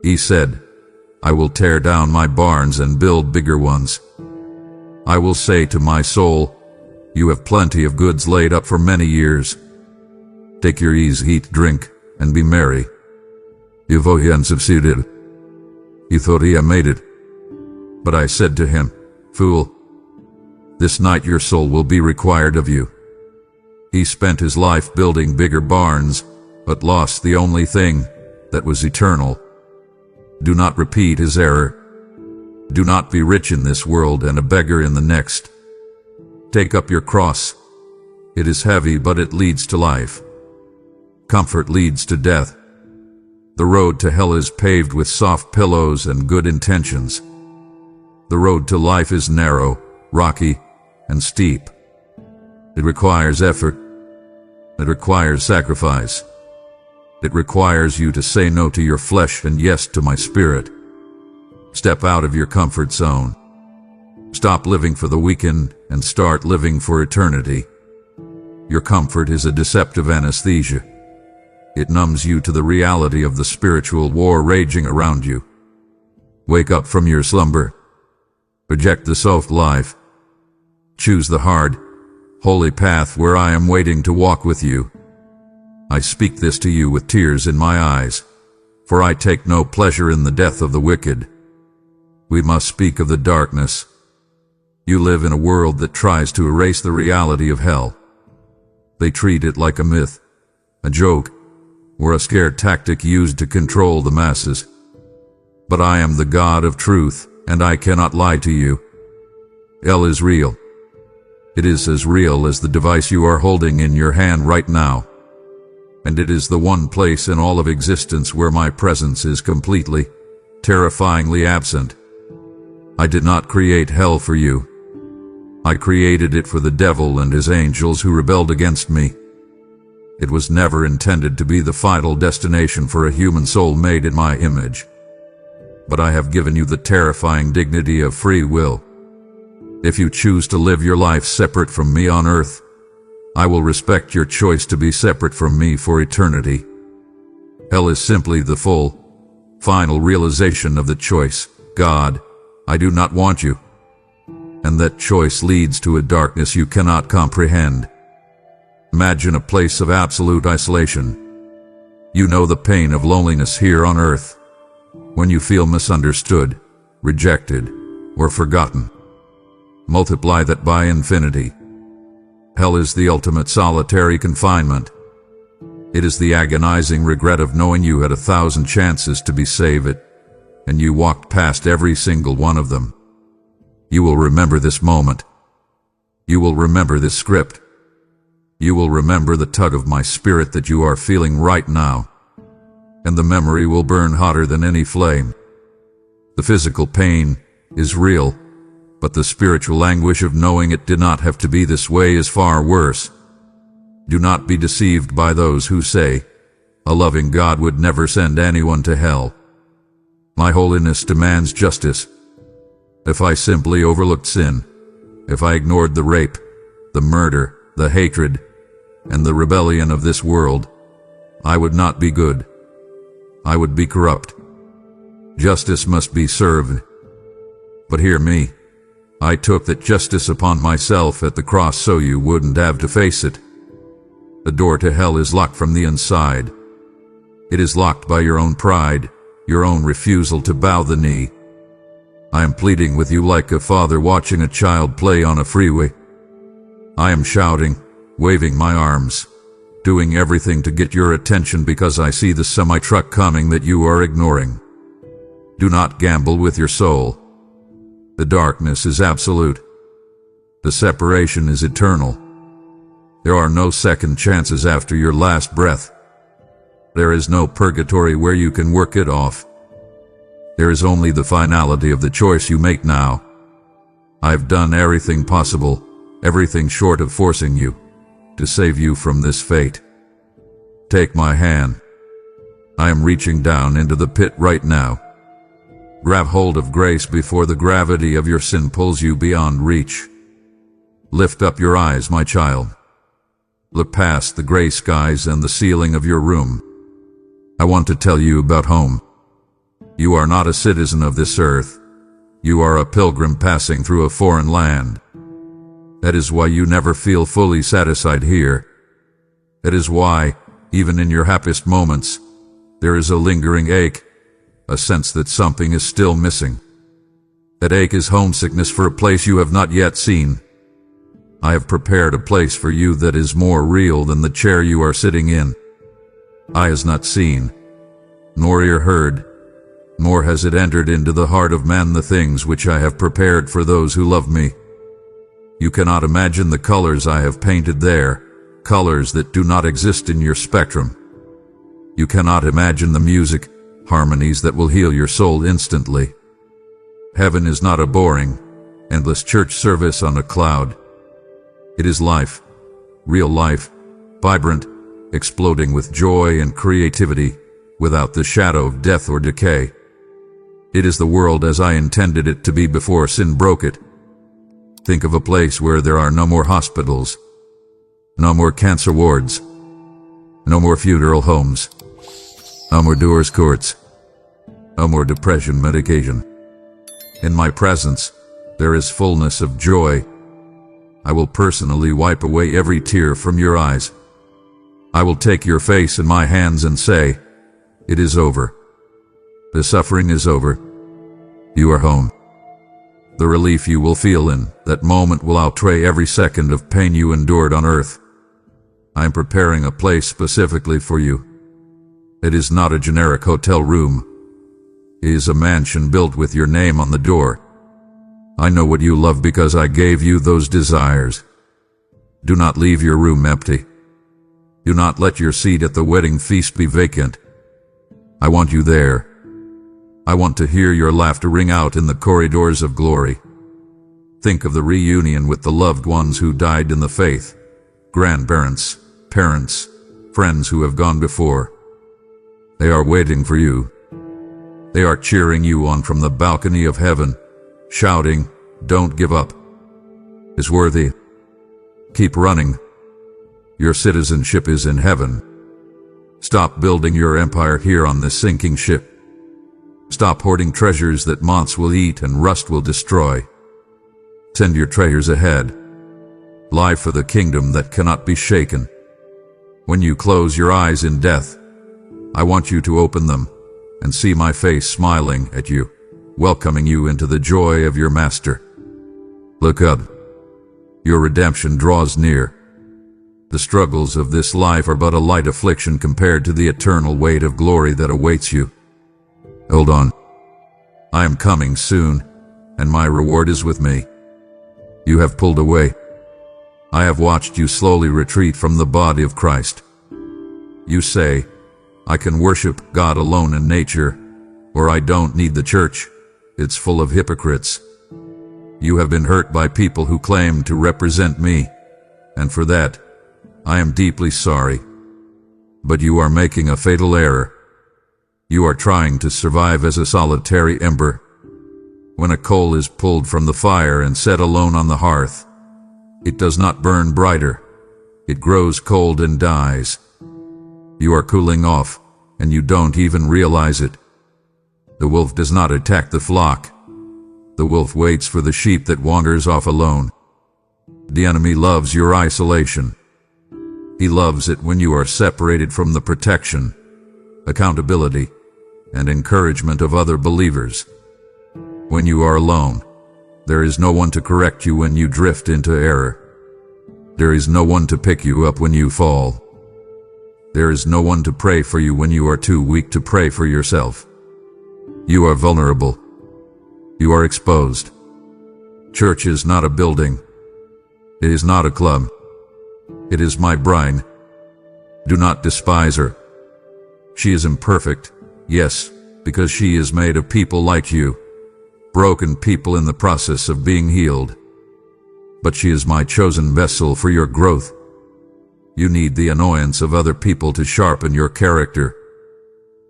Speaker 1: He said, I will tear down my barns and build bigger ones. I will say to my soul, you have plenty of goods laid up for many years. Take your ease, eat, drink, and be merry. Yehoian succeeded. He thought he had made it. But I said to him, fool, this night your soul will be required of you. He spent his life building bigger barns, but lost the only thing that was eternal. Do not repeat his error. Do not be rich in this world and a beggar in the next. Take up your cross. It is heavy, but it leads to life. Comfort leads to death. The road to hell is paved with soft pillows and good intentions. The road to life is narrow, rocky, and steep. It requires effort. It requires sacrifice. It requires you to say no to your flesh and yes to my spirit. Step out of your comfort zone. Stop living for the weekend and start living for eternity. Your comfort is a deceptive anesthesia. It numbs you to the reality of the spiritual war raging around you. Wake up from your slumber. Reject the soft life. Choose the hard, holy path where I am waiting to walk with you. I speak this to you with tears in my eyes, for I take no pleasure in the death of the wicked. We must speak of the darkness. You live in a world that tries to erase the reality of hell. They treat it like a myth, a joke, or a scare tactic used to control the masses. But I am the God of truth, and I cannot lie to you. Hell is real. It is as real as the device you are holding in your hand right now. And it is the one place in all of existence where my presence is completely, terrifyingly absent. I did not create hell for you. I created it for the devil and his angels who rebelled against me. It was never intended to be the final destination for a human soul made in my image. But I have given you the terrifying dignity of free will. If you choose to live your life separate from me on earth, I will respect your choice to be separate from me for eternity. Hell is simply the full, final realization of the choice, God, I do not want you. And that choice leads to a darkness you cannot comprehend. Imagine a place of absolute isolation. You know the pain of loneliness here on earth, when you feel misunderstood, rejected, or forgotten. Multiply that by infinity. Hell is the ultimate solitary confinement. It is the agonizing regret of knowing you had 1,000 chances to be saved, and you walked past every single one of them. You will remember this moment. You will remember this script. You will remember the tug of my spirit that you are feeling right now. And the memory will burn hotter than any flame. The physical pain is real, but the spiritual anguish of knowing it did not have to be this way is far worse. Do not be deceived by those who say, a loving God would never send anyone to hell. My holiness demands justice. If I simply overlooked sin, if I ignored the rape, the murder, the hatred, and the rebellion of this world, I would not be good. I would be corrupt. Justice must be served. But hear me. I took that justice upon myself at the cross so you wouldn't have to face it. The door to hell is locked from the inside. It is locked by your own pride, your own refusal to bow the knee. I am pleading with you like a father watching a child play on a freeway. I am shouting, waving my arms, doing everything to get your attention because I see the semi-truck coming that you are ignoring. Do not gamble with your soul. The darkness is absolute. The separation is eternal. There are no second chances after your last breath. There is no purgatory where you can work it off. There is only the finality of the choice you make now. I've done everything possible, everything short of forcing you, to save you from this fate. Take my hand. I am reaching down into the pit right now. Grab hold of grace before the gravity of your sin pulls you beyond reach. Lift up your eyes, my child. Look past the gray skies and the ceiling of your room. I want to tell you about home. You are not a citizen of this earth. You are a pilgrim passing through a foreign land. That is why you never feel fully satisfied here. That is why, even in your happiest moments, there is a lingering ache, a sense that something is still missing. That ache is homesickness for a place you have not yet seen. I have prepared a place for you that is more real than the chair you are sitting in. Eye has not seen, nor ear heard, nor has it entered into the heart of man the things which I have prepared for those who love me. You cannot imagine the colors I have painted there, colors that do not exist in your spectrum. You cannot imagine the music, harmonies that will heal your soul instantly. Heaven is not a boring, endless church service on a cloud. It is life, real life, vibrant, exploding with joy and creativity, without the shadow of death or decay. It is the world as I intended it to be before sin broke it. Think of a place where there are no more hospitals, no more cancer wards, no more funeral homes, no more divorce courts, no more depression medication. In my presence, there is fullness of joy. I will personally wipe away every tear from your eyes. I will take your face in my hands and say, "It is over. The suffering is over. You are home." The relief you will feel in that moment will outweigh every second of pain you endured on earth. I am preparing a place specifically for you. It is not a generic hotel room. It is a mansion built with your name on the door. I know what you love because I gave you those desires. Do not leave your room empty. Do not let your seat at the wedding feast be vacant. I want you there. I want to hear your laughter ring out in the corridors of glory. Think of the reunion with the loved ones who died in the faith, grandparents, parents, friends who have gone before. They are waiting for you. They are cheering you on from the balcony of heaven, shouting, "Don't give up. It's worthy. Keep running. Your citizenship is in heaven. Stop building your empire here on this sinking ship. Stop hoarding treasures that moths will eat and rust will destroy. Send your treasures ahead. Lie for the kingdom that cannot be shaken. When you close your eyes in death, I want you to open them and see my face smiling at you, welcoming you into the joy of your master. Look up. Your redemption draws near. The struggles of this life are but a light affliction compared to the eternal weight of glory that awaits you. Hold on. I am coming soon, and my reward is with me. You have pulled away. I have watched you slowly retreat from the body of Christ. You say, "I can worship God alone in nature," or "I don't need the church. It's full of hypocrites." You have been hurt by people who claim to represent me, and for that, I am deeply sorry. But you are making a fatal error. You are trying to survive as a solitary ember. When a coal is pulled from the fire and set alone on the hearth, it does not burn brighter. It grows cold and dies. You are cooling off, and you don't even realize it. The wolf does not attack the flock. The wolf waits for the sheep that wanders off alone. The enemy loves your isolation. He loves it when you are separated from the protection, accountability, and encouragement of other believers. When you are alone, there is no one to correct you when you drift into error. There is no one to pick you up when you fall. There is no one to pray for you when you are too weak to pray for yourself. You are vulnerable. You are exposed. Church is not a building. It is not a club. It is my bride. Do not despise her. She is imperfect, yes, because she is made of people like you, broken people in the process of being healed. But she is my chosen vessel for your growth. You need the annoyance of other people to sharpen your character.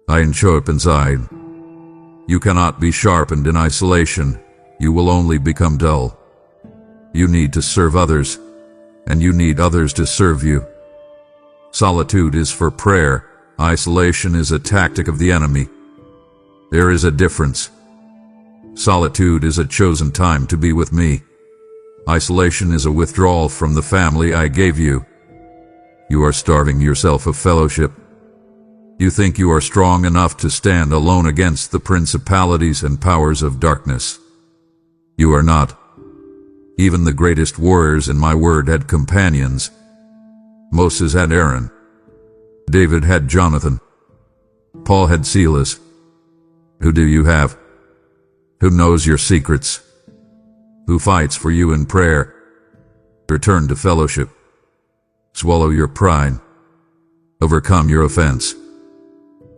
Speaker 1: I show up inside. You cannot be sharpened in isolation. You will only become dull. You need to serve others, and you need others to serve you. Solitude is for prayer. Isolation is a tactic of the enemy. There is a difference. Solitude is a chosen time to be with me. Isolation is a withdrawal from the family I gave you. You are starving yourself of fellowship. You think you are strong enough to stand alone against the principalities and powers of darkness. You are not. Even the greatest warriors in my word had companions. Moses had Aaron. David had Jonathan. Paul had Silas. Who do you have? Who knows your secrets? Who fights for you in prayer? Return to fellowship. Swallow your pride. Overcome your offense.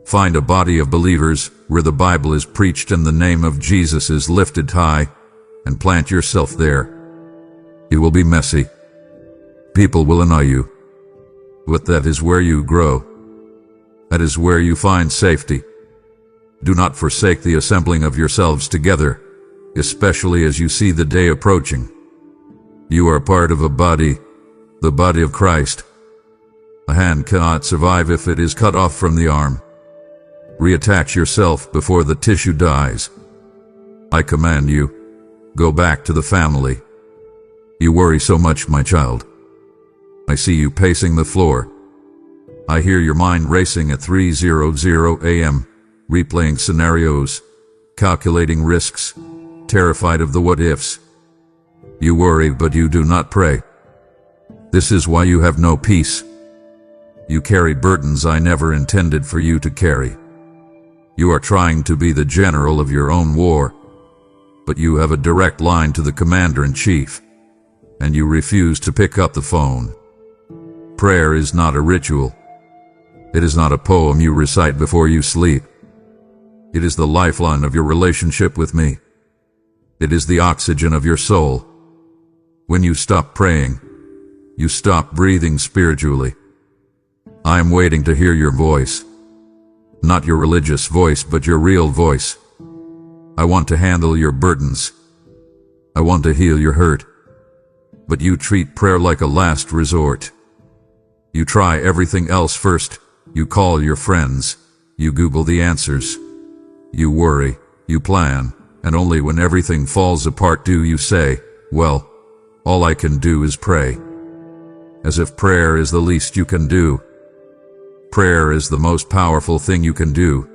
Speaker 1: Find a body of believers where the Bible is preached and the name of Jesus is lifted high, and plant yourself there. It will be messy. People will annoy you. But that is where you grow. That is where you find safety. Do not forsake the assembling of yourselves together, especially as you see the day approaching. You are part of a body, the body of Christ. A hand cannot survive if it is cut off from the arm. Reattach yourself before the tissue dies. I command you, go back to the family. You worry so much, my child. I see you pacing the floor. I hear your mind racing at 3:00 a.m., replaying scenarios, calculating risks, terrified of the what-ifs. You worry, but you do not pray. This is why you have no peace. You carry burdens I never intended for you to carry. You are trying to be the general of your own war, but you have a direct line to the commander-in-chief, and you refuse to pick up the phone. Prayer is not a ritual. It is not a poem you recite before you sleep. It is the lifeline of your relationship with me. It is the oxygen of your soul. When you stop praying, you stop breathing spiritually. I am waiting to hear your voice. Not your religious voice, but your real voice. I want to handle your burdens. I want to heal your hurt. But you treat prayer like a last resort. You try everything else first. You call your friends. You Google the answers. You worry. You plan. And only when everything falls apart do you say, well, all I can do is pray. As if prayer is the least you can do. Prayer is the most powerful thing you can do.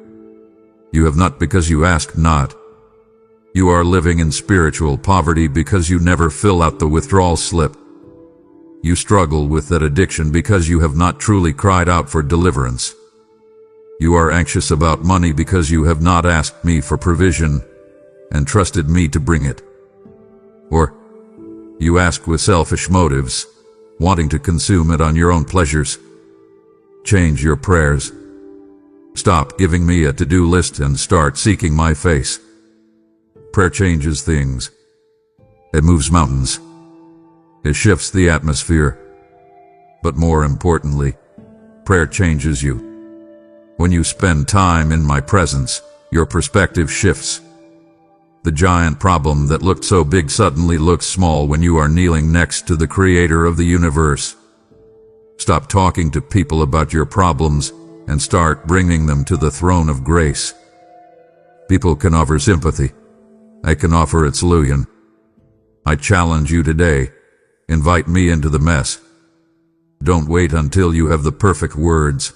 Speaker 1: You have not because you ask not. You are living in spiritual poverty because you never fill out the withdrawal slip. You struggle with that addiction because you have not truly cried out for deliverance. You are anxious about money because you have not asked me for provision and trusted me to bring it. Or you ask with selfish motives, wanting to consume it on your own pleasures. Change your prayers. Stop giving me a to-do list and start seeking my face. Prayer changes things. It moves mountains. It shifts the atmosphere. But more importantly, prayer changes you. When you spend time in my presence, your perspective shifts. The giant problem that looked so big suddenly looks small when you are kneeling next to the creator of the universe. Stop talking to people about your problems and start bringing them to the throne of grace. People can offer sympathy. I can offer its solution. I challenge you today. Invite me into the mess. Don't wait until you have the perfect words.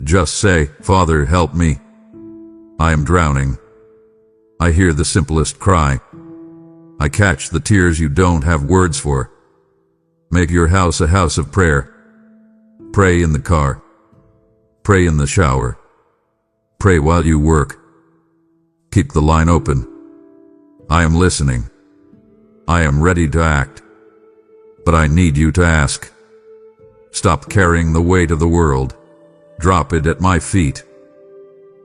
Speaker 1: Just say, Father, help me. I am drowning. I hear the simplest cry. I catch the tears you don't have words for. Make your house a house of prayer. Pray in the car. Pray in the shower. Pray while you work. Keep the line open. I am listening. I am ready to act. But I need you to ask. Stop carrying the weight of the world. Drop it at my feet.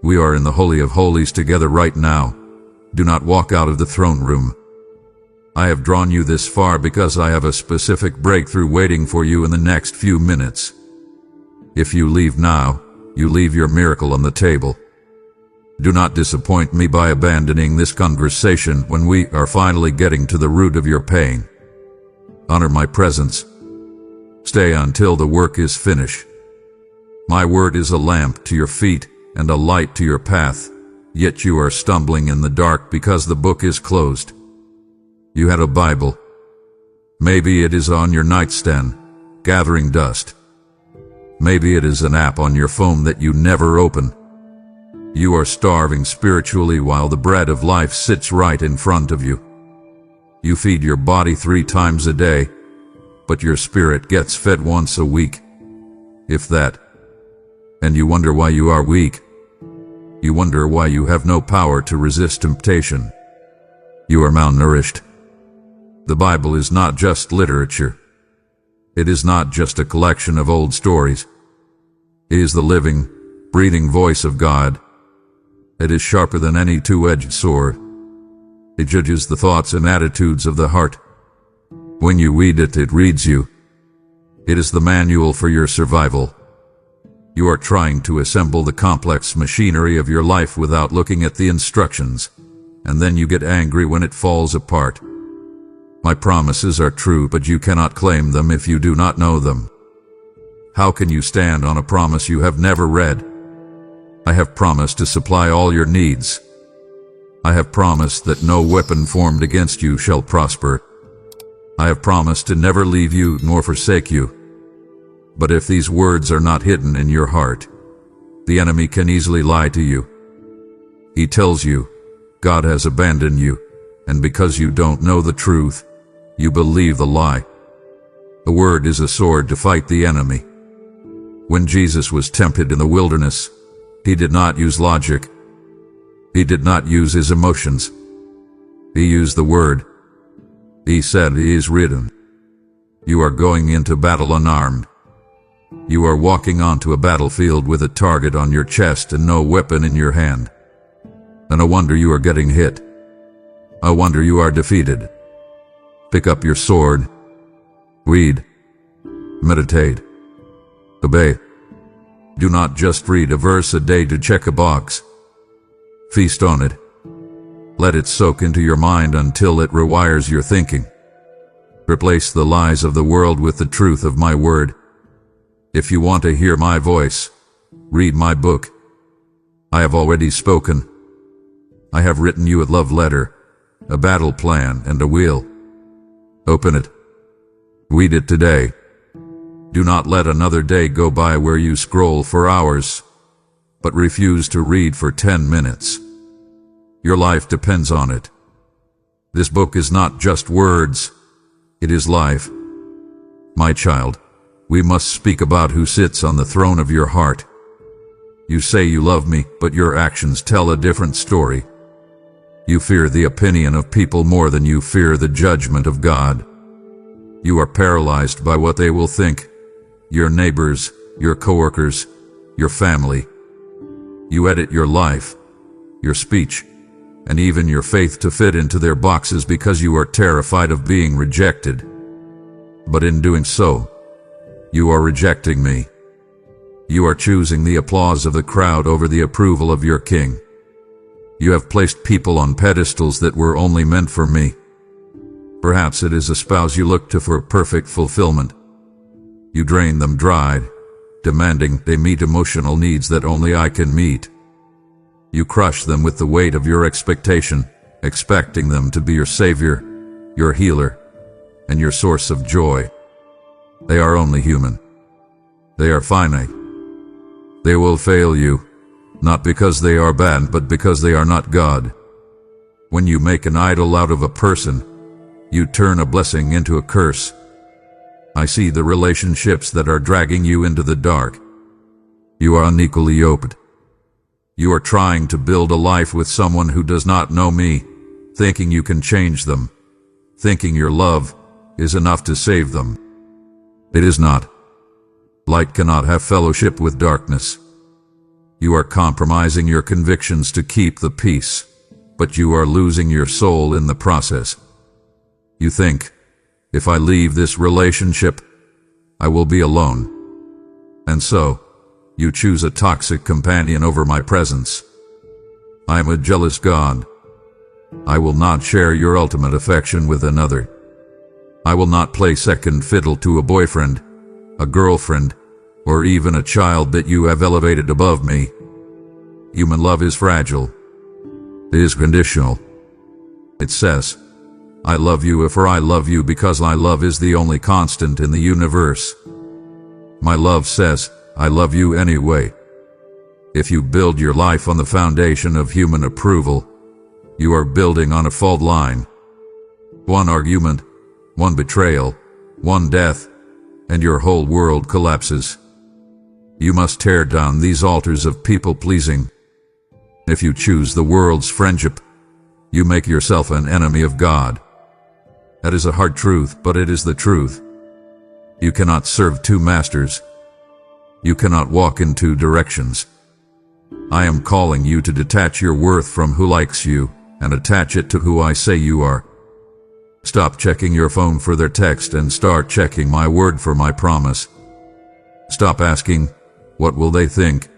Speaker 1: We are in the Holy of Holies together right now. Do not walk out of the throne room. I have drawn you this far because I have a specific breakthrough waiting for you in the next few minutes. If you leave now, you leave your miracle on the table. Do not disappoint me by abandoning this conversation when we are finally getting to the root of your pain. Honor my presence. Stay until the work is finished. My word is a lamp to your feet and a light to your path, yet you are stumbling in the dark because the book is closed. You had a Bible. Maybe it is on your nightstand, gathering dust. Maybe it is an app on your phone that you never open. You are starving spiritually while the bread of life sits right in front of you. You feed your body 3 times a day, but your spirit gets fed once a week, if that. And you wonder why you are weak. You wonder why you have no power to resist temptation. You are malnourished. The Bible is not just literature. It is not just a collection of old stories. It is the living, breathing voice of God. It is sharper than any two-edged sword. It judges the thoughts and attitudes of the heart. When you read it, it reads you. It is the manual for your survival. You are trying to assemble the complex machinery of your life without looking at the instructions, and then you get angry when it falls apart. My promises are true, but you cannot claim them if you do not know them. How can you stand on a promise you have never read? I have promised to supply all your needs. I have promised that no weapon formed against you shall prosper. I have promised to never leave you nor forsake you. But if these words are not hidden in your heart, the enemy can easily lie to you. He tells you, God has abandoned you, and because you don't know the truth, you believe the lie. The word is a sword to fight the enemy. When Jesus was tempted in the wilderness, he did not use logic. He did not use his emotions. He used the word. He said, "It is written." You are going into battle unarmed. You are walking onto a battlefield with a target on your chest and no weapon in your hand. And no wonder you are getting hit. No wonder you are defeated. Pick up your sword. Read. Meditate. Obey. Do not just read a verse a day to check a box. Feast on it. Let it soak into your mind until it rewires your thinking. Replace the lies of the world with the truth of my word. If you want to hear my voice, read my book. I have already spoken. I have written you a love letter, a battle plan, and a will. Open it. Read it today. Do not let another day go by where you scroll for hours, but refuse to read for 10 minutes. Your life depends on it. This book is not just words, it is life. My child, we must speak about who sits on the throne of your heart. You say you love me, but your actions tell a different story. You fear the opinion of people more than you fear the judgment of God. You are paralyzed by what they will think, your neighbors, your coworkers, your family. You edit your life, your speech, and even your faith to fit into their boxes because you are terrified of being rejected. But in doing so, you are rejecting me. You are choosing the applause of the crowd over the approval of your king. You have placed people on pedestals that were only meant for me. Perhaps it is a spouse you look to for perfect fulfillment. You drain them dry, demanding they meet emotional needs that only I can meet. You crush them with the weight of your expectation, expecting them to be your savior, your healer, and your source of joy. They are only human. They are finite. They will fail you, not because they are bad, but because they are not God. When you make an idol out of a person, you turn a blessing into a curse. I see the relationships that are dragging you into the dark. You are unequally yoked. You are trying to build a life with someone who does not know me, thinking you can change them, thinking your love is enough to save them. It is not. Light cannot have fellowship with darkness. You are compromising your convictions to keep the peace, but you are losing your soul in the process. You think, if I leave this relationship, I will be alone. And so, you choose a toxic companion over my presence. I am a jealous God. I will not share your ultimate affection with another. I will not play second fiddle to a boyfriend, a girlfriend, or even a child that you have elevated above me. Human love is fragile. It is conditional. It says, I love you if I love you because my love is the only constant in the universe. My love says, I love you anyway. If you build your life on the foundation of human approval, you are building on a fault line. One argument, one betrayal, one death, and your whole world collapses. You must tear down these altars of people-pleasing. If you choose the world's friendship, you make yourself an enemy of God. That is a hard truth, but it is the truth. You cannot serve two masters. You cannot walk in two directions. I am calling you to detach your worth from who likes you and attach it to who I say you are. Stop checking your phone for their text and start checking my word for my promise. Stop asking, what will they think?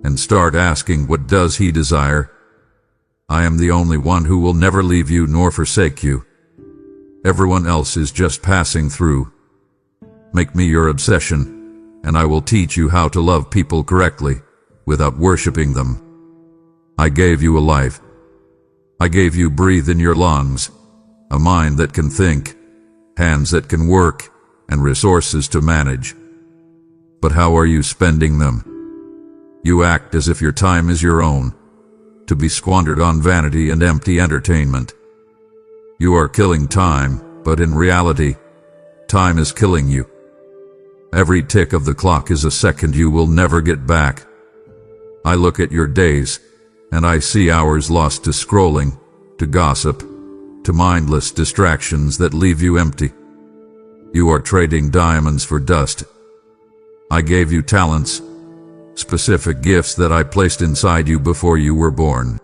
Speaker 1: And start asking, what does he desire? I am the only one who will never leave you nor forsake you. Everyone else is just passing through. Make me your obsession, and I will teach you how to love people correctly, without worshiping them. I gave you a life. I gave you breathe in your lungs, a mind that can think, hands that can work, and resources to manage. But how are you spending them? You act as if your time is your own, to be squandered on vanity and empty entertainment. You are killing time, but in reality, time is killing you. Every tick of the clock is a second you will never get back. I look at your days, and I see hours lost to scrolling, to gossip, to mindless distractions that leave you empty. You are trading diamonds for dust. I gave you talents, specific gifts that I placed inside you before you were born.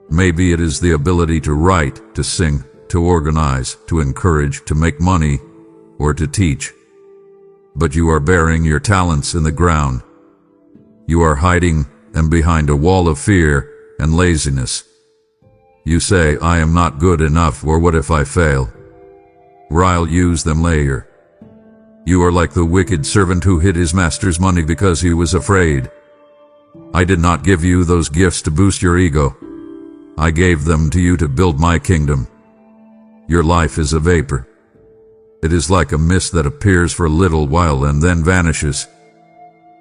Speaker 1: Maybe it is the ability to write, to sing, to organize, to encourage, to make money, or to teach. But you are burying your talents in the ground. You are hiding them behind a wall of fear and laziness. You say, I am not good enough, or what if I fail? Or I'll use them later. You are like the wicked servant who hid his master's money because he was afraid. I did not give you those gifts to boost your ego. I gave them to you to build my kingdom. Your life is a vapor. It is like a mist that appears for a little while and then vanishes.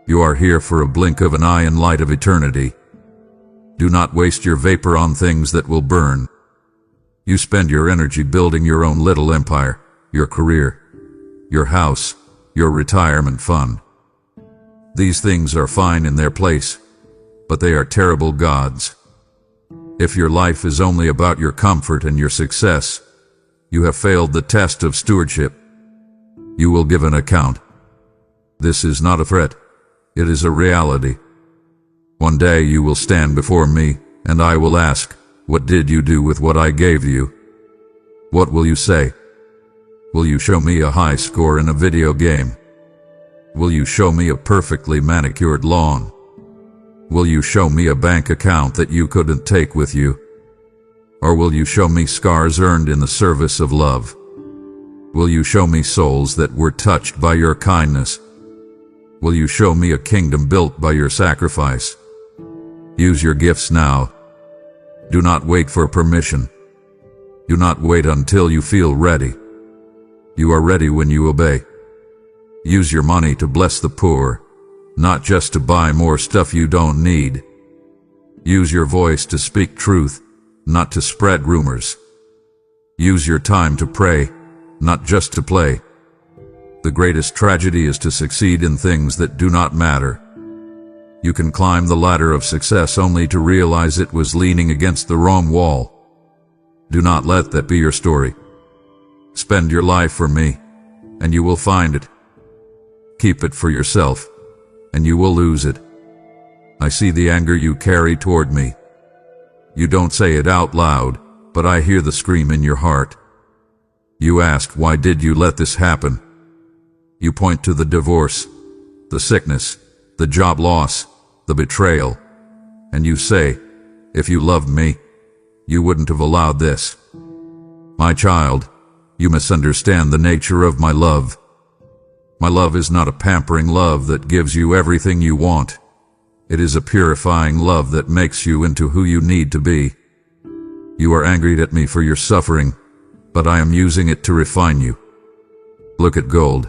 Speaker 1: You are here for a blink of an eye in light of eternity. Do not waste your vapor on things that will burn. You spend your energy building your own little empire, your career, your house, your retirement fund. These things are fine in their place, but they are terrible gods. If your life is only about your comfort and your success, you have failed the test of stewardship. You will give an account. This is not a threat. It is a reality. One day you will stand before me, and I will ask, what did you do with what I gave you? What will you say? Will you show me a high score in a video game? Will you show me a perfectly manicured lawn? Will you show me a bank account that you couldn't take with you? Or will you show me scars earned in the service of love? Will you show me souls that were touched by your kindness? Will you show me a kingdom built by your sacrifice? Use your gifts now. Do not wait for permission. Do not wait until you feel ready. You are ready when you obey. Use your money to bless the poor, not just to buy more stuff you don't need. Use your voice to speak truth, not to spread rumors. Use your time to pray, not just to play. The greatest tragedy is to succeed in things that do not matter. You can climb the ladder of success only to realize it was leaning against the wrong wall. Do not let that be your story. Spend your life for me, and you will find it. Keep it for yourself, and you will lose it. I see the anger you carry toward me. You don't say it out loud, but I hear the scream in your heart. You ask, why did you let this happen? You point to the divorce, the sickness, the job loss, the betrayal, and you say, if you loved me, you wouldn't have allowed this. My child, you misunderstand the nature of my love. My love is not a pampering love that gives you everything you want. It is a purifying love that makes you into who you need to be. You are angry at me for your suffering, but I am using it to refine you. Look at gold.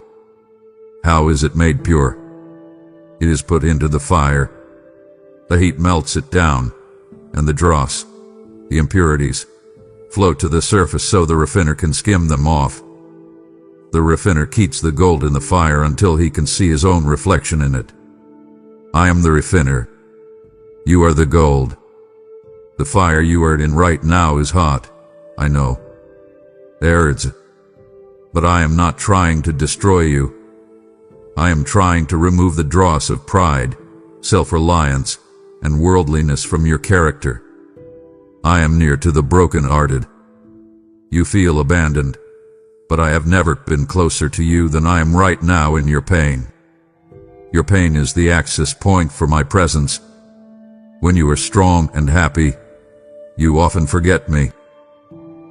Speaker 1: How is it made pure? It is put into the fire. The heat melts it down, and the dross, the impurities, float to the surface so the refiner can skim them off. The refiner keeps the gold in the fire until he can see his own reflection in it. I am the refiner. You are the gold. The fire you are in right now is hot, I know. It's. But I am not trying to destroy you. I am trying to remove the dross of pride, self-reliance, and worldliness from your character. I am near to the broken-hearted. You feel abandoned, but I have never been closer to you than I am right now in your pain. Your pain is the access point for my presence. When you are strong and happy, you often forget me.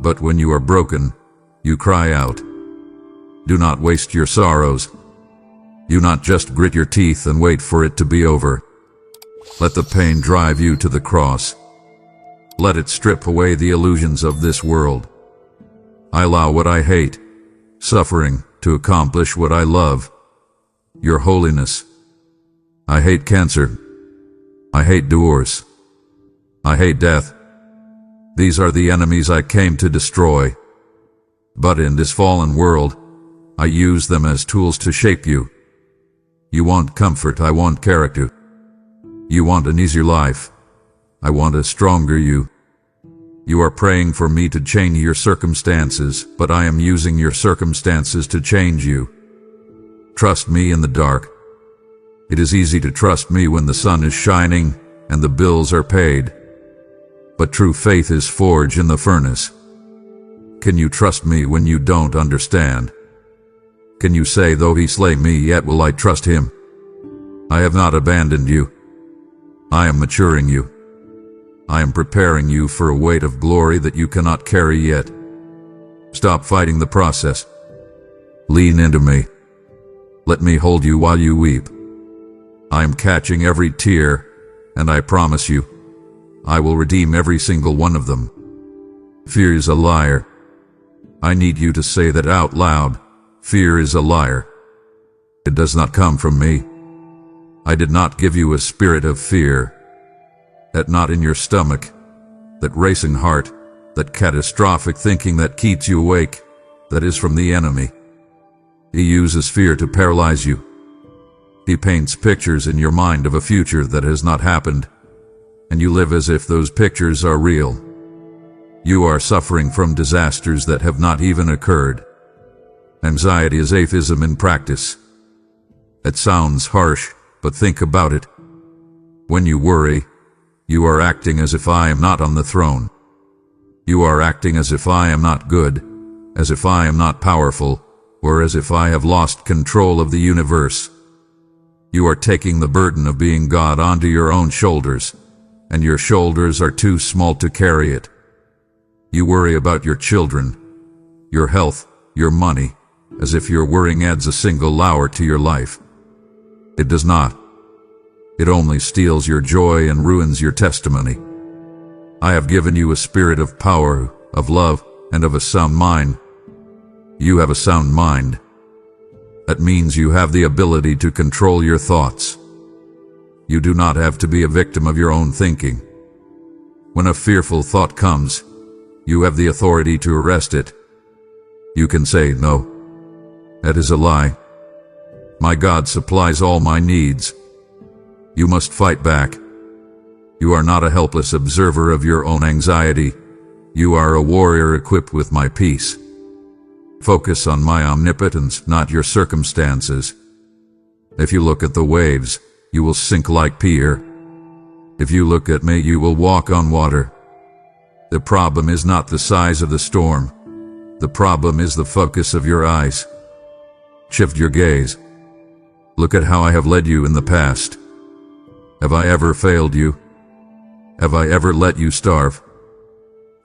Speaker 1: But when you are broken, you cry out. Do not waste your sorrows. Do not just grit your teeth and wait for it to be over. Let the pain drive you to the cross. Let it strip away the illusions of this world. I allow what I hate, suffering, to accomplish what I love, your holiness. I hate cancer. I hate divorce. I hate death. These are the enemies I came to destroy. But in this fallen world, I use them as tools to shape you. You want comfort, I want character. You want an easier life, I want a stronger you. You are praying for me to change your circumstances, but I am using your circumstances to change you. Trust me in the dark. It is easy to trust me when the sun is shining and the bills are paid. But true faith is forged in the furnace. Can you trust me when you don't understand? Can you say, though he slay me, yet will I trust him? I have not abandoned you. I am maturing you. I am preparing you for a weight of glory that you cannot carry yet. Stop fighting the process. Lean into me. Let me hold you while you weep. I am catching every tear, and I promise you, I will redeem every single one of them. Fear is a liar. I need you to say that out loud. Fear is a liar. It does not come from me. I did not give you a spirit of fear. That knot in your stomach, that racing heart, that catastrophic thinking that keeps you awake, that is from the enemy. He uses fear to paralyze you. He paints pictures in your mind of a future that has not happened, and you live as if those pictures are real. You are suffering from disasters that have not even occurred. Anxiety is atheism in practice. It sounds harsh, but think about it. When you worry, you are acting as if I am not on the throne. You are acting as if I am not good, as if I am not powerful, or as if I have lost control of the universe. You are taking the burden of being God onto your own shoulders, and your shoulders are too small to carry it. You worry about your children, your health, your money, as if your worrying adds a single hour to your life. It does not. It only steals your joy and ruins your testimony. I have given you a spirit of power, of love, and of a sound mind. You have a sound mind. That means you have the ability to control your thoughts. You do not have to be a victim of your own thinking. When a fearful thought comes, you have the authority to arrest it. You can say, no, that is a lie. My God supplies all my needs. You must fight back. You are not a helpless observer of your own anxiety. You are a warrior equipped with my peace. Focus on my omnipotence, not your circumstances. If you look at the waves, you will sink like Peter. If you look at me, you will walk on water. The problem is not the size of the storm. The problem is the focus of your eyes. Shift your gaze. Look at how I have led you in the past. Have I ever failed you? Have I ever let you starve?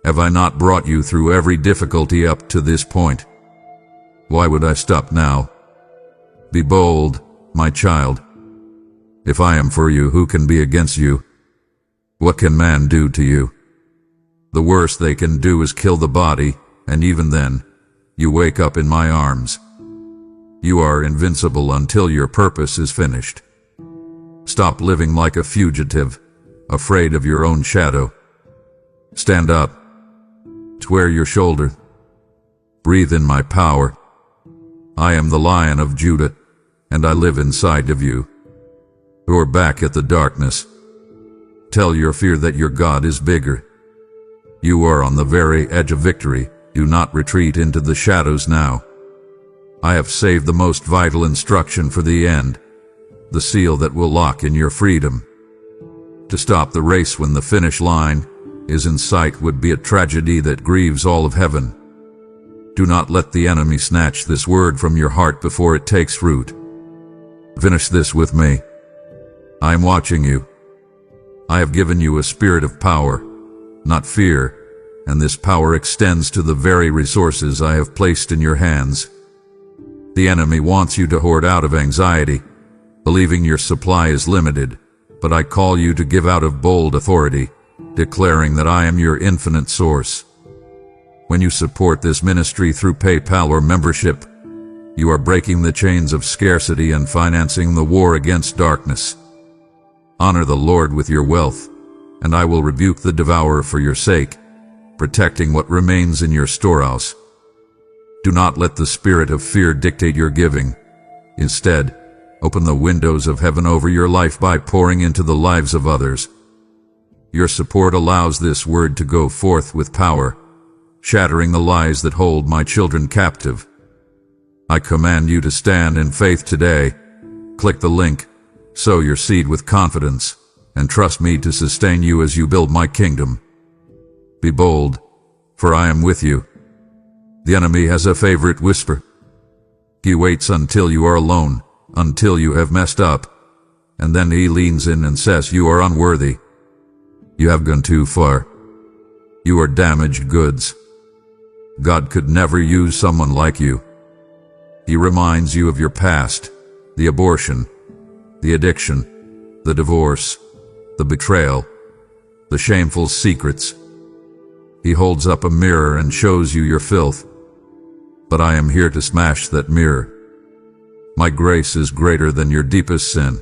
Speaker 1: Have I not brought you through every difficulty up to this point? Why would I stop now? Be bold, my child. If I am for you, who can be against you? What can man do to you? The worst they can do is kill the body, and even then, you wake up in my arms. You are invincible until your purpose is finished. Stop living like a fugitive, afraid of your own shadow. Stand up. Square your shoulder. Breathe in my power. I am the Lion of Judah, and I live inside of you. Roar back at the darkness. Tell your fear that your God is bigger. You are on the very edge of victory. Do not retreat into the shadows now. I have saved the most vital instruction for the end, the seal that will lock in your freedom. To stop the race when the finish line is in sight would be a tragedy that grieves all of heaven. Do not let the enemy snatch this word from your heart before it takes root. Finish this with me. I am watching you. I have given you a spirit of power, not fear, and this power extends to the very resources I have placed in your hands. The enemy wants you to hoard out of anxiety, believing your supply is limited, but I call you to give out of bold authority, declaring that I am your infinite source. When you support this ministry through PayPal or membership, you are breaking the chains of scarcity and financing the war against darkness. Honor the Lord with your wealth, and I will rebuke the devourer for your sake, protecting what remains in your storehouse. Do not let the spirit of fear dictate your giving. Instead, open the windows of heaven over your life by pouring into the lives of others. Your support allows this word to go forth with power, shattering the lies that hold my children captive. I command you to stand in faith today. Click the link, sow your seed with confidence, and trust me to sustain you as you build my kingdom. Be bold, for I am with you. The enemy has a favorite whisper. He waits until you are alone, until you have messed up, and then he leans in and says you are unworthy. You have gone too far. You are damaged goods. God could never use someone like you. He reminds you of your past, the abortion, the addiction, the divorce, the betrayal, the shameful secrets. He holds up a mirror and shows you your filth. But I am here to smash that mirror. My grace is greater than your deepest sin.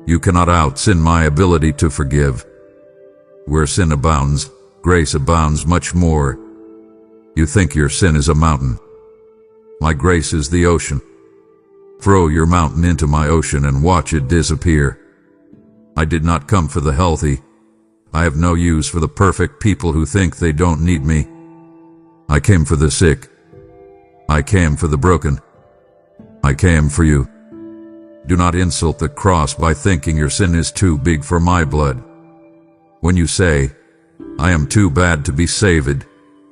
Speaker 1: You cannot out-sin my ability to forgive. Where sin abounds, grace abounds much more. You think your sin is a mountain. My grace is the ocean. Throw your mountain into my ocean and watch it disappear. I did not come for the healthy. I have no use for the perfect people who think they don't need me. I came for the sick. I came for the broken. I came for you. Do not insult the cross by thinking your sin is too big for my blood. When you say, I am too bad to be saved,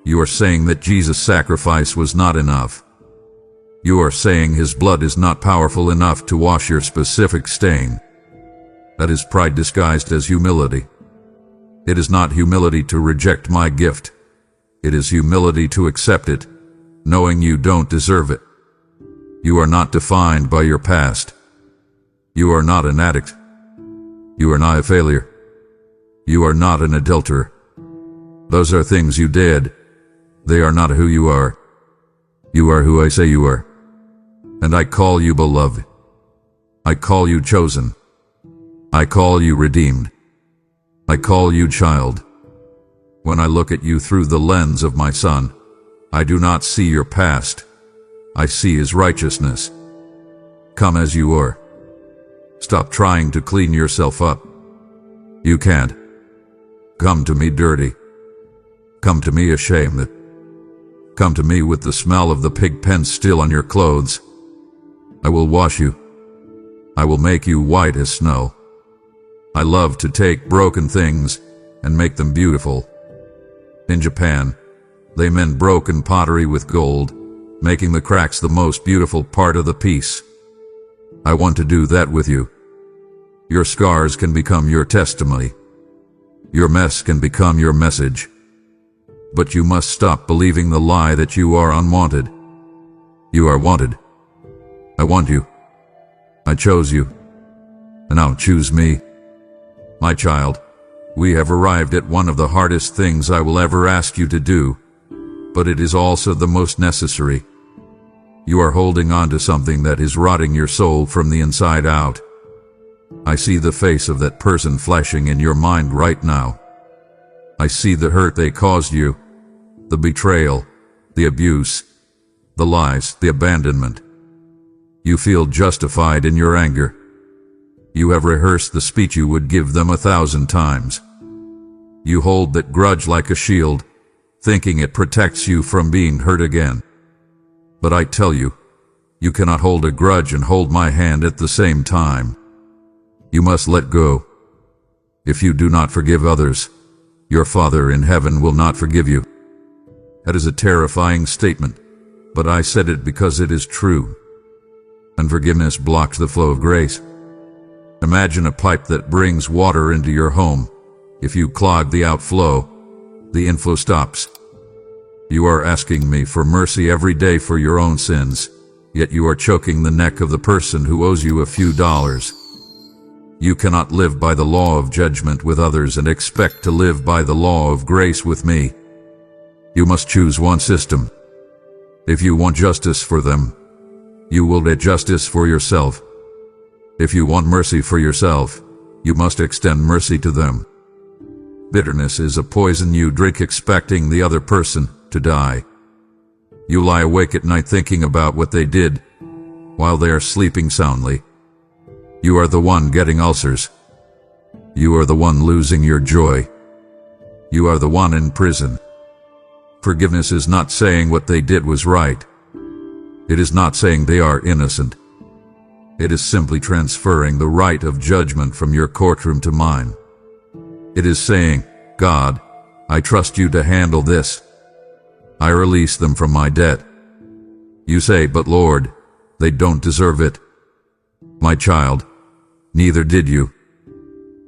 Speaker 1: you are saying that Jesus' sacrifice was not enough. You are saying his blood is not powerful enough to wash your specific stain. That is pride disguised as humility. It is not humility to reject my gift. It is humility to accept it, knowing you don't deserve it. You are not defined by your past. You are not an addict. You are not a failure. You are not an adulterer. Those are things you did. They are not who you are. You are who I say you are. And I call you beloved. I call you chosen. I call you redeemed. I call you child. When I look at you through the lens of my Son, I do not see your past. I see his righteousness. Come as you are. Stop trying to clean yourself up. You can't. Come to me dirty. Come to me ashamed. Come to me with the smell of the pig pen still on your clothes. I will wash you. I will make you white as snow. I love to take broken things and make them beautiful. In Japan, they mend broken pottery with gold, making the cracks the most beautiful part of the piece. I want to do that with you. Your scars can become your testimony. Your mess can become your message. But you must stop believing the lie that you are unwanted. You are wanted. I want you. I chose you. And now choose me. My child, we have arrived at one of the hardest things I will ever ask you to do, but it is also the most necessary. You are holding on to something that is rotting your soul from the inside out. I see the face of that person flashing in your mind right now. I see the hurt they caused you, the betrayal, the abuse, the lies, the abandonment. You feel justified in your anger. You have rehearsed the speech you would give them 1,000 times. You hold that grudge like a shield, thinking it protects you from being hurt again. But I tell you, you cannot hold a grudge and hold my hand at the same time. You must let go. If you do not forgive others, your Father in heaven will not forgive you. That is a terrifying statement, but I said it because it is true. Unforgiveness blocks the flow of grace. Imagine a pipe that brings water into your home. If you clog the outflow, the inflow stops. You are asking me for mercy every day for your own sins, yet you are choking the neck of the person who owes you a few dollars. You cannot live by the law of judgment with others and expect to live by the law of grace with me. You must choose one system. If you want justice for them, you will get justice for yourself. If you want mercy for yourself, you must extend mercy to them. Bitterness is a poison you drink expecting the other person to die. You lie awake at night thinking about what they did while they are sleeping soundly. You are the one getting ulcers. You are the one losing your joy. You are the one in prison. Forgiveness is not saying what they did was right. It is not saying they are innocent. It is simply transferring the right of judgment from your courtroom to mine. It is saying, God, I trust you to handle this. I release them from my debt. You say, but Lord, they don't deserve it. My child, neither did you.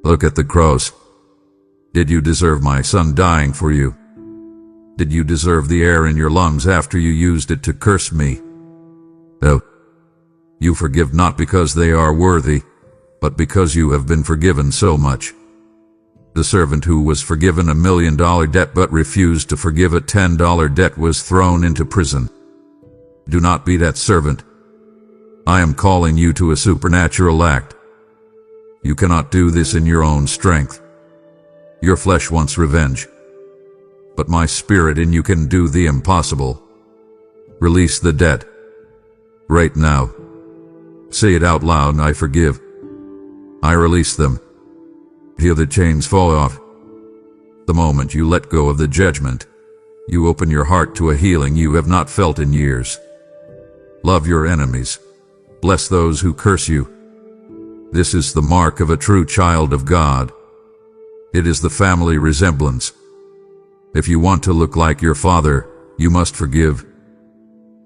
Speaker 1: Look at the cross. Did you deserve my son dying for you? Did you deserve the air in your lungs after you used it to curse me? No. You forgive not because they are worthy, but because you have been forgiven so much. The servant who was forgiven $1 million debt but refused to forgive a $10 debt was thrown into prison. Do not be that servant. I am calling you to a supernatural act. You cannot do this in your own strength. Your flesh wants revenge, but my spirit in you can do the impossible. Release the debt. Right now. Say it out loud, I forgive. I release them. Feel the chains fall off. The moment you let go of the judgment, you open your heart to a healing you have not felt in years. Love your enemies. Bless those who curse you. This is the mark of a true child of God. It is the family resemblance. If you want to look like your Father, you must forgive.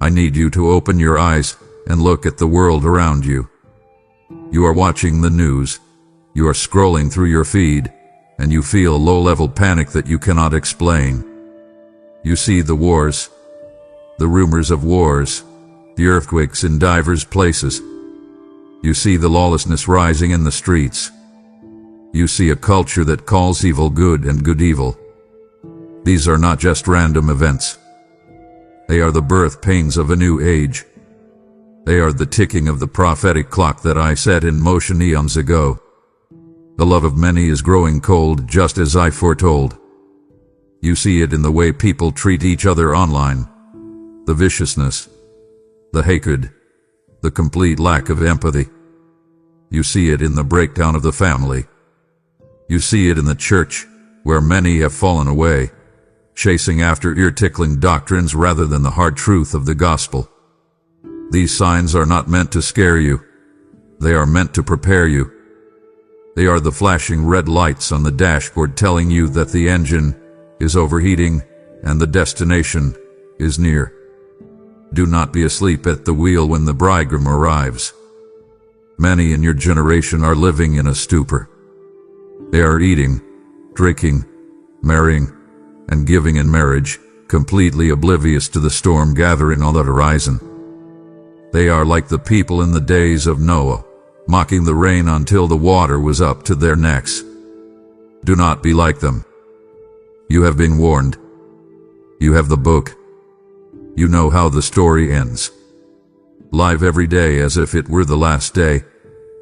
Speaker 1: I need you to open your eyes and look at the world around you. You are watching the news. You are scrolling through your feed, and you feel a low-level panic that you cannot explain. You see the wars, the rumors of wars, the earthquakes in diverse places. You see the lawlessness rising in the streets. You see a culture that calls evil good and good evil. These are not just random events. They are the birth pains of a new age. They are the ticking of the prophetic clock that I set in motion eons ago. The love of many is growing cold, just as I foretold. You see it in the way people treat each other online. The viciousness, the hatred, the complete lack of empathy. You see it in the breakdown of the family. You see it in the church, where many have fallen away, chasing after ear-tickling doctrines rather than the hard truth of the gospel. These signs are not meant to scare you. They are meant to prepare you. They are the flashing red lights on the dashboard telling you that the engine is overheating and the destination is near. Do not be asleep at the wheel when the bridegroom arrives. Many in your generation are living in a stupor. They are eating, drinking, marrying, and giving in marriage, completely oblivious to the storm gathering on the horizon. They are like the people in the days of Noah, mocking the rain until the water was up to their necks. Do not be like them. You have been warned. You have the book. You know how the story ends. Live every day as if it were the last day,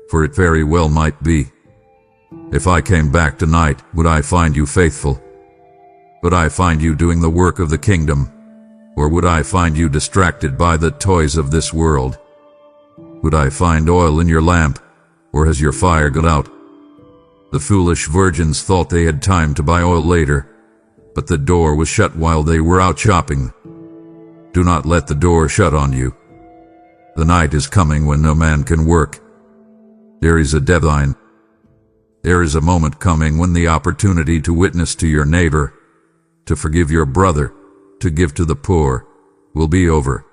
Speaker 1: for it very well might be. If I came back tonight, would I find you faithful? Would I find you doing the work of the kingdom? Or would I find you distracted by the toys of this world? Would I find oil in your lamp, or has your fire gone out? The foolish virgins thought they had time to buy oil later, but the door was shut while they were out shopping. Do not let the door shut on you. The night is coming when no man can work. There is a deadline. There is a moment coming when the opportunity to witness to your neighbor, to forgive your brother, to give to the poor, will be over.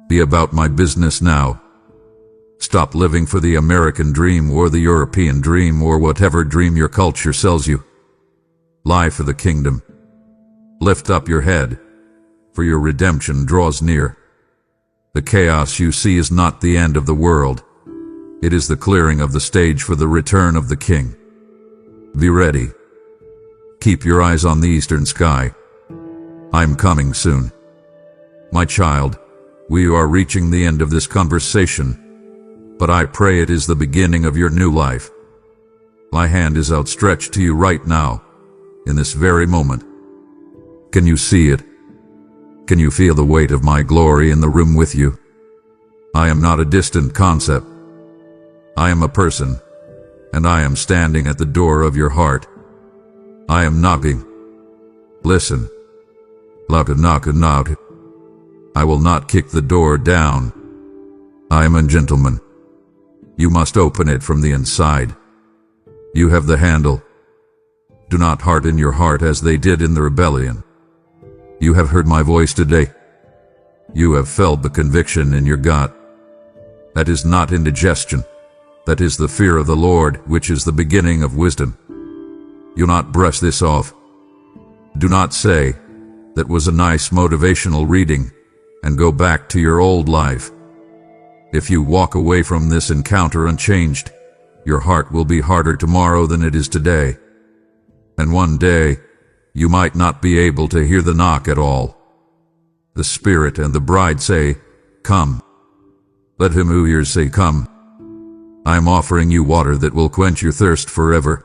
Speaker 1: Be about my business now. Stop living for the American dream or the European dream or whatever dream your culture sells you. Lie for the kingdom. Lift up your head, for your redemption draws near. The chaos you see is not the end of the world. It is the clearing of the stage for the return of the King. Be ready. Keep your eyes on the eastern sky. I'm coming soon. My child, we are reaching the end of this conversation, but I pray it is the beginning of your new life. My hand is outstretched to you right now, in this very moment. Can you see it? Can you feel the weight of my glory in the room with you? I am not a distant concept. I am a person, and I am standing at the door of your heart. I am knocking. Listen. Knock, knock, knock. I will not kick the door down. I am a gentleman. You must open it from the inside. You have the handle. Do not harden your heart as they did in the rebellion. You have heard my voice today. You have felt the conviction in your gut. That is not indigestion. That is the fear of the Lord, which is the beginning of wisdom. Do not brush this off. Do not say, that was a nice motivational reading, and go back to your old life. If you walk away from this encounter unchanged, your heart will be harder tomorrow than it is today. And one day, you might not be able to hear the knock at all. The Spirit and the bride say, "Come." Let him who hears say, "Come." I am offering you water that will quench your thirst forever.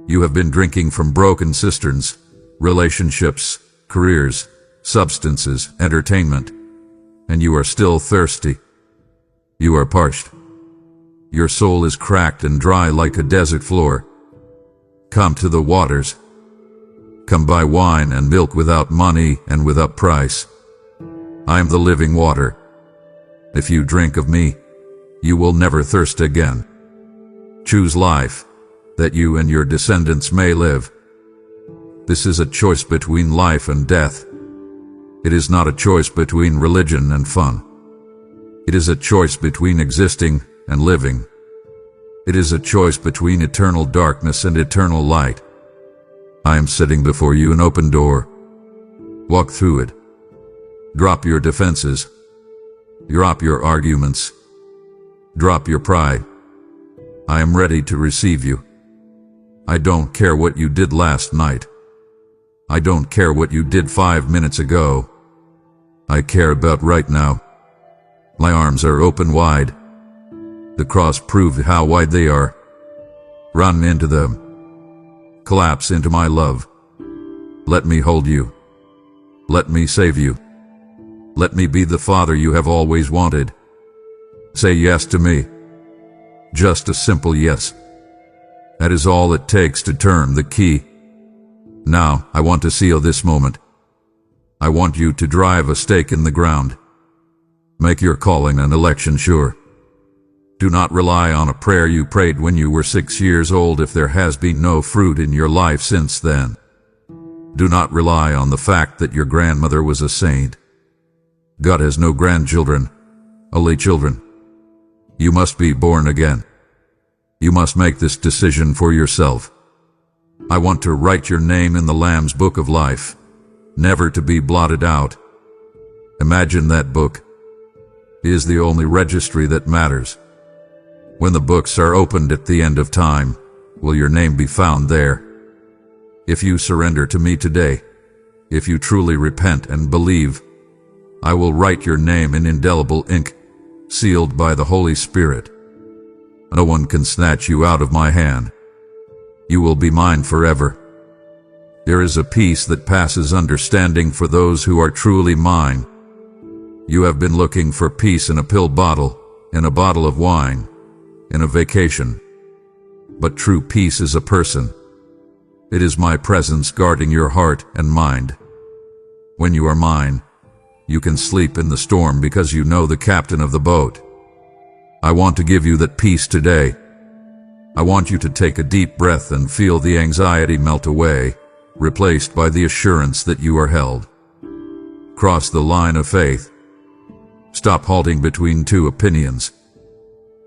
Speaker 1: You have been drinking from broken cisterns, relationships, careers, substances, entertainment, and you are still thirsty. You are parched. Your soul is cracked and dry like a desert floor. Come to the waters. Come buy wine and milk without money and without price. I am the living water. If you drink of me, you will never thirst again. Choose life, that you and your descendants may live. This is a choice between life and death. It is not a choice between religion and fun. It is a choice between existing and living. It is a choice between eternal darkness and eternal light. I am sitting before you an open door. Walk through it. Drop your defenses. Drop your arguments. Drop your pride. I am ready to receive you. I don't care what you did last night. I don't care what you did 5 minutes ago. I care about right now. My arms are open wide. The cross proved how wide they are. Run into them. Collapse into my love. Let me hold you. Let me save you. Let me be the father you have always wanted. Say yes to me. Just a simple yes. That is all it takes to turn the key. Now, I want to seal this moment. I want you to drive a stake in the ground. Make your calling and election sure. Do not rely on a prayer you prayed when you were 6 years old if there has been no fruit in your life since then. Do not rely on the fact that your grandmother was a saint. God has no grandchildren, only children. You must be born again. You must make this decision for yourself. I want to write your name in the Lamb's Book of Life, never to be blotted out. Imagine that book. It is the only registry that matters. When the books are opened at the end of time, will your name be found there? If you surrender to me today, if you truly repent and believe, I will write your name in indelible ink, sealed by the Holy Spirit. No one can snatch you out of my hand. You will be mine forever. There is a peace that passes understanding for those who are truly mine. You have been looking for peace in a pill bottle, in a bottle of wine, in a vacation. But true peace is a person. It is my presence guarding your heart and mind. When you are mine, you can sleep in the storm because you know the captain of the boat. I want to give you that peace today. I want you to take a deep breath and feel the anxiety melt away, replaced by the assurance that you are held. Cross the line of faith. Stop halting between two opinions.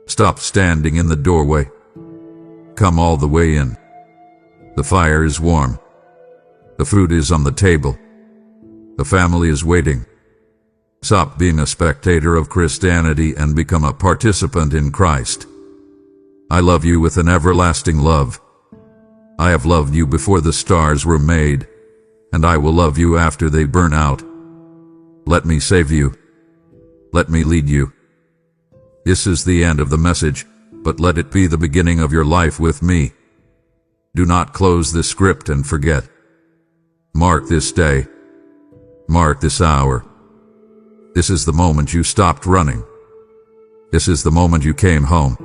Speaker 1: Stop standing in the doorway. Come all the way in. The fire is warm. The food is on the table. The family is waiting. Stop being a spectator of Christianity and become a participant in Christ. I love you with an everlasting love. I have loved you before the stars were made, and I will love you after they burn out. Let me save you. Let me lead you. This is the end of the message, but let it be the beginning of your life with me. Do not close this script and forget. Mark this day. Mark this hour. This is the moment you stopped running. This is the moment you came home.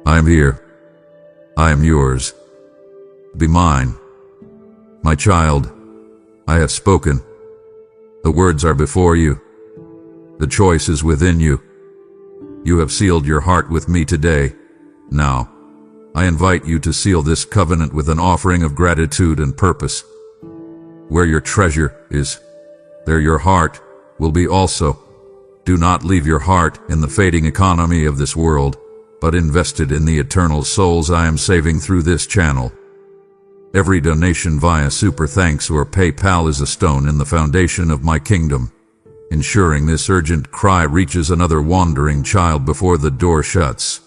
Speaker 1: I am here. I am yours. Be mine. My child, I have spoken. The words are before you. The choice is within you. You have sealed your heart with me today. Now, I invite you to seal this covenant with an offering of gratitude and purpose. Where your treasure is, there your heart will be also. Do not leave your heart in the fading economy of this world, but invest it in the eternal souls I am saving through this channel. Every donation via Super Thanks or PayPal is a stone in the foundation of my kingdom, ensuring this urgent cry reaches another wandering child before the door shuts.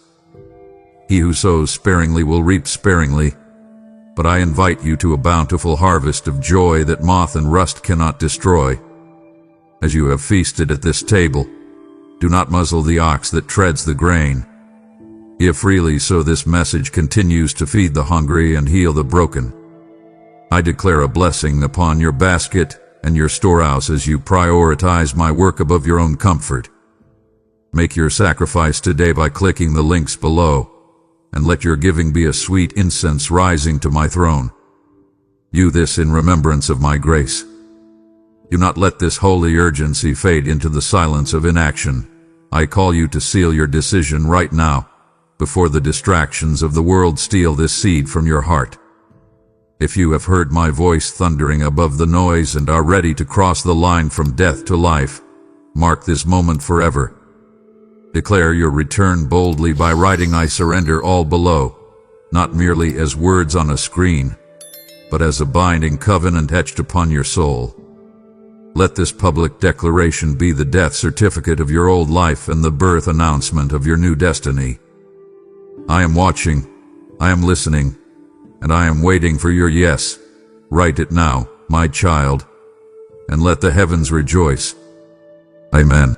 Speaker 1: He who sows sparingly will reap sparingly, but I invite you to a bountiful harvest of joy that moth and rust cannot destroy. As you have feasted at this table, do not muzzle the ox that treads the grain. Give freely so this message continues to feed the hungry and heal the broken. I declare a blessing upon your basket and your storehouse as you prioritize my work above your own comfort. Make your sacrifice today by clicking the links below, and let your giving be a sweet incense rising to my throne. Do this in remembrance of my grace. Do not let this holy urgency fade into the silence of inaction. I call you to seal your decision right now, before the distractions of the world steal this seed from your heart. If you have heard my voice thundering above the noise and are ready to cross the line from death to life, mark this moment forever. Declare your return boldly by writing "I surrender all" below, not merely as words on a screen, but as a binding covenant etched upon your soul. Let this public declaration be the death certificate of your old life and the birth announcement of your new destiny. I am watching, I am listening, and I am waiting for your yes. Write it now, my child, and let the heavens rejoice. Amen.